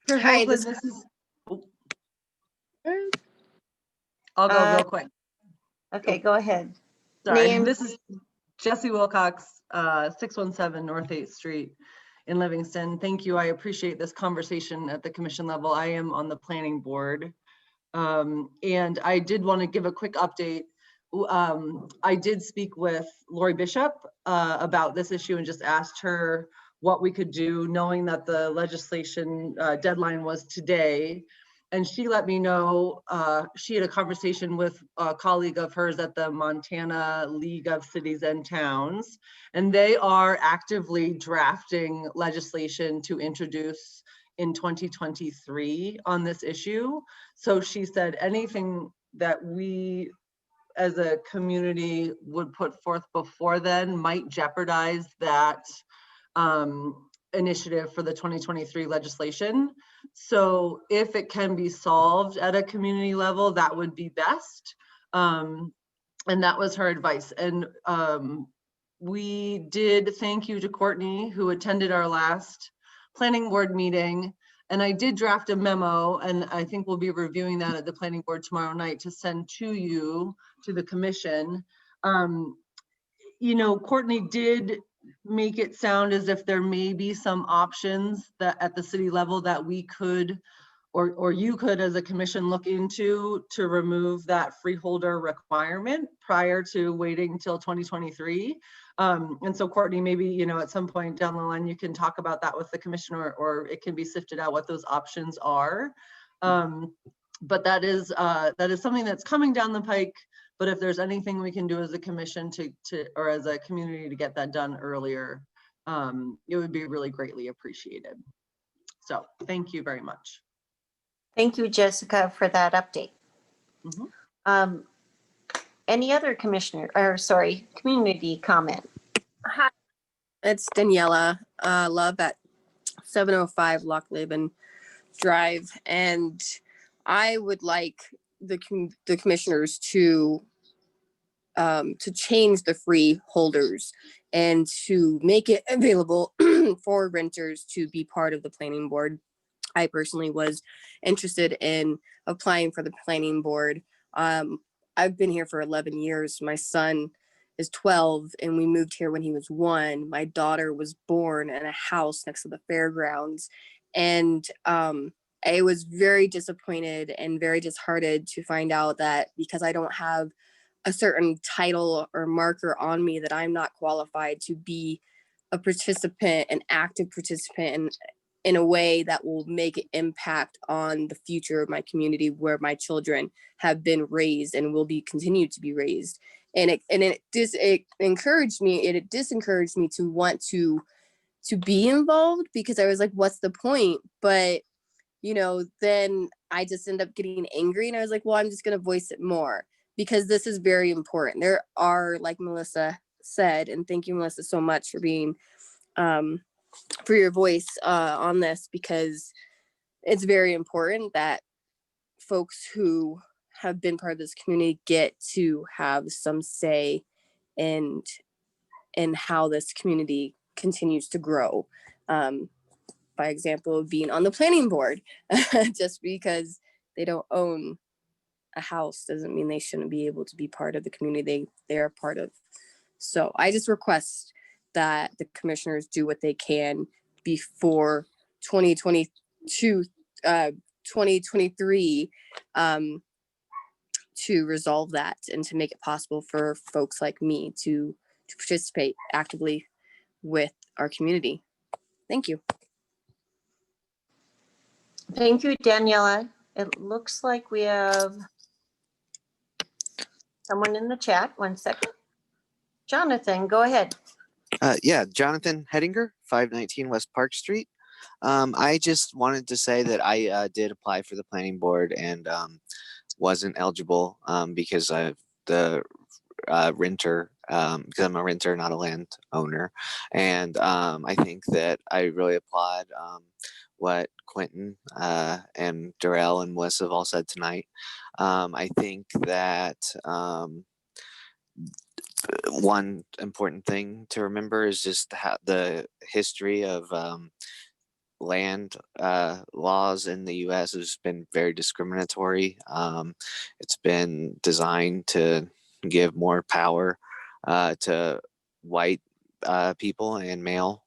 Sure, Hi, Hopefully this- this is. I'll go real quick. Okay, go ahead. Sorry, Name. this is Jesse Wilcox, 617 North 8th Street in Livingston. Thank you. I appreciate this conversation at the commission level. I am on the planning board. And I did want to give a quick update. I did speak with Lori Bishop about this issue and just asked her what we could do, knowing that the legislation deadline was today. And she let me know she had a conversation with a colleague of hers at the Montana League of Cities and Towns, and they are actively drafting legislation to introduce in 2023 on this issue. So she said anything that we as a community would put forth before then might jeopardize that initiative for the 2023 legislation. So if it can be solved at a community level, that would be best. And that was her advice. And we did thank you to Courtney, who attended our last planning board meeting. And I did draft a memo, and I think we'll be reviewing that at the planning board tomorrow night to send to you, to the commission. You know, Courtney did make it sound as if there may be some options that at the city level that we could, or you could as a commission look into to remove that freeholder requirement prior to waiting till 2023. And so Courtney, maybe, you know, at some point down the line, you can talk about that with the commissioner, or it can be sifted out what those options are. But that is something that's coming down the pike. But if there's anything we can do as a commission or as a community to get that done earlier, it would be really greatly appreciated. So thank you very much. Thank you, Jessica, for that update. Mm-hmm. Any other community comment? Hi, it's Daniela Love at 705 Lochleben Drive, and I would like the commissioners to change the freeholders and to make it available for renters to be part of the planning board. I personally was interested in applying for the planning board. I've been here for 11 years. My son is 12 and we moved here when he was 1. My daughter was born in a house next to the fairgrounds. And I was very disappointed and very disheartened to find out that because I don't have a certain title or marker on me, that I'm not qualified to be a participant, an active participant in a way that will make an impact on the future of my community where my children have been raised and will be continued to be raised. And it disencouraged me to want to be involved, because I was like, what's the point? But, you know, then I just end up getting angry and I was like, well, I'm just going to voice it more because this is very important. There are, like Melissa said, and thank you, Melissa, so much for being, for your voice on this, because it's very important that folks who have been part of this community get to have some say in how this community continues to grow. By example of being on the planning board. Just because they don't own a house doesn't mean they shouldn't be able to be part of the community they're a part of. So I just request that the commissioners do what they can before 2023 to resolve that and to make it possible for folks like me to participate actively with our community. Thank you. Thank you, Daniela. It looks like we have someone in the chat. 1 second. Jonathan, go ahead. Yeah, Jonathan Hedinger, 519 West Park Street. I just wanted to say that I did apply for the planning board and wasn't eligible because of the renter, because I'm a renter, not a landowner. And I think that I really applaud what Quentin and Darrell and Melissa have all said tonight. I think that one important thing to remember is just the history of land laws in the U.S. has been very discriminatory. It's been designed to give more power to white people and males.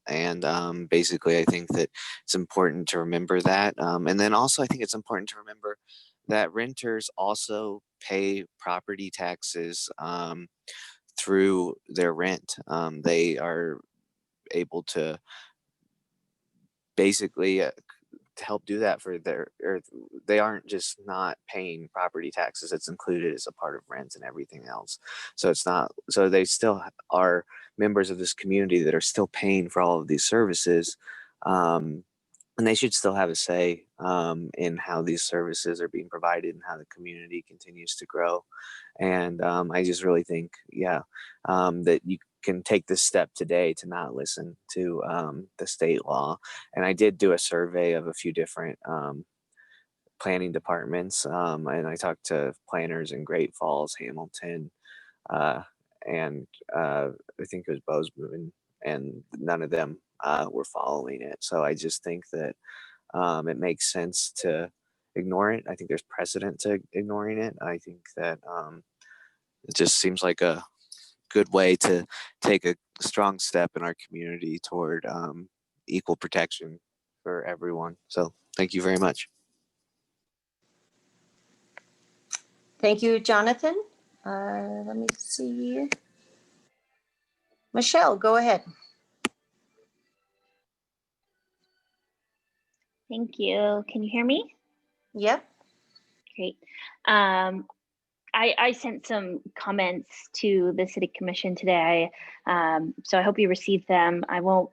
And basically, I think that it's important to remember that. And then also, I think it's important to remember that renters also pay property taxes through their rent. They are able to basically to help do that for their, or they aren't just not paying property taxes, it's included as a part of rent and everything else. So it's not, so they still are members of this community that are still paying for all of these services. And they should still have a say in how these services are being provided and how the community continues to grow. And I just really think, that you can take this step today to not listen to the state law. And I did do a survey of a few different planning departments, and I talked to planners in Great Falls, Hamilton, and I think it was Bozeman, and none of them were following it. So I just think that it makes sense to ignore it. I think there's precedent to ignoring it. I think that it just seems like a good way to take a strong step in our community toward equal protection for everyone. So thank you very much. Thank you, Jonathan. Let me see. Michelle, go ahead. Thank you. Can you hear me? Yep. Great. I sent some comments to the City Commission today, so I hope you received them. I won't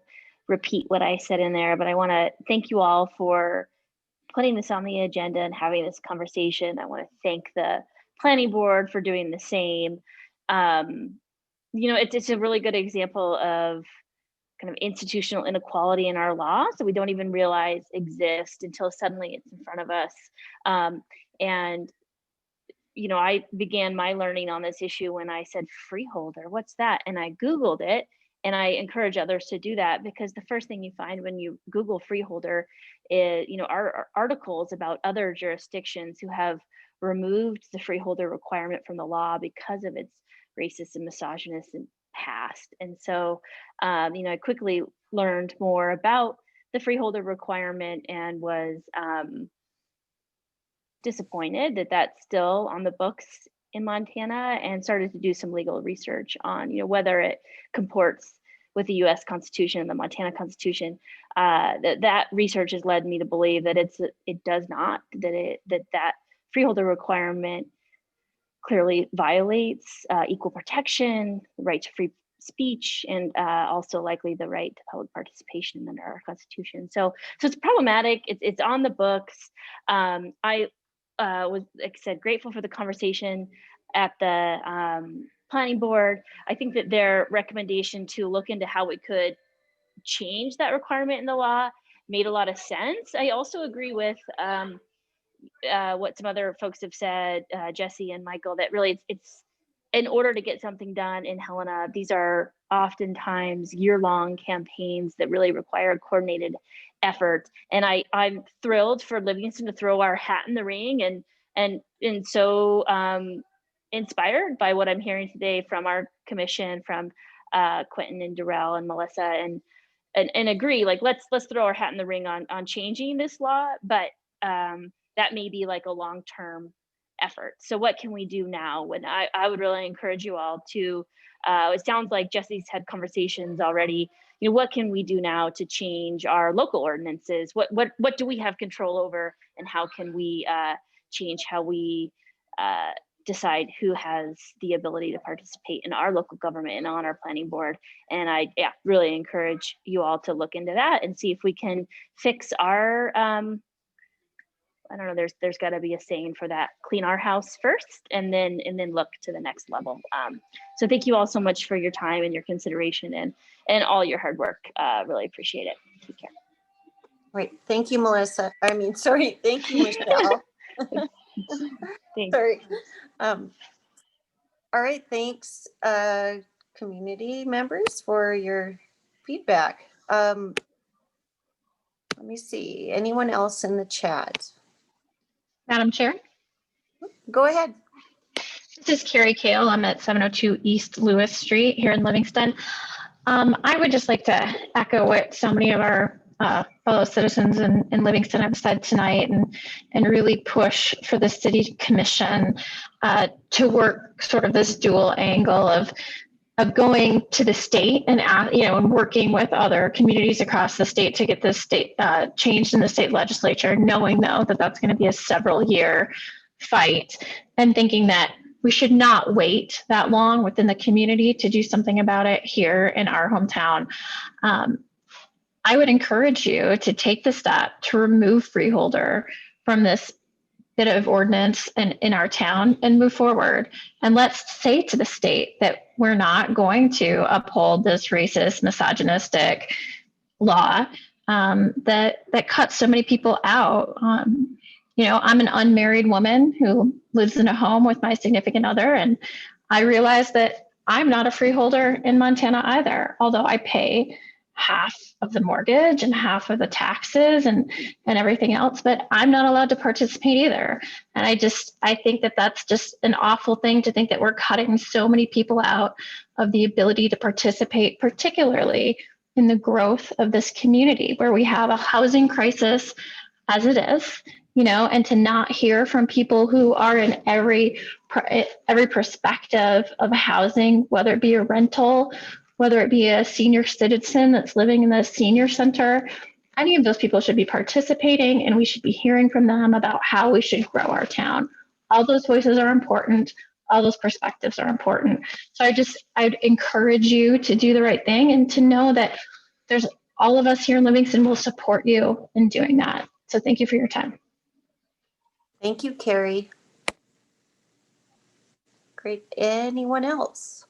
repeat what I said in there, but I want to thank you all for putting this on the agenda and having this conversation. I want to thank the Planning Board for doing the same. It's a really good example of kind of institutional inequality in our law, so we don't even realize exist until suddenly it's in front of us. I began my learning on this issue when I said freeholder, what's that? And I Googled it, and I encourage others to do that, because the first thing you find when you Google freeholder is, are articles about other jurisdictions who have removed the freeholder requirement from the law because of its racist and misogynist past. And so, I quickly learned more about the freeholder requirement and was disappointed that that's still on the books in Montana, and started to do some legal research on, whether it comports with the U.S. Constitution and the Montana Constitution. That research has led me to believe that it does not, that freeholder requirement clearly violates equal protection, the right to free speech, and also likely the right to public participation under our Constitution. So it's problematic. It's on the books. I was, like I said, grateful for the conversation at the Planning Board. I think that their recommendation to look into how we could change that requirement in the law made a lot of sense. I also agree with what some other folks have said, Jesse and Michael, that really it's in order to get something done in Helena, these are oftentimes year-long campaigns that really require a coordinated effort. And I'm thrilled for Livingston to throw our hat in the ring, and so inspired by what I'm hearing today from our commission, from Quentin and Darrell and Melissa, and agree, like, let's throw our hat in the ring on changing this law, but that may be like a long-term effort. So what can we do now? When I would really encourage you all to, it sounds like Jesse's had conversations already, what can we do now to change our local ordinances? What do we have control over, and how can we change how we decide who has the ability to participate in our local government and on our planning board. And I really encourage you all to look into that and see if we can fix our, I don't know, there's got to be a saying for that, clean our house first and then look to the next level. So thank you all so much for your time and your consideration and all your hard work. Really appreciate it. Take care. Great. Thank you, Melissa. I mean, sorry. Thank you, Michelle. Thanks. Sorry. All right. Thanks, community members, for your feedback. Let me see. Anyone else in the chat? Madam Chair, Go ahead. this is Carrie Kale. I'm at 702 East Lewis Street here in Livingston. I would just like to echo what so many of our fellow citizens in Livingston have said tonight, and really push for the city commission to work sort of this dual angle of going to the state and and working with other communities across the state to get this state changed in the state legislature, knowing though that that's going to be a several year fight, and thinking that we should not wait that long within the community to do something about it here in our hometown. I would encourage you to take the step to remove freeholder from this bit of ordinance in our town and move forward. And let's say to the state that we're not going to uphold this racist, misogynistic law that cuts so many people out. I'm an unmarried woman who lives in a home with my significant other, and I realize that I'm not a freeholder in Montana either, although I pay half of the mortgage and half of the taxes and everything else, but I'm not allowed to participate either. And I think that that's just an awful thing to think that we're cutting so many people out of the ability to participate, particularly in the growth of this community where we have a housing crisis as it is, and to not hear from people who are in every perspective of housing, whether it be a rental, whether it be a senior citizen that's living in the senior center. Any of those people should be participating, and we should be hearing from them about how we should grow our town. All those voices are important. All those perspectives are important. So I'd encourage you to do the right thing and to know that there's all of us here in Livingston will support you in doing that. So thank you for your time. Thank you, Carrie. Great. Anyone else?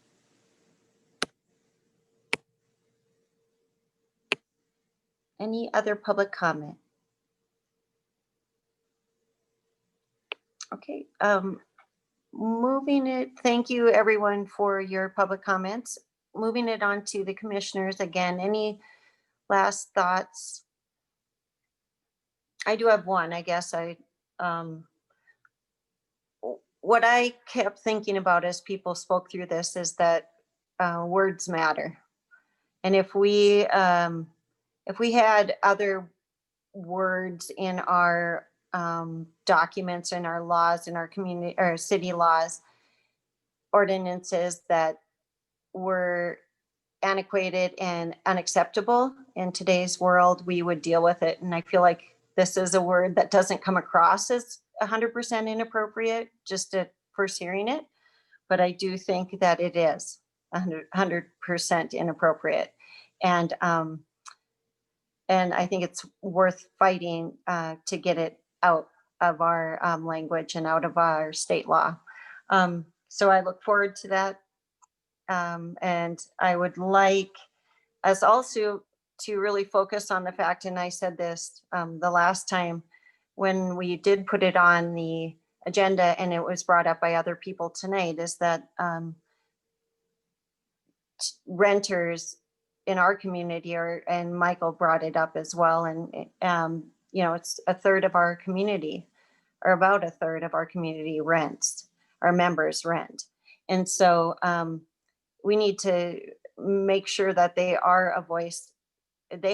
Any other public comment? Okay, thank you everyone for your public comments. Moving it on to the commissioners again, any last thoughts? I do have one, I guess. What I kept thinking about as people spoke through this is that words matter. And if we had other words in our documents, in our laws, in our community or city laws, ordinances that were antiquated and unacceptable in today's world, we would deal with it. And I feel like this is a word that doesn't come across as 100% inappropriate just at first hearing it, but I do think that it is 100% inappropriate. And I think it's worth fighting to get it out of our language and out of our state law. So I look forward to that. And I would like us also to really focus on the fact, and I said this the last time when we did put it on the agenda and it was brought up by other people tonight, is that renters in our community and Michael brought it up as well. And, it's a third of our community, or about a third of our community rents, our members rent. And so we need to make sure that they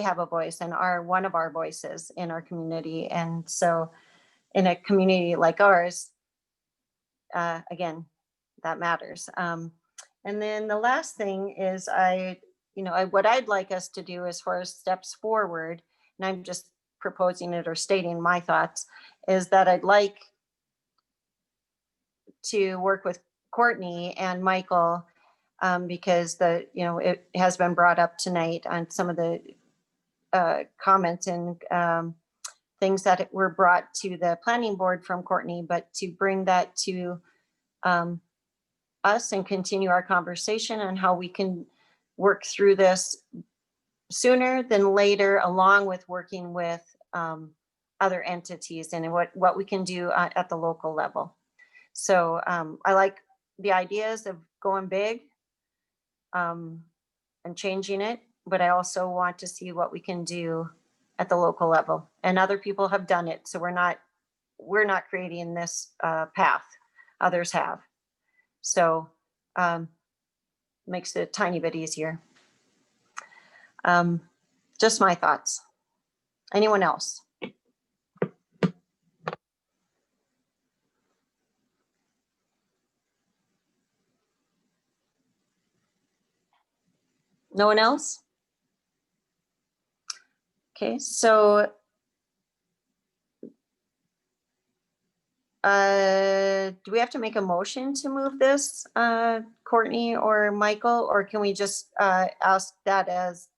have a voice and are one of our voices in our community. And so in a community like ours, again, that matters. And then the last thing is what I'd like us to do as far as steps forward, and I'm just proposing it or stating my thoughts, is that I'd like to work with Courtney and Michael because it has been brought up tonight on some of the comments and things that were brought to the planning board from Courtney, but to bring that to us and continue our conversation on how we can work through this sooner than later, along with working with other entities and what we can do at the local level. So I like the ideas of going big and changing it, but I also want to see what we can do at the local level. And other people have done it, so we're not creating this path. Others have. So makes it a tiny bit easier. Just my thoughts. Anyone else? No one else? Okay, so do we have to make a motion to move this, Courtney or Michael, or can we just ask that as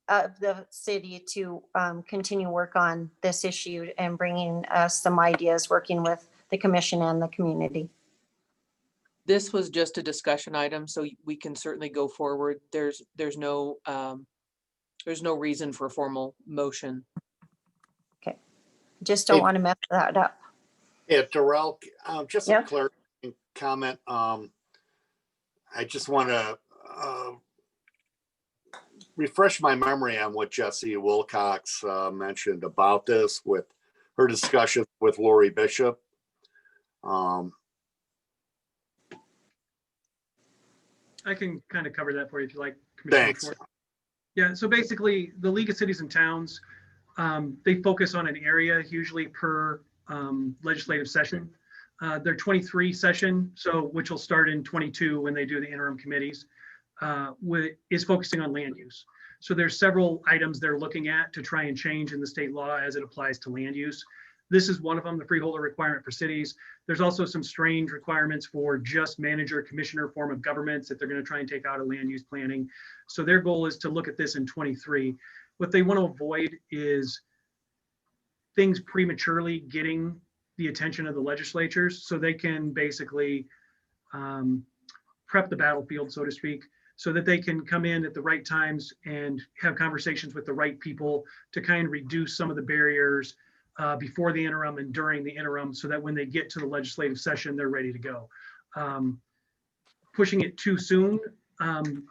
the city to continue work on this issue and bringing us some ideas, working with the commission and the community? This was just a discussion item, so we can certainly go forward. There's no reason for a formal motion. Okay, just don't want to mess that up. Yeah, Darrell, just Yeah. a clarifying comment. I just want to refresh my memory on what Jessie Wilcox mentioned about this with her discussion with Lori Bishop. I can kind of cover that for you if you like, Commissioner Thanks. Schwartz. Yeah, so basically the League of Cities and Towns, they focus on an area usually per legislative session. Their 23 session, which will start in 22 when they do the interim committees, is focusing on land use. So there's several items they're looking at to try and change in the state law as it applies to land use. This is one of them, the freeholder requirement for cities. There's also some strange requirements for just manager commissioner form of governments that they're going to try and take out of land use planning. So their goal is to look at this in 23. What they want to avoid is things prematurely getting the attention of the legislatures, so they can basically prep the battlefield, so to speak, so that they can come in at the right times and have conversations with the right people to kind of reduce some of the barriers before the interim and during the interim, so that when they get to the legislative session, they're ready to go. Pushing it too soon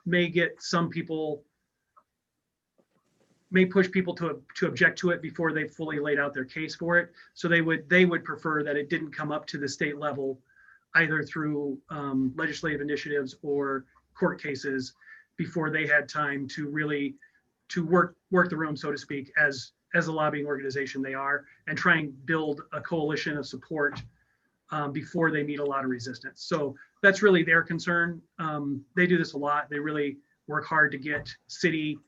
may get some people, may push people to object to it before they've fully laid out their case for it. So they would prefer that it didn't come up to the state level, either through legislative initiatives or court cases, before they had time to really work the room, so to speak, as a lobbying organization they are, and try and build a coalition of support before they meet a lot of resistance. So that's really their concern. They do this a lot. They really work hard to get city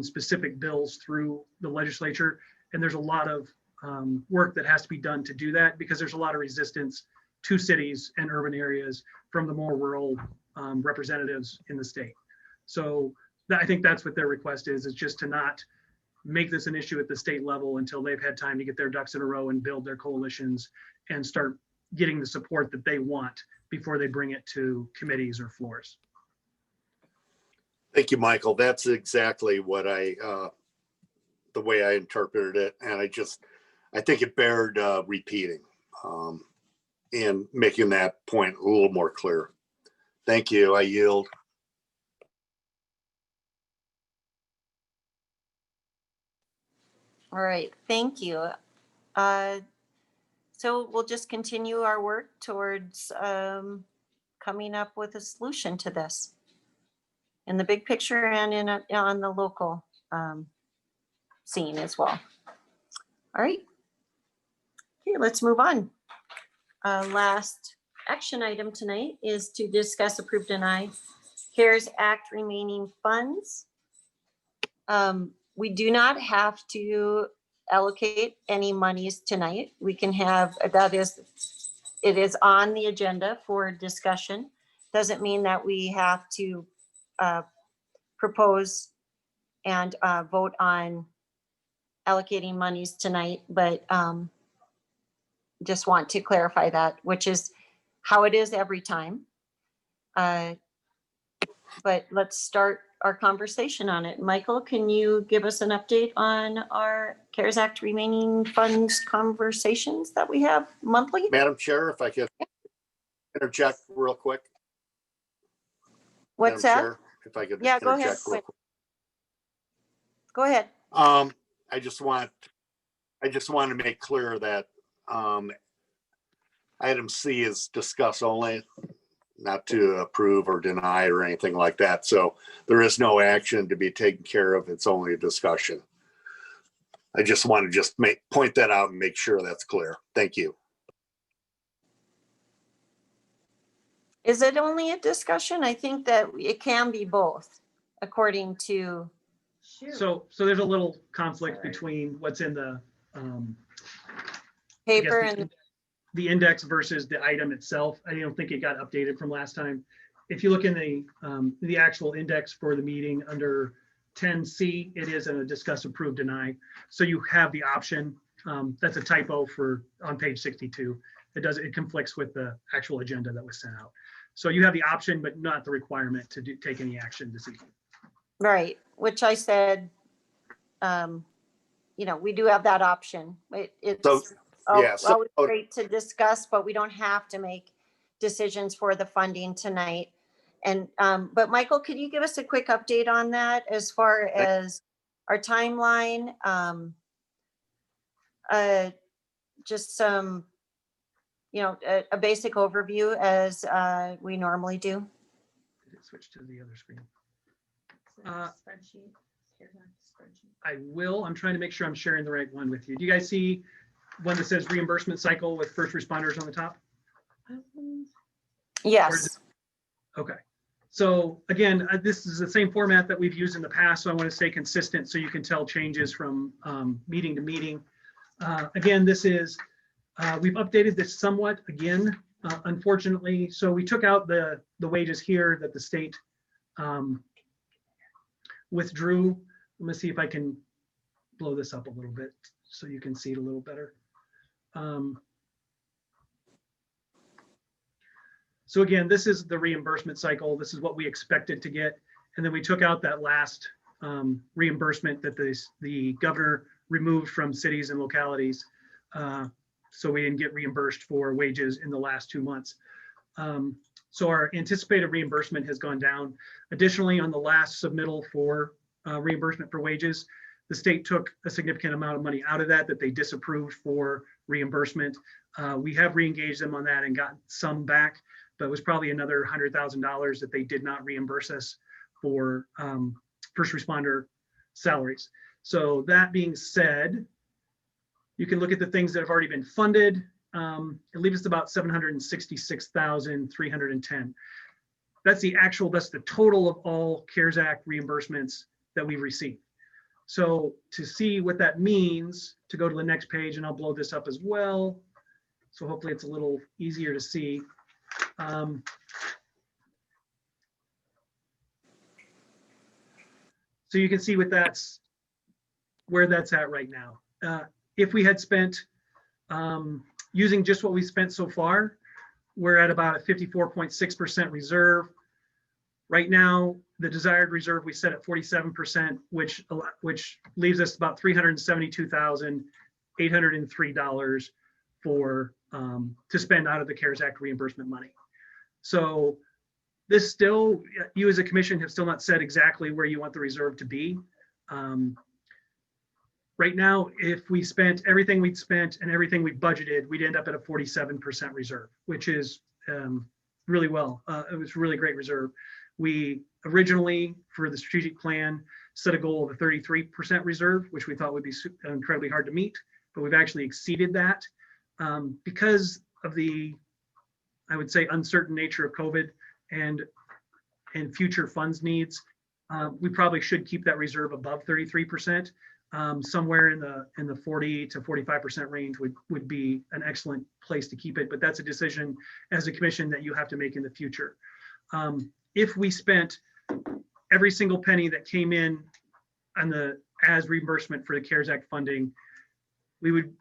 specific bills through the legislature. And there's a lot of work that has to be done to do that, because there's a lot of resistance to cities and urban areas from the more rural representatives in the state. So I think that's what their request is just to not make this an issue at the state level until they've had time to get their ducks in a row and build their coalitions and start getting the support that they want before they bring it to committees or floors. Thank you, Michael. That's exactly what the way I interpreted it. And I think it bared repeating and making that point a little more clear. Thank you. I yield. All right, thank you. So we'll just continue our work towards coming up with a solution to this in the big picture and on the local scene as well. All right. Okay, let's move on. Last action item tonight is to discuss, approve, deny CARES Act remaining funds. We do not have to allocate any monies tonight. We can have, that is it is on the agenda for discussion. Doesn't mean that we have to propose and vote on allocating monies tonight, but just want to clarify that, which is how it is every time. But let's start our conversation on it. Michael, can you give us an update on our CARES Act remaining funds conversations that we have monthly? Madam Chair, if I could interject real quick. What's Madam that? Chair, if I could Yeah, go ahead. interject real quick. Go ahead. I just want to make clear that item C is discuss only, not to approve or deny or anything like that. So there is no action to be taken care of. It's only a discussion. I just want to point that out and make sure that's clear. Thank you. Is it only a discussion? I think that it can be both, according to. So there's a little conflict between what's in the Paper I guess and the index versus the item itself. I don't think it got updated from last time. If you look in the actual index for the meeting under 10C, it is a discuss, approve, deny. So you have the option. That's a typo on page 62. It conflicts with the actual agenda that was sent out. So you have the option, but not the requirement to take any action this evening. right, which I said, we do have that option. It's always great to discuss, but we don't have to make decisions for the funding tonight. And but Michael, could you give us a quick update on that as far as our timeline? Just some, a basic overview as we normally do. Switch to the other screen. I will. I'm trying to make sure I'm sharing the right one with you. Do you guys see one that says reimbursement cycle with first responders on the top? Yes. Okay. So again, this is the same format that we've used in the past, so I want to stay consistent so you can tell changes from meeting to meeting. Again, this is, we've updated this somewhat again, unfortunately. So we took out the wages here that the state withdrew. Let me see if I can blow this up a little bit so you can see it a little better. So again, this is the reimbursement cycle. This is what we expected to get. And then we took out that last reimbursement that the governor removed from cities and localities. So we didn't get reimbursed for wages in the last 2 months. So our anticipated reimbursement has gone down. Additionally, on the last submittal for reimbursement for wages, the state took a significant amount of money out of that they disapproved for reimbursement. We have re-engaged them on that and got some back, but it was probably another $100,000 that they did not reimburse us for first responder salaries. So that being said, you can look at the things that have already been funded. It leaves us about $766,310. That's the total of all CARES Act reimbursements that we've received. So to see what that means, to go to the next page, and I'll blow this up as well. So hopefully it's a little easier to see. So you can see where that's at right now. If we had spent, using just what we spent so far, we're at about a 54.6% reserve. Right now, the desired reserve we set at 47%, which leaves us about $372,803 to spend out of the CARES Act reimbursement money. So this still, you as a commission have still not said exactly where you want the reserve to be. Right now, if we spent everything we'd spent and everything we budgeted, we'd end up at a 47% reserve, which is really well. It was a really great reserve. We originally, for the strategic plan, set a goal of a 33% reserve, which we thought would be incredibly hard to meet, but we've actually exceeded that because of the, I would say, uncertain nature of COVID and future funds needs. We probably should keep that reserve above 33%. somewhere in the 40 to 45% range would be an excellent place to keep it. But that's a decision as a commission that you have to make in the future. If we spent every single penny that came in on as reimbursement for the CARES Act funding, we would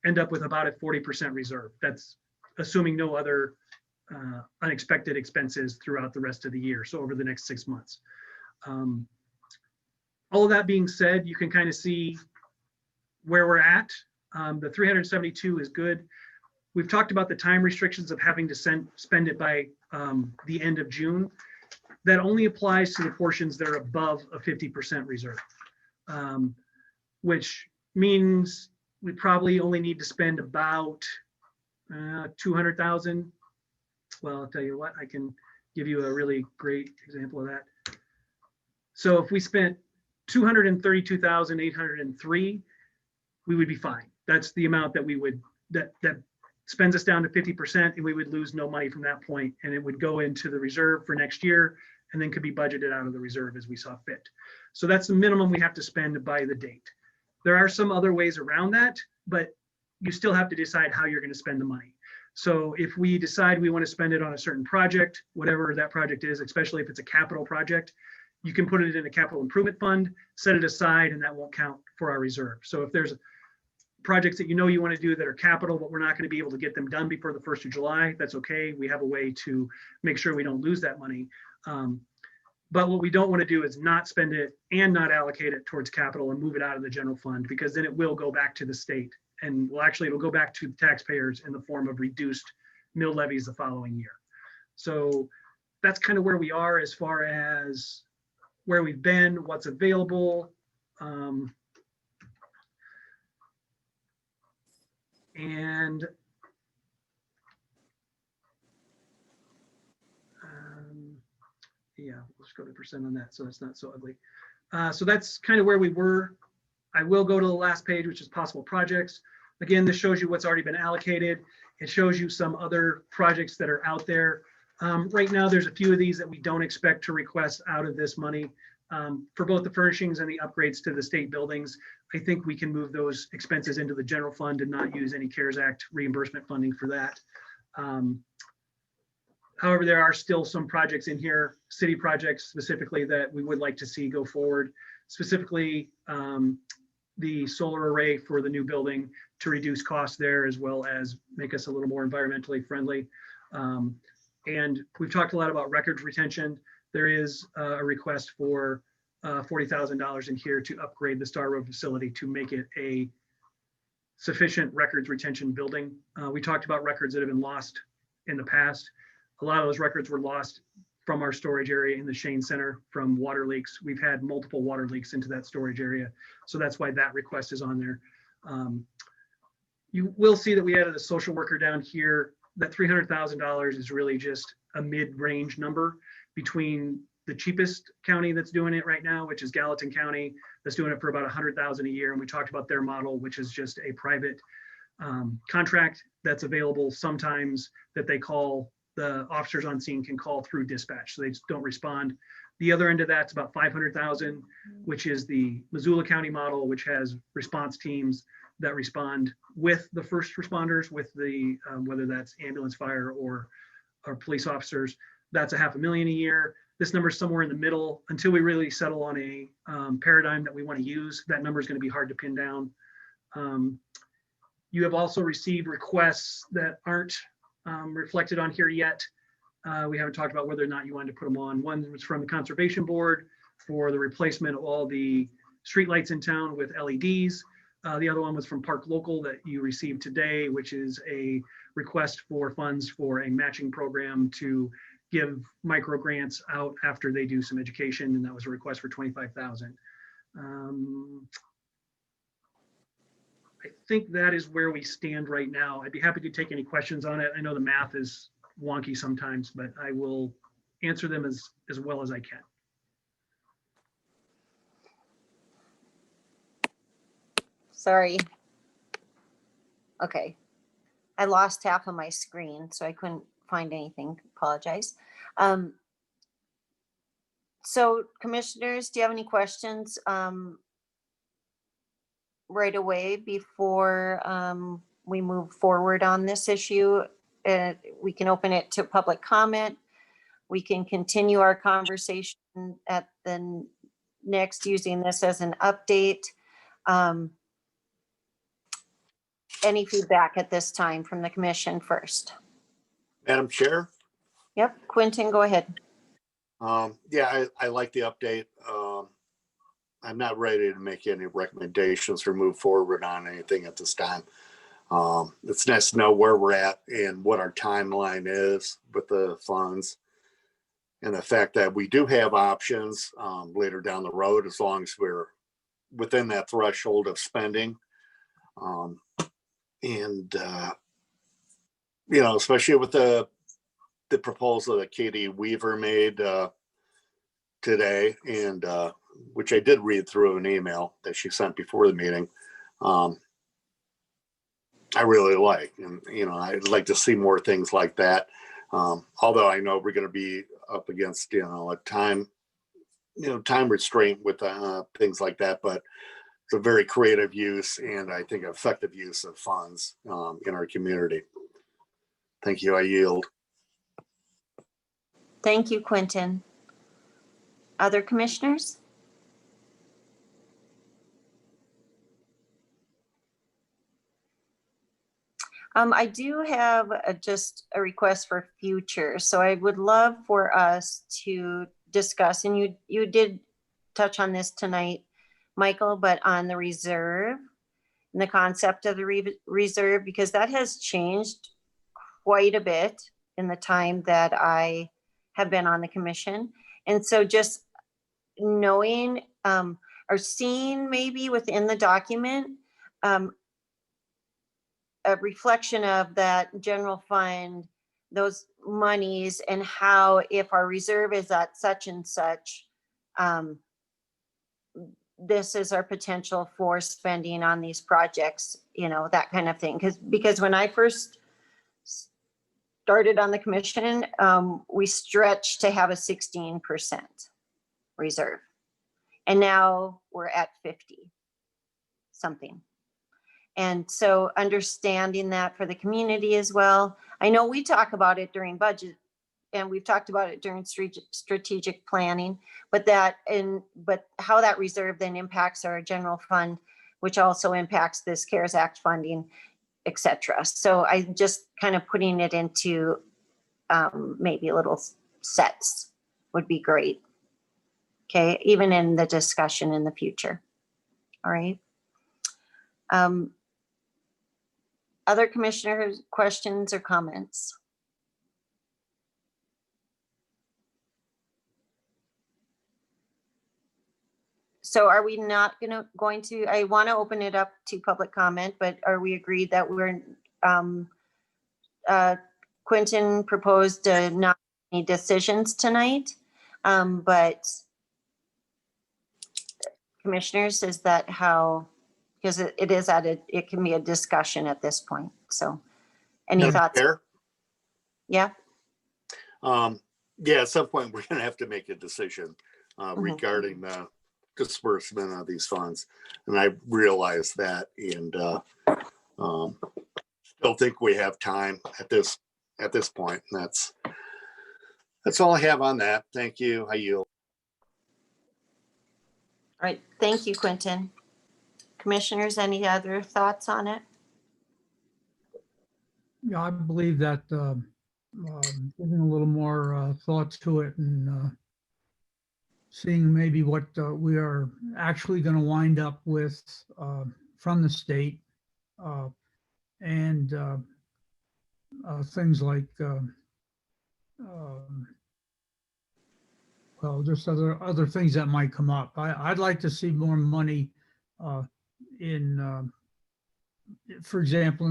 end up with about a 40% reserve. That's assuming no other unexpected expenses throughout the rest of the year. So over the next 6 months. All of that being said, you can kind of see where we're at. The 372 is good. We've talked about the time restrictions of having to spend it by the end of June. That only applies to the portions that are above a 50% reserve, which means we probably only need to spend about 200,000. Well, I'll tell you what, I can give you a really great example of that. So if we spent 232,803, we would be fine. That's the amount that we would, that spends us down to 50%, and we would lose no money from that point, and it would go into the reserve for next year, and then could be budgeted out of the reserve as we saw fit. So that's the minimum we have to spend by the date. There are some other ways around that, but you still have to decide how you're going to spend the money. So if we decide we want to spend it on a certain project, whatever that project is, especially if it's a capital project, you can put it in a capital improvement fund, set it aside, and that won't count for our reserve. So if there's projects that you know you want to do that are capital, but we're not going to be able to get them done before the 1st of July, that's okay. We have a way to make sure we don't lose that money. But what we don't want to do is not spend it and not allocate it towards capital and move it out of the general fund, because then it will go back to the state. And well, actually, it'll go back to the taxpayers in the form of reduced mill levies the following year. So that's kind of where we are as far as where we've been, what's available. Yeah, let's go to percent on that so it's not so ugly. So that's kind of where we were. I will go to the last page, which is possible projects. Again, this shows you what's already been allocated. It shows you some other projects that are out there. Right now, there's a few of these that we don't expect to request out of this money. For both the furnishings and the upgrades to the state buildings, I think we can move those expenses into the general fund and not use any CARES Act reimbursement funding for that. However, there are still some projects in here, city projects specifically, that we would like to see go forward. Specifically, the solar array for the new building to reduce costs there, as well as make us a little more environmentally friendly. And we've talked a lot about records retention. There is a request for $40,000 in here to upgrade the Star Road facility to make it a sufficient records retention building. We talked about records that have been lost in the past. A lot of those records were lost from our storage area in the Shane Center from water leaks. We've had multiple water leaks into that storage area. So that's why that request is on there. You will see that we added a social worker down here. That $300,000 is really just a mid-range number between the cheapest county that's doing it right now, which is Gallatin County, that's doing it for about $100,000 a year. And we talked about their model, which is just a private contract that's available sometimes, that they call, the officers on scene can call through dispatch, so they just don't respond. The other end of that's about 500,000, which is the Missoula County model, which has response teams that respond with the first responders, with the whether that's ambulance, fire, or police officers. That's $500,000 a year. This number is somewhere in the middle until we really settle on a paradigm that we want to use. That number is going to be hard to pin down. You have also received requests that aren't reflected on here yet. We haven't talked about whether or not you wanted to put them on. One was from the Conservation Board for the replacement of all the streetlights in town with LEDs. The other one was from Park Local that you received today, which is a request for funds for a matching program to give micro grants out after they do some education, and that was a request for $25,000. I think that is where we stand right now. I'd be happy to take any questions on it. I know the math is wonky sometimes, but I will answer them as well as I can. Sorry. Okay. I lost half of my screen, so I couldn't find anything. Apologize. So commissioners, do you have any questions right away before we move forward on this issue. We can open it to public comment. We can continue our conversation at the next, using this as an update. Any feedback at this time from the commission first? Madam Chair? Yep, Quentin, go ahead. Yeah, I like the update. I'm not ready to make any recommendations or move forward on anything at this time. It's nice to know where we're at and what our timeline is with the funds, and the fact that we do have options later down the road, as long as we're within that threshold of spending. Especially with the proposal that Katie Weaver made today, and which I did read through an email that she sent before the meeting. I really like, and I'd like to see more things like that. Although I know we're going to be up against a time restraint with things like that, but it's a very creative use and I think effective use of funds in our community. Thank you. I yield. Thank you, Quentin. Other commissioners? I do have just a request for future. So I would love for us to discuss, and you did touch on this tonight, Michael, but on the reserve and the concept of the reserve, because that has changed quite a bit in the time that I have been on the commission. And so just knowing or seeing maybe within the document, a reflection of that general fund, those monies, and how if our reserve is at such and such, this is our potential for spending on these projects, that kind of thing. Because when I first started on the commission, we stretched to have a 16% reserve. And now we're at 50 something. And so understanding that for the community as well. I know we talk about it during budget, and we've talked about it during strategic planning, but how that reserve then impacts our general fund, which also impacts this CARES Act funding, et cetera. So I just kind of putting it into maybe little sets would be great. Okay, even in the discussion in the future. All right. Other commissioners, questions or comments? So are we not going to, I want to open it up to public comment, but are we agreed that we're, Quentin proposed not any decisions tonight, but commissioners, is that how, because it is it can be a discussion at this point. So any thoughts? Fair? Yeah. Yeah, at some point we're going to have to make a decision regarding the disbursement of these funds. And I realize that, and still think we have time at this point. And that's all I have on that. Thank you. I yield. All right. Thank you, Quentin. Commissioners, any other thoughts on it? Yeah, I believe that giving a little more thought to it and seeing maybe what we are actually going to wind up with from the state and things like, well, just other things that might come up. I'd like to see more money in, for example,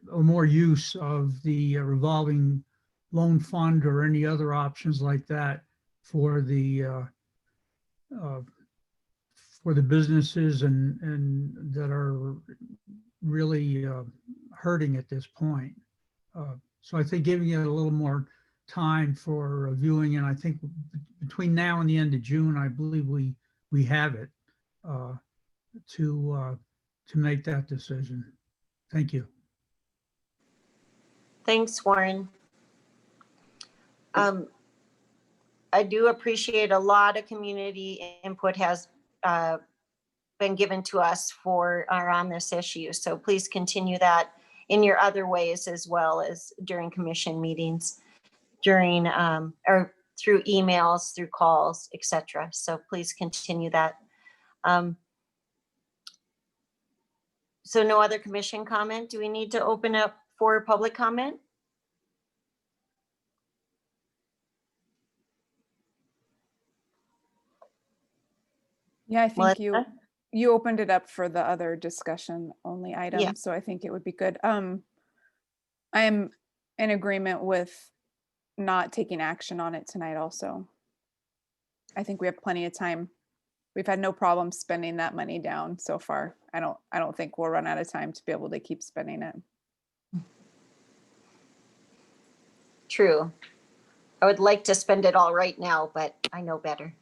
or more use of the revolving loan fund or any other options like that for the businesses and that are really hurting at this point. So I think giving it a little more time for reviewing, and I think between now and the end of June, I believe we have it to to make that decision. Thank you. Thanks, Warren. I do appreciate a lot of community input has been given to us on this issue. So please continue that in your other ways as well as during commission meetings, during or through emails, through calls, etc. So please continue that. So no other commission comment. Do we need to open up for public comment? Yeah, I think Melissa? you opened it up for the other discussion only item, Yeah. so I think it would be good. I am in agreement with not taking action on it tonight also. I think we have plenty of time. We've had no problem spending that money down so far. I don't think we'll run out of time to be able to keep spending it. True. I would like to spend it all right now, but I know better.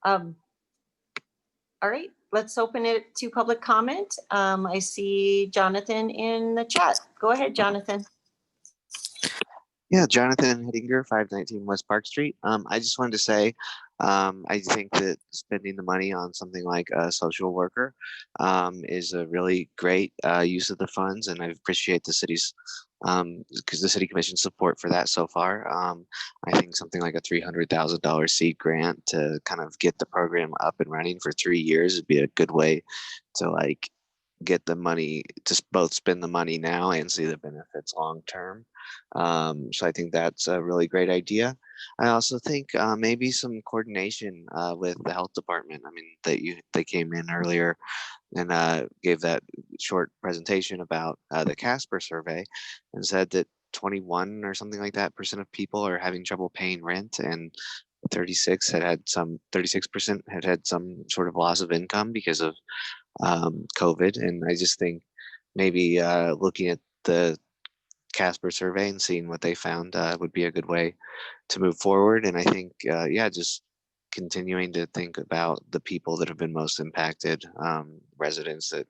All right, let's open it to public comment. I see Jonathan in the chat. Go ahead, Jonathan. Yeah, Jonathan Hettinger, 519 West Park Street. I just wanted to say, I think that spending the money on something like a social worker is a really great use of the funds, and I appreciate the city's, because the city commission support for that so far. I think something like a $300,000 seed grant to kind of get the program up and running for 3 years would be a good way to like get the money, to both spend the money now and see the benefits long term. So I think that's a really great idea. I also think maybe some coordination with the health department. I mean, they came in earlier and gave that short presentation about the Casper survey and said that 21 or something like that % of people are having trouble paying rent, and 36% had had some sort of loss of income because of COVID. And I just think maybe looking at the Casper survey and seeing what they found would be a good way to move forward. And I think, yeah, just continuing to think about the people that have been most impacted, residents that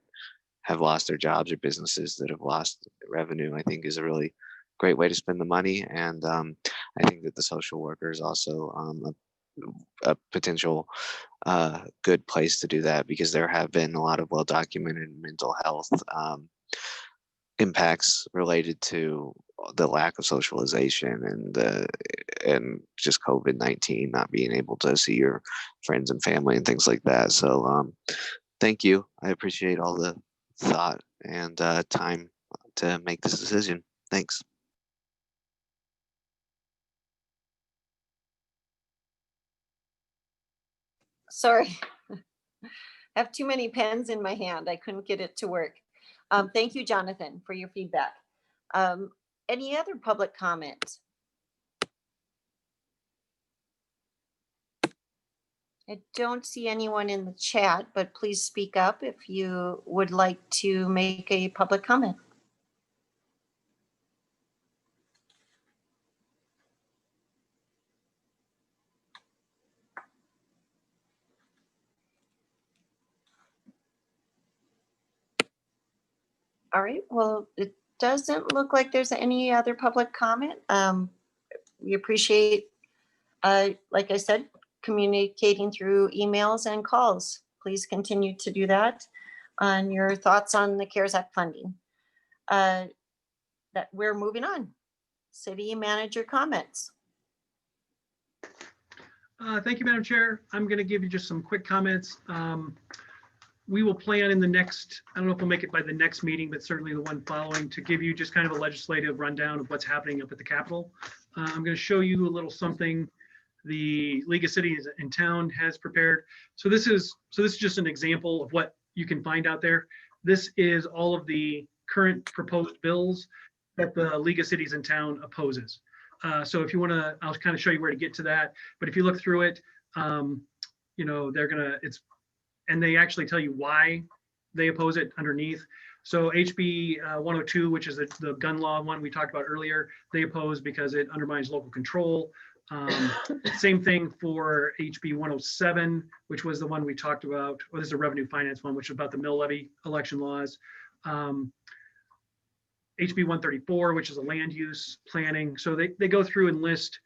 have lost their jobs or businesses that have lost revenue, I think is a really great way to spend the money. And I think that the social worker is also a potential good place to do that, because there have been a lot of well-documented mental health impacts related to the lack of socialization and just COVID-19, not being able to see your friends and family and things like that. So thank you. I appreciate all the thought and time to make this decision. Thanks. Sorry. I have too many pens in my hand. I couldn't get it to work. Thank you, Jonathan, for your feedback. Any other public comment? I don't see anyone in the chat, but please speak up if you would like to make a public comment. All right, well, it doesn't look like there's any other public comment. We appreciate, like I said, communicating through emails and calls. Please continue to do that on your thoughts on the CARES Act funding. That we're moving on. City manager comments. Thank you, Madam Chair. I'm going to give you just some quick comments. We will plan in the next, I don't know if we'll make it by the next meeting, but certainly the one following, to give you just kind of a legislative rundown of what's happening up at the Capitol. I'm going to show you a little something the League of Cities in Town has prepared. So this is just an example of what you can find out there. This is all of the current proposed bills that the League of Cities in Town opposes. So if you want to, I'll kind of show you where to get to that. But if you look through it, you know, and they actually tell you why they oppose it underneath. So HB 102, which is the gun law one we talked about earlier, they oppose because it undermines local control. Same thing for HB 107, which was the one we talked about. Well, this is a revenue finance one, which is about the mill levy election laws. HB 134, which is a land use planning. So they go through and list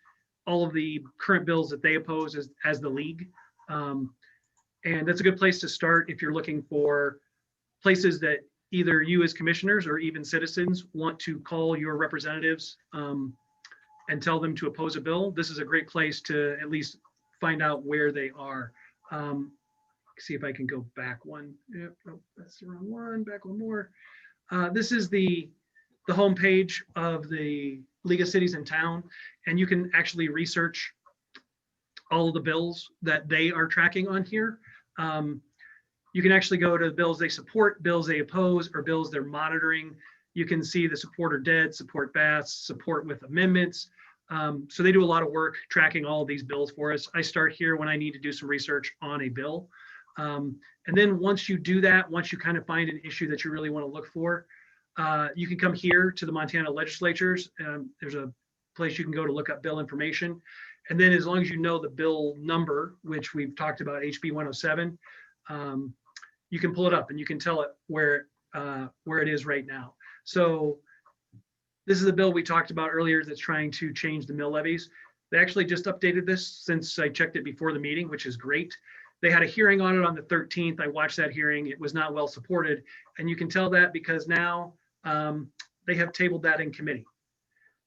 all of the current bills that they oppose as the league. And that's a good place to start if you're looking for places that either you as commissioners or even citizens want to call your representatives and tell them to oppose a bill. This is a great place to at least find out where they are. See if I can go back one. Yep, oh, that's the wrong one. Back one more. This is the homepage of the League of Cities and Town, and you can actually research all of the bills that they are tracking on here. You can actually go to bills they support, bills they oppose, or bills they're monitoring. You can see the support or dead, support Bass, support with amendments. So they do a lot of work tracking all of these bills for us. I start here when I need to do some research on a bill. And then once you do that, once you kind of find an issue that you really want to look for, you can come here to the Montana legislatures. There's a place you can go to look up bill information. And then as long as you know the bill number, which we've talked about, HB 107, you can pull it up and you can tell it where it is right now. So this is the bill we talked about earlier that's trying to change the mill levies. They actually just updated this since I checked it before the meeting, which is great. They had a hearing on it on the 13th. I watched that hearing. It was not well supported. And you can tell that because now they have tabled that in committee.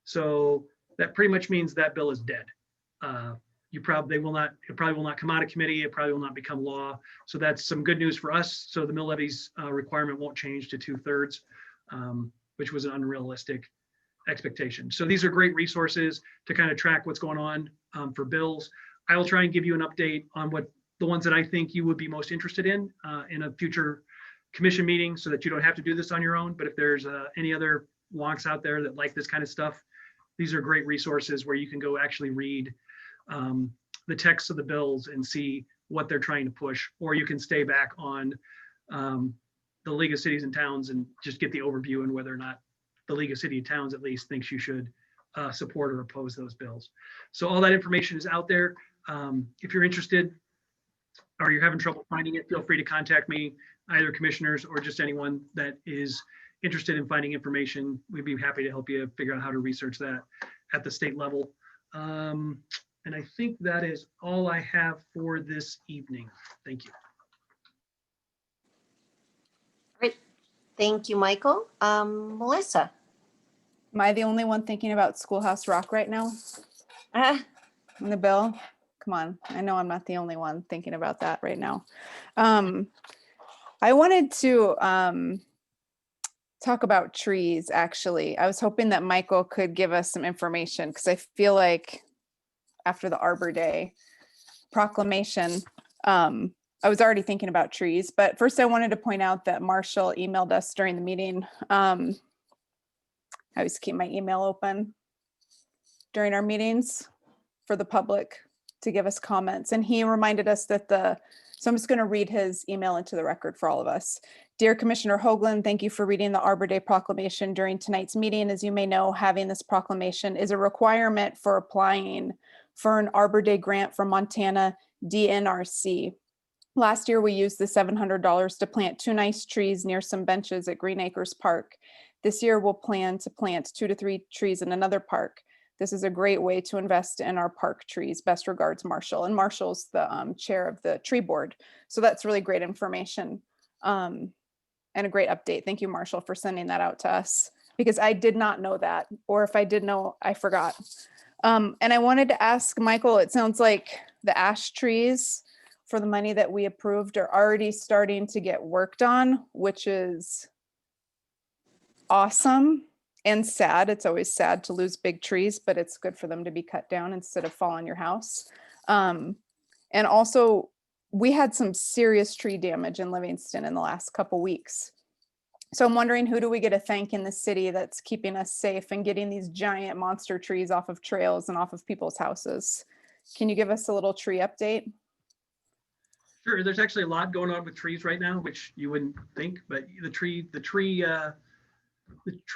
So that pretty much means that bill is dead. It probably will not come out of committee. It probably will not become law. So that's some good news for us. So the mill levies requirement won't change to 2/3, which was an unrealistic expectation. So these are great resources to kind of track what's going on for bills. I will try and give you an update on what the ones that I think you would be most interested in a future commission meeting so that you don't have to do this on your own. But if there's any other wonks out there that like this kind of stuff, these are great resources where you can go actually read the text of the bills and see what they're trying to push, or you can stay back on the League of Cities and Towns and just get the overview and whether or not the League of City and Towns at least thinks you should support or oppose those bills. So all that information is out there. If you're interested or you're having trouble finding it, feel free to contact me, either commissioners or just anyone that is interested in finding information. We'd be happy to help you figure out how to research that at the state level. And I think that is all I have for this evening. Thank you. Great. Thank you, Michael. Melissa. Am I the only one thinking about Schoolhouse Rock right now? In the bill? Come on, I know I'm not the only one thinking about that right now. I wanted to talk about trees, actually. I was hoping that Michael could give us some information because I feel like after the Arbor Day proclamation, I was already thinking about trees. But first I wanted to point out that Marshall emailed us during the meeting. I always keep my email open during our meetings for the public to give us comments. And he reminded us that so I'm just going to read his email into the record for all of us. Dear Commissioner Hoagland, thank you for reading the Arbor Day proclamation during tonight's meeting. As you may know, having this proclamation is a requirement for applying for an Arbor Day grant from Montana DNRC. Last year, we used the $700 to plant 2 nice trees near some benches at Green Acres Park. This year, we'll plan to plant 2 to 3 trees in another park. This is a great way to invest in our park trees. Best regards, Marshall. And Marshall's the chair of the tree board. So that's really great information and a great update. Thank you, Marshall, for sending that out to us because I did not know that, or if I did know, I forgot. And I wanted to ask Michael, it sounds like the ash trees for the money that we approved are already starting to get worked on, which is awesome. And sad. It's always sad to lose big trees, but it's good for them to be cut down instead of fall on your house. And also, we had some serious tree damage in Livingston in the last couple weeks. So I'm wondering, who do we get to thank in the city that's keeping us safe and getting these giant monster trees off of trails and off of people's houses? Can you give us a little tree update? Sure. There's actually a lot going on with trees right now, which you wouldn't think, but the tree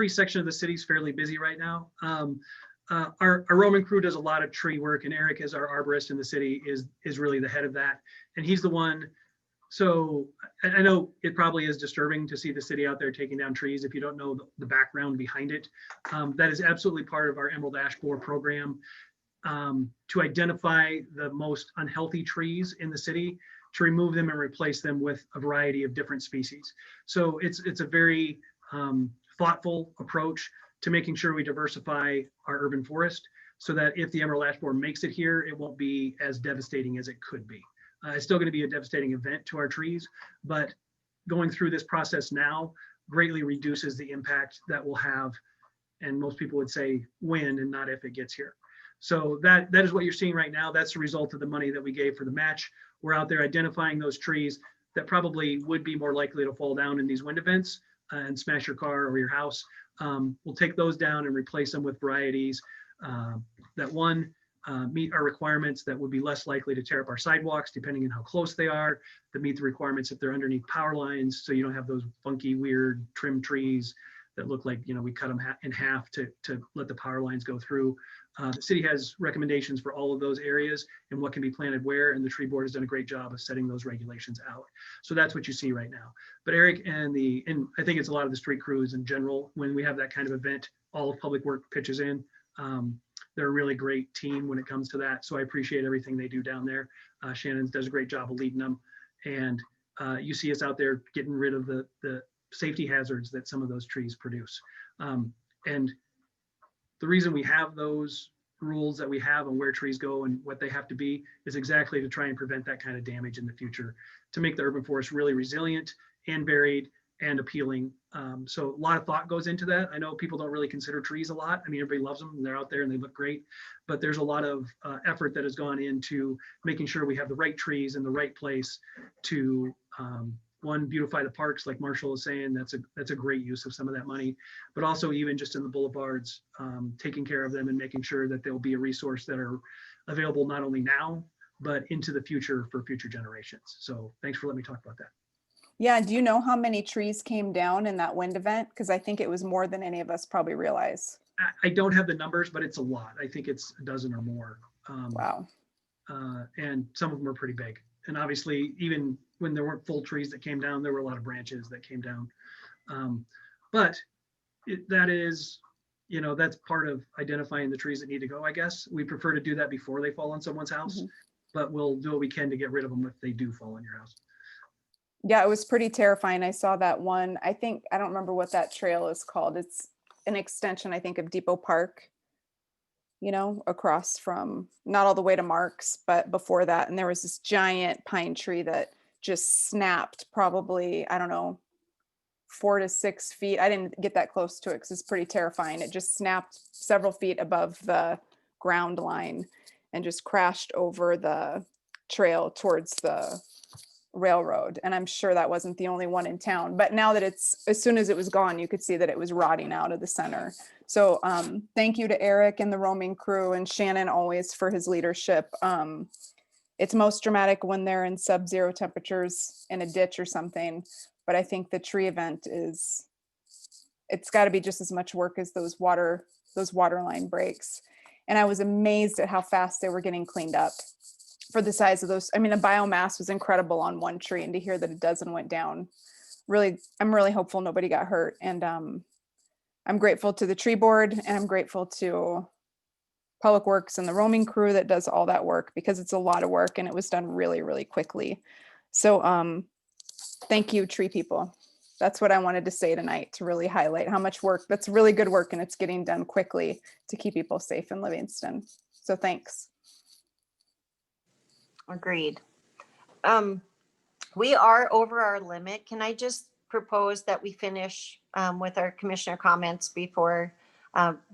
section of the city is fairly busy right now. Our roaming crew does a lot of tree work, and Eric, as our arborist in the city, is really the head of that. And he's the one. So I know it probably is disturbing to see the city out there taking down trees if you don't know the background behind it. That is absolutely part of our Emerald Ash Borer program, to identify the most unhealthy trees in the city, to remove them and replace them with a variety of different species. So it's a very thoughtful approach to making sure we diversify our urban forest, so that if the Emerald Ash Borer makes it here, it won't be as devastating as it could be. It's still going to be a devastating event to our trees, but going through this process now greatly reduces the impact that we'll have. And most people would say when and not if it gets here. So that is what you're seeing right now. That's the result of the money that we gave for the match. We're out there identifying those trees that probably would be more likely to fall down in these wind events and smash your car or your house. We'll take those down and replace them with varieties that meet our requirements, that would be less likely to tear up our sidewalks depending on how close they are, that meet the requirements if they're underneath power lines, so you don't have those funky, weird trim trees that look like, we cut them in half to let the power lines go through. The city has recommendations for all of those areas and what can be planted where, and the tree board has done a great job of setting those regulations out. So that's what you see right now. But Eric and I think it's a lot of the street crews in general, when we have that kind of event, all of public work pitches in. They're a really great team when it comes to that. So I appreciate everything they do down there. Shannon does a great job of leading them. And you see us out there getting rid of the safety hazards that some of those trees produce. And the reason we have those rules that we have on where trees go and what they have to be is exactly to try and prevent that kind of damage in the future, to make the urban forest really resilient and varied and appealing. So a lot of thought goes into that. I know people don't really consider trees a lot. I mean, everybody loves them and they're out there and they look great, but there's a lot of effort that has gone into making sure we have the right trees in the right place to one, beautify the parks, like Marshall is saying. That's a great use of some of that money, but also even just in the boulevards, taking care of them and making sure that they'll be a resource that are available not only now, but into the future for future generations. So thanks for letting me talk about that. Yeah, do you know how many trees came down in that wind event? Because I think it was more than any of us probably realize. I don't have the numbers, but it's a lot. I think it's a dozen or more. Wow. And some of them are pretty big. And obviously, even when there weren't full trees that came down, there were a lot of branches that came down. But that is, that's part of identifying the trees that need to go, I guess. We prefer to do that before they fall on someone's house, but we'll do what we can to get rid of them if they do fall on your house. Yeah, it was pretty terrifying. I saw that one. I don't remember what that trail is called. It's an extension, I think, of Depot Park, across from, not all the way to Marks, but before that. And there was this giant pine tree that just snapped probably, 4 to 6 feet. I didn't get that close to it because it's pretty terrifying. It just snapped several feet above the ground line and just crashed over the trail towards the railroad. And I'm sure that wasn't the only one in town, but now that as soon as it was gone, you could see that it was rotting out of the center. So thank you to Eric and the roaming crew, and Shannon always for his leadership. It's most dramatic when they're in sub-zero temperatures in a ditch or something, but I think the tree event it's got to be just as much work as those water line breaks. And I was amazed at how fast they were getting cleaned up for the size of those. I mean, the biomass was incredible on one tree, and to hear that a dozen went down, I'm really hopeful nobody got hurt. And I'm grateful to the tree board, and I'm grateful to Public Works and the roaming crew that does all that work, because it's a lot of work and it was done really, really quickly. So thank you, tree people. That's what I wanted to say tonight, to really highlight how much work, that's really good work, and it's getting done quickly to keep people safe in Livingston. So thanks. Agreed. We are over our limit. Can I just propose that we finish with our commissioner comments before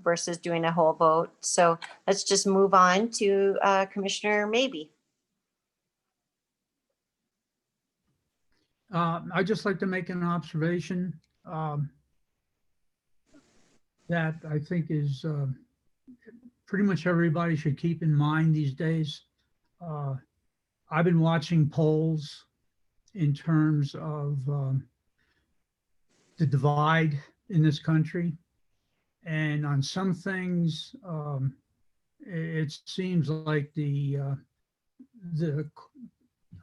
versus doing a whole vote? So let's just move on to Commissioner Maybe. I'd just like to make an observation that I think is pretty much everybody should keep in mind these days. I've been watching polls in terms of the divide in this country. And on some things, it seems like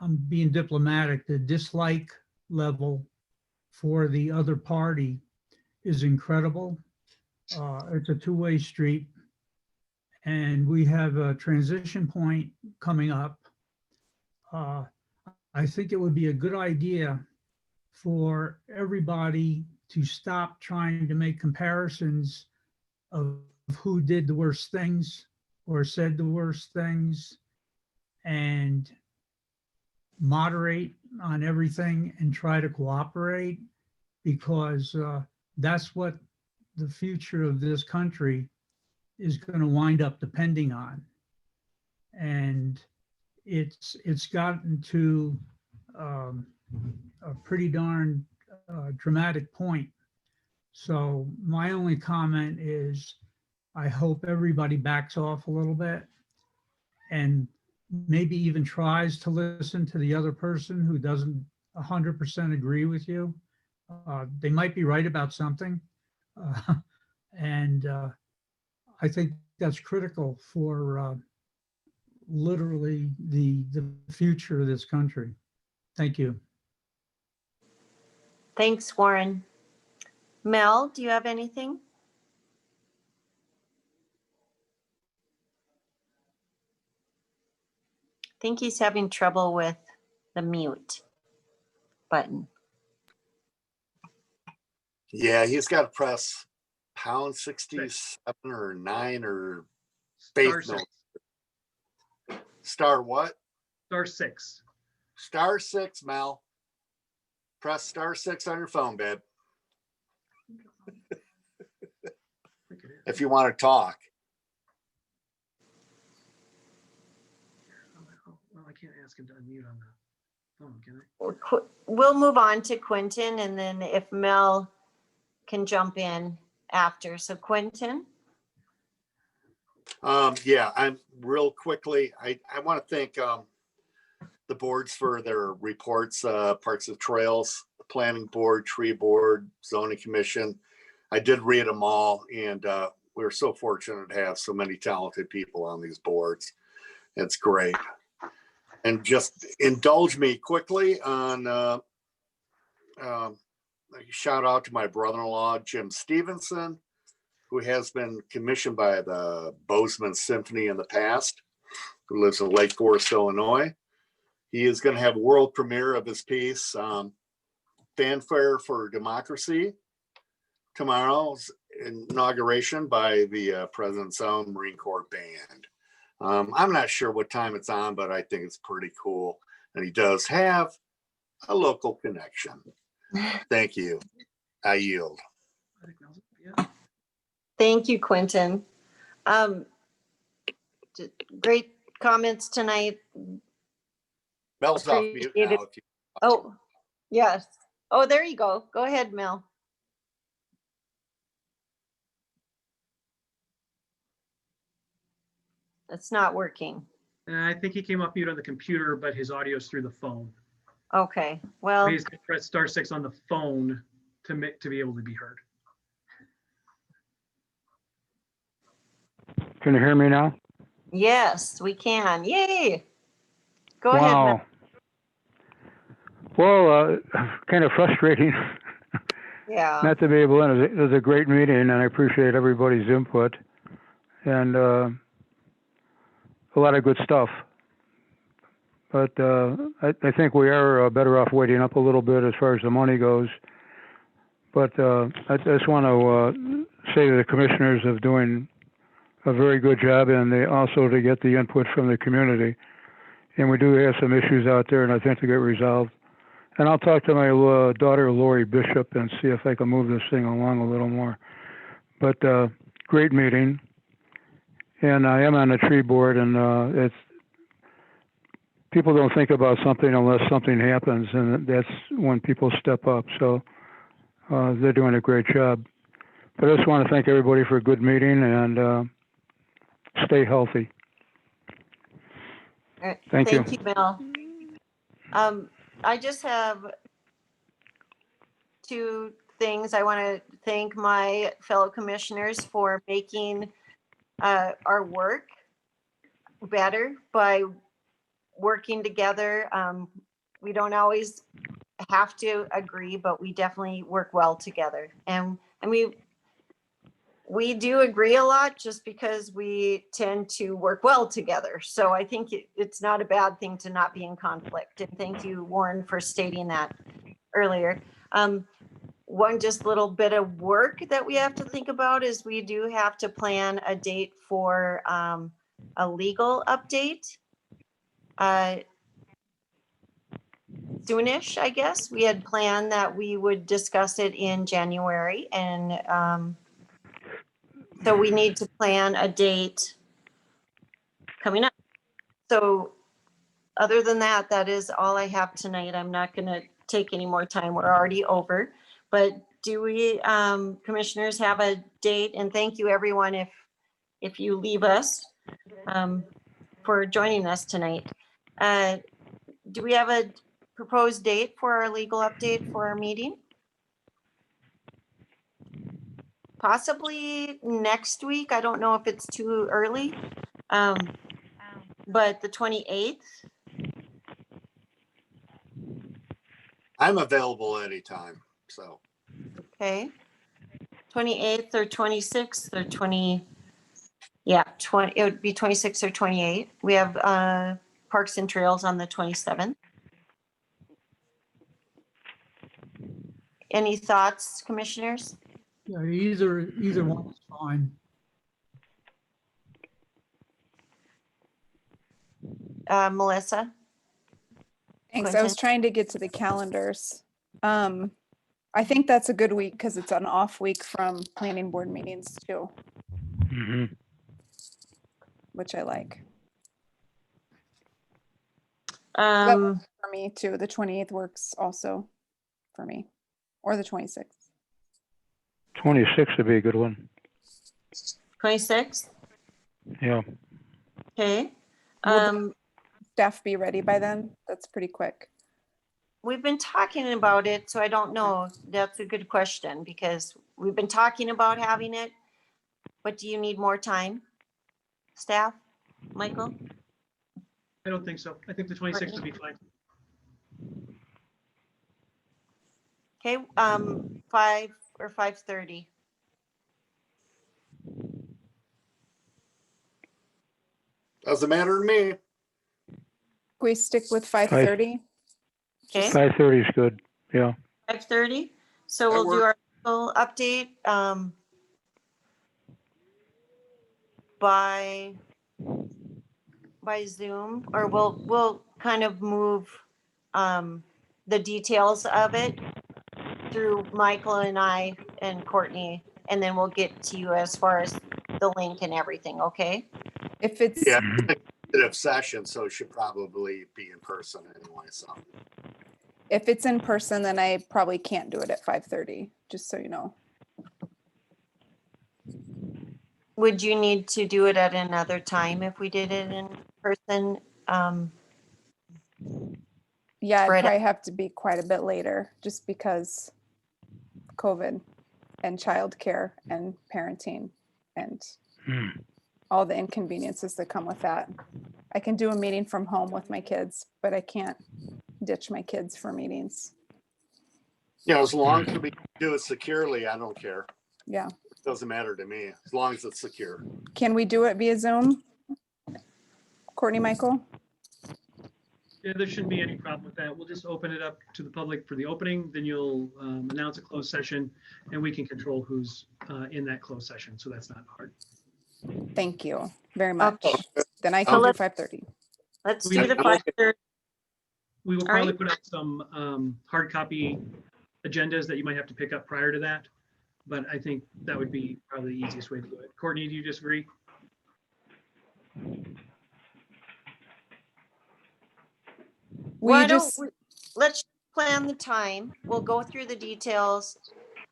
I'm being diplomatic, the dislike level for the other party is incredible. It's a two-way street. And we have a transition point coming up. I think it would be a good idea for everybody to stop trying to make comparisons of who did the worst things or said the worst things, and moderate on everything and try to cooperate, because that's what the future of this country is going to wind up depending on. And it's gotten to a pretty darn dramatic point. So my only comment is I hope everybody backs off a little bit and maybe even tries to listen to the other person who doesn't 100% agree with you. They might be right about something. And I think that's critical for literally the future of this country. Thank you. Thanks, Warren. Mel, do you have anything? I think he's having trouble with the mute button. Yeah, he's got to press pound 67 or 9 or faith Star note. Star what? Star 6. Star 6, Mel. Press star 6 on your phone, babe. If you want to talk. Well, I can't ask him to unmute on the phone, can I? We'll move on to Quentin, and then if Mel can jump in after. So Quentin. Yeah, I'm real quickly. I want to thank the boards for their reports, Parks and Trails, the Planning Board, Tree Board, Zoning Commission. I did read them all, and we're so fortunate to have so many talented people on these boards. It's great. And just indulge me quickly on shout out to my brother-in-law, Jim Stevenson, who has been commissioned by the Bozeman Symphony in the past, who lives in Lake Forest, Illinois. He is going to have a world premiere of his piece, Fanfare for Democracy, tomorrow's inauguration by the President's own Marine Corps band. I'm not sure what time it's on, but I think it's pretty cool. And he does have a local connection. Thank you. I yield. Thank you, Quentin. Great comments tonight. Mel's off mute now. If you Oh, yes. Oh, there you go. Go ahead, Mel. It's not working. I think he came off mute on the computer, but his audio's through the phone. Okay, well, He's gonna press star 6 on the phone to be able to be heard. Can you hear me now? yes, we can. Yay. Go ahead, Wow. Well, kind of frustrating Mel. Yeah. not to be able to. It was a great meeting, and I appreciate everybody's input, and a lot of good stuff. But I think we are better off waiting up a little bit as far as the money goes. But I just want to say to the commissioners of doing a very good job, and they also to get the input from the community. And we do have some issues out there, and I think they get resolved. And I'll talk to my daughter, Lori Bishop, and see if I can move this thing along a little more. But great meeting. And I am on the tree board, and it's people don't think about something unless something happens, and that's when people step up. So they're doing a great job. But I just want to thank everybody for a good meeting, and stay healthy. Thank you. Thank you, Mel. I just have two things. I want to thank my fellow commissioners for making our work better by working together. We don't always have to agree, but we definitely work well together. And we do agree a lot just because we tend to work well together. So I think it's not a bad thing to not be in conflict. And thank you, Warren, for stating that earlier. One just little bit of work that we have to think about is we do have to plan a date for a legal update. Soonish, I guess. We had planned that we would discuss it in January, and so we need to plan a date coming up. So other than that, that is all I have tonight. I'm not going to take any more time. We're already over. But do we, commissioners, have a date? And thank you, everyone, if you leave us, for joining us tonight. Do we have a proposed date for our legal update for our meeting? Possibly next week. I don't know if it's too early, but the 28th. I'm available anytime, so. Okay. 28th or 26th or 20. Yeah, 20. It would be 26 or 28. We have Parks and Trails on the 27th. Any thoughts, commissioners? Yeah, either one is fine. Melissa? Thanks. I was Quentin? trying to get to the calendars. I think that's a good week because it's an off week from planning board meetings too, which I like. That works for me too. The 28th works also for me, or the 26th. 26 would be a good one. 26th? Yeah. Okay. Will the staff be ready by then? That's pretty quick. We've been talking about it, so I don't know. That's a good question because we've been talking about having it, but do you need more time? Staff? Michael? I don't think so. I think the 26th would be fine. Okay, 5 or 5:30. Doesn't matter to me. We stick with 5:30. Okay. 5:30 is good. Yeah. 5:30. So That we'll do our full update by Zoom, or we'll kind of move the details of it through Michael and I and Courtney, and then we'll get to you as far as the link and everything. Okay. If it's Yeah, executive session, so it should probably be in person anyway, so. if it's in person, then I probably can't do it at 5:30, just so you know. Would you need to do it at another time if we did it in person? Yeah, it'd Right. probably have to be quite a bit later, just because COVID and childcare and parenting and all the inconveniences that come with that. I can do a meeting from home with my kids, but I can't ditch my kids for meetings. Yeah, as long as we do it securely, I don't care. Yeah. Doesn't matter to me, as long as it's secure. Can we do it via Zoom? Courtney, Michael? Yeah, there shouldn't be any problem with that. We'll just open it up to the public for the opening, then you'll announce a closed session and we can control who's in that closed session. So that's not hard. Thank you very much. Okay. Then I can do 5:30. Let's do the 5:30. We will All probably right. put out some hard copy agendas that you might have to pick up prior to that. But I think that would be probably the easiest way to do it. Courtney, do you disagree? Let's plan the time. We'll go through the details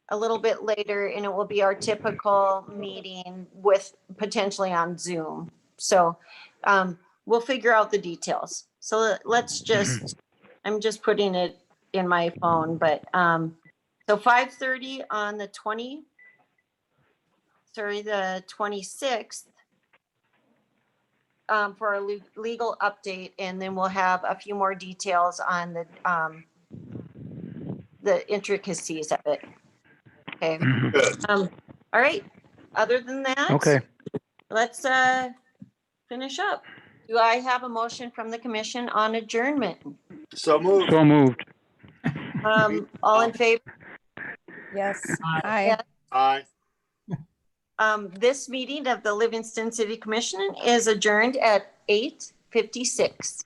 a little bit later, and it will be our typical meeting with potentially on Zoom. So we'll figure out the details. So let's just, I'm just putting it in my phone, but So 5:30 on the 26th for a legal update, and then we'll have a few more details on the intricacies of it. Okay. All right. Other than that, Okay. let's finish up. Do I have a motion from the commission on adjournment? So moved. So moved. All in favor? Yes. Yes. Aye. This meeting of the Livingston City Commission is adjourned at 8:56.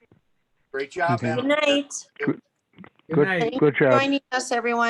Great job, Okay. Madam Good Chair. night. Good night. Thank you Good for job. joining us, everyone.